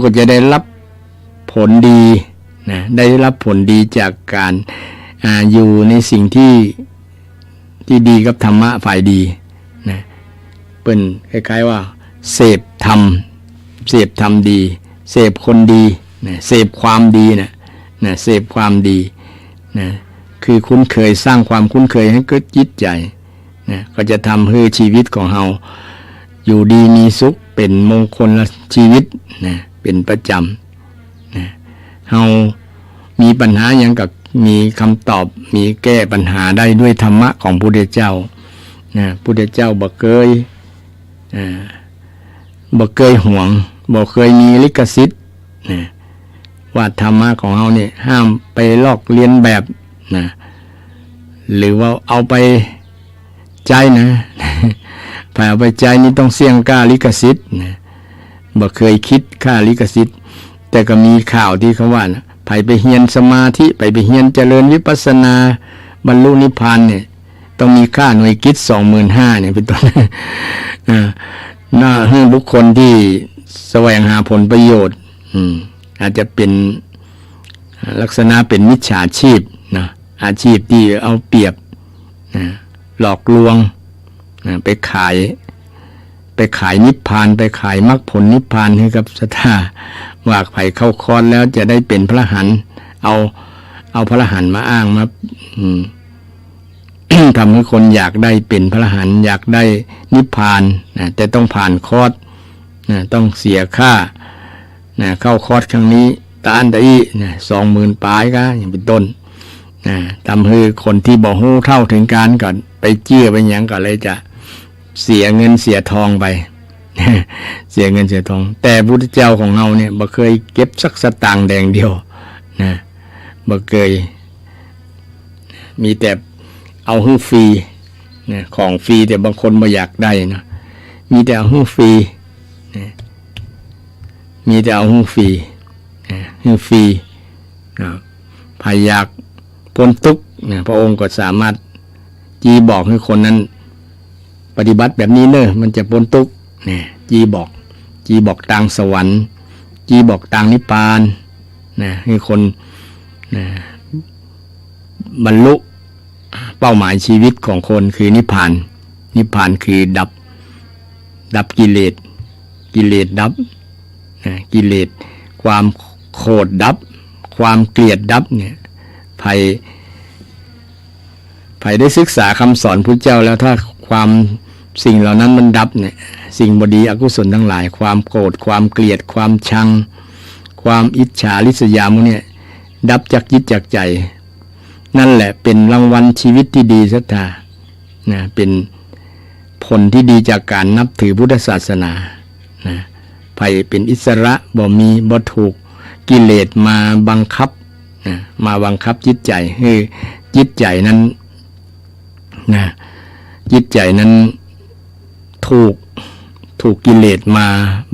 ก็จะได้รับผลดีได้รับผลดีจากการอยู่ในสิ่งที่ดีกับธรรมะฝ่ายดีเป็นคล้ายๆว่าเสพธรรมดีเสพคนดีเสพความดีเสพความดีคือคุ้นเคยสร้างความคุ้นเคยให้เกิดจิตใจก็จะทำให้ชีวิตของเราอยู่ดีมีสุขเป็นมงคลชีวิตเป็นประจำเรามีปัญหาอย่างกับมีคำตอบมีแก้ปัญหาได้ด้วยธรรมะของพระพุทธเจ้าพุทธเจ้าบ่เคยห่วงบ่เคยมีลิขสิทธิ์ว่าธรรมะของเราเนี่ยห้ามไปลอกเลียนแบบหรือว่าเอาไปใจถ้าเอาไปใจนี่ต้องเสี่ยงค่าลิขสิทธิ์บ่เคยคิดค่าลิขสิทธิ์แต่ก็มีข่าวที่เขาว่าไปเฮียนสมาธิไปเฮียนเจริญวิปัสสนาบรรลุนิพพานเนี่ยต้องมีค่าหน่วยกิจ 25,000 เนี่ยเป็นต้นน่าให้บุคคลที่แสวงหาผลประโยชน์อาจจะเป็นลักษณะเป็นมิจฉาชีพอาชีพที่เอาเปรียบหลอกลวงไปขาย ไปขายนิพพานไปขายมรรคผลนิพพานให้กับศรัทธาว่าไผ่เข้าคอร์สแล้วจะได้เป็นพระอรหันต์เอาพระอรหันต์มาอ้างมา ทำให้คนอยากได้เป็นพระอรหันต์อยากได้นิพพานนะแต่ต้องผ่านคอร์สนะต้องเสียค่านะเข้าคอร์สครั้งนี้ตาอันตะอีนะ20,000 ปลายก็อย่างเป็นต้นนะทำให้คนที่บ่ฮู้เท่าถึงการก่อนไปเจื้อไปหยังก็เลยจะเสียเงินเสียทองไป เสียเงินเสียทองแต่พุทธเจ้าของเราเนี่ยบ่เคยเก็บสักสตางค์แดงเดียวนะบ่เคยมีแต่เอาให้ฟรีนะของฟรีแต่บางคนบ่อยากได้นะมีแต่เอาให้ฟรีนะมีแต่เอาให้ฟรีนะให้ฟรีนะใครอยากพ้นทุกข์นะพระองค์ก็สามารถจี้บอกให้คนนั้นปฏิบัติแบบนี้เนอะมันจะพ้นทุกข์นะจี้บอกทางสวรรค์จี้บอกทางนิพพานนะให้คนนะบรรลุเป้าหมายชีวิตของคนคือนิพพานคือดับกิเลสดับนะกิเลสความโกรธดับความเกลียดดับเนี่ยใครได้ศึกษาคำสอนพุทธเจ้าแล้วถ้าความสิ่งเหล่านั้นมันดับเนี่ยสิ่งบดีอกุศลทั้งหลายความโกรธความเกลียดความชังความอิจฉาริษยาพวกเนี่ยดับจากจิตจากใจนั่นแหละเป็นรางวัลชีวิตที่ดีศรัทธานะเป็นผลที่ดีจากการนับถือพุทธศาสนานะไผเป็นอิสระบ่ถูกกิเลสมาบังคับนะมาบังคับจิตใจให้จิตใจนั้นนะจิตใจนั้นถูกกิเลสมา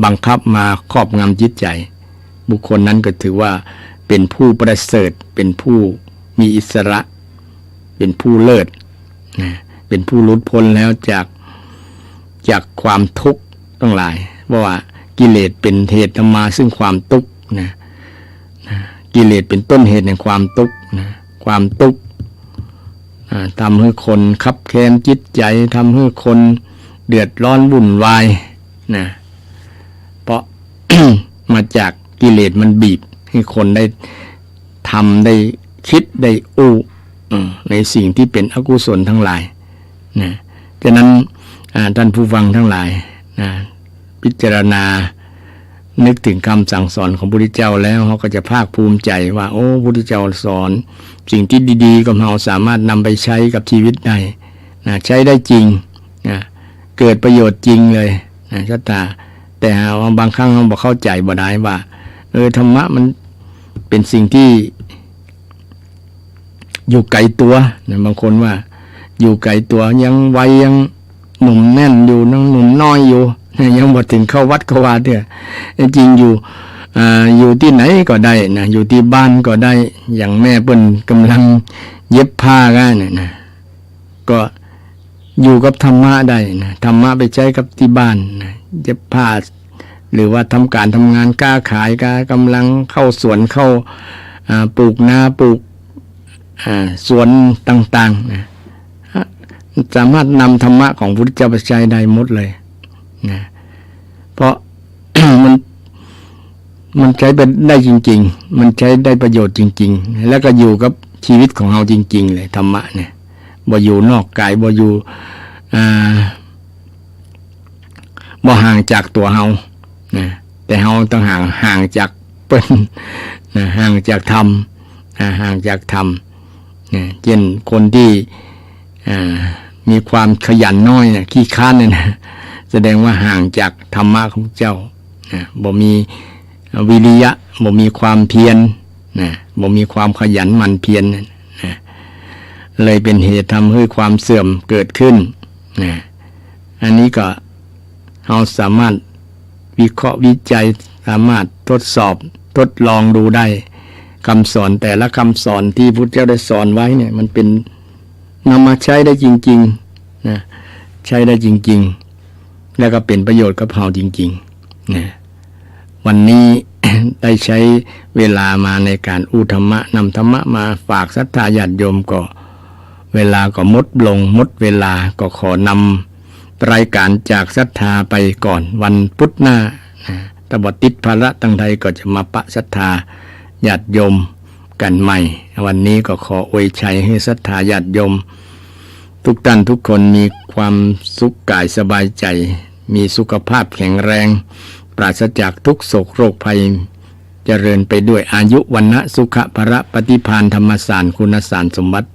บังคับมาครอบงำจิตใจบุคคลนั้นก็ถือว่าเป็นผู้ประเสริฐเป็นผู้มีอิสระเป็นผู้เลิศนะเป็นผู้หลุดพ้นแล้วจากความทุกข์ทั้งหลายเพราะว่ากิเลสเป็นเหตุนำมาซึ่งความทุกข์นะกิเลสเป็นต้นเหตุแห่งความทุกข์นะความทุกข์ทำให้คนคับแค้นจิตใจทำให้คนเดือดร้อนวุ่นวายนะเพราะ มาจากกิเลสมันบีบให้คนได้ทำได้คิดได้ในสิ่งที่เป็นอกุศลทั้งหลายนะฉะนั้นท่านผู้ฟังทั้งหลายนะพิจารณานึกถึงคำสั่งสอนของพระพุทธเจ้าแล้วเขาก็จะภาคภูมิใจว่าโอ้พระพุทธเจ้าสอนสิ่งที่ดีๆกับเราสามารถนำไปใช้กับชีวิตได้นะใช้ได้จริงนะเกิดประโยชน์จริงเลยนะศรัทธาแต่บางครั้งเราบอกเข้าใจบ่ได้ว่าธรรมะมันเป็นสิ่งที่อยู่ไกลตัวนะบางคนว่าอยู่ไกลตัวยังวัยยังหนุ่มแน่นอยู่นั่งหนุ่มน้อยอยู่ยังบ่ถึงเข้าวัดเข้าวาเถอะจริงอยู่ที่ไหนก็ได้นะอยู่ที่บ้านก็ได้อย่างแม่เปิ้นกำลังเย็บผ้ากันนะก็อยู่กับธรรมะได้นะธรรมะไปใช้กับที่บ้านนะเย็บผ้าหรือว่าทำการทำงานค้าขายกำลังเข้าสวนเข้าปลูกนาปลูกสวนต่างๆนะสามารถนำธรรมะของพระพุทธเจ้าไปใช้ได้หมดเลยนะเพราะ มันใช้ไปได้จริงๆมันใช้ได้ประโยชน์จริงๆแล้วก็อยู่กับชีวิตของเราจริงๆเลยธรรมะเนี่ยบ่อยู่นอกกายบ่อยู่บ่ห่างจากตัวเรานะแต่เราต้องห่างจากเปิ้นนะห่างจากธรรมห่างจากธรรมนะเช่นคนที่มีความขยันน้อยนะขี้ค้านเนี่ยนะแสดงว่าห่างจากธรรมะของเจ้านะบ่มีวิริยะบ่มีความเพียรนะบ่มีความขยันหมั่นเพียรนะเลยเป็นเหตุทำให้ความเสื่อมเกิดขึ้นนะอันนี้ก็เราสามารถวิเคราะห์วิจัยสามารถทดสอบทดลองดูได้คำสอนแต่ละคำสอนที่พุทธเจ้าได้สอนไว้เนี่ยมันเป็นนำมาใช้ได้จริงๆนะใช้ได้จริงๆแล้วก็เป็นประโยชน์กับเราจริงๆนะวันนี้ ได้ใช้เวลามาในการอุธรรมะนำธรรมะมาฝากศรัทธาญาติโยมก็เวลาก็หมดเวลาก็ขอนำ รายการจากศรัทธาไปก่อนวันพุธหน้าตบติดภาระตั้งใดก็จะมาปะศรัทธาญาติโยมกันใหม่ วันนี้ก็ขออวยชัยให้ศรัทธาญาติโยมทุกท่านทุกคนมีความสุขกายสบายใจมีสุขภาพแข็งแรงปราศจากทุกโศกโรคภัยเจริญไปด้วยอายุวรรณะสุขภระปฏิภาณธรรมสารคุณสารสมบัติ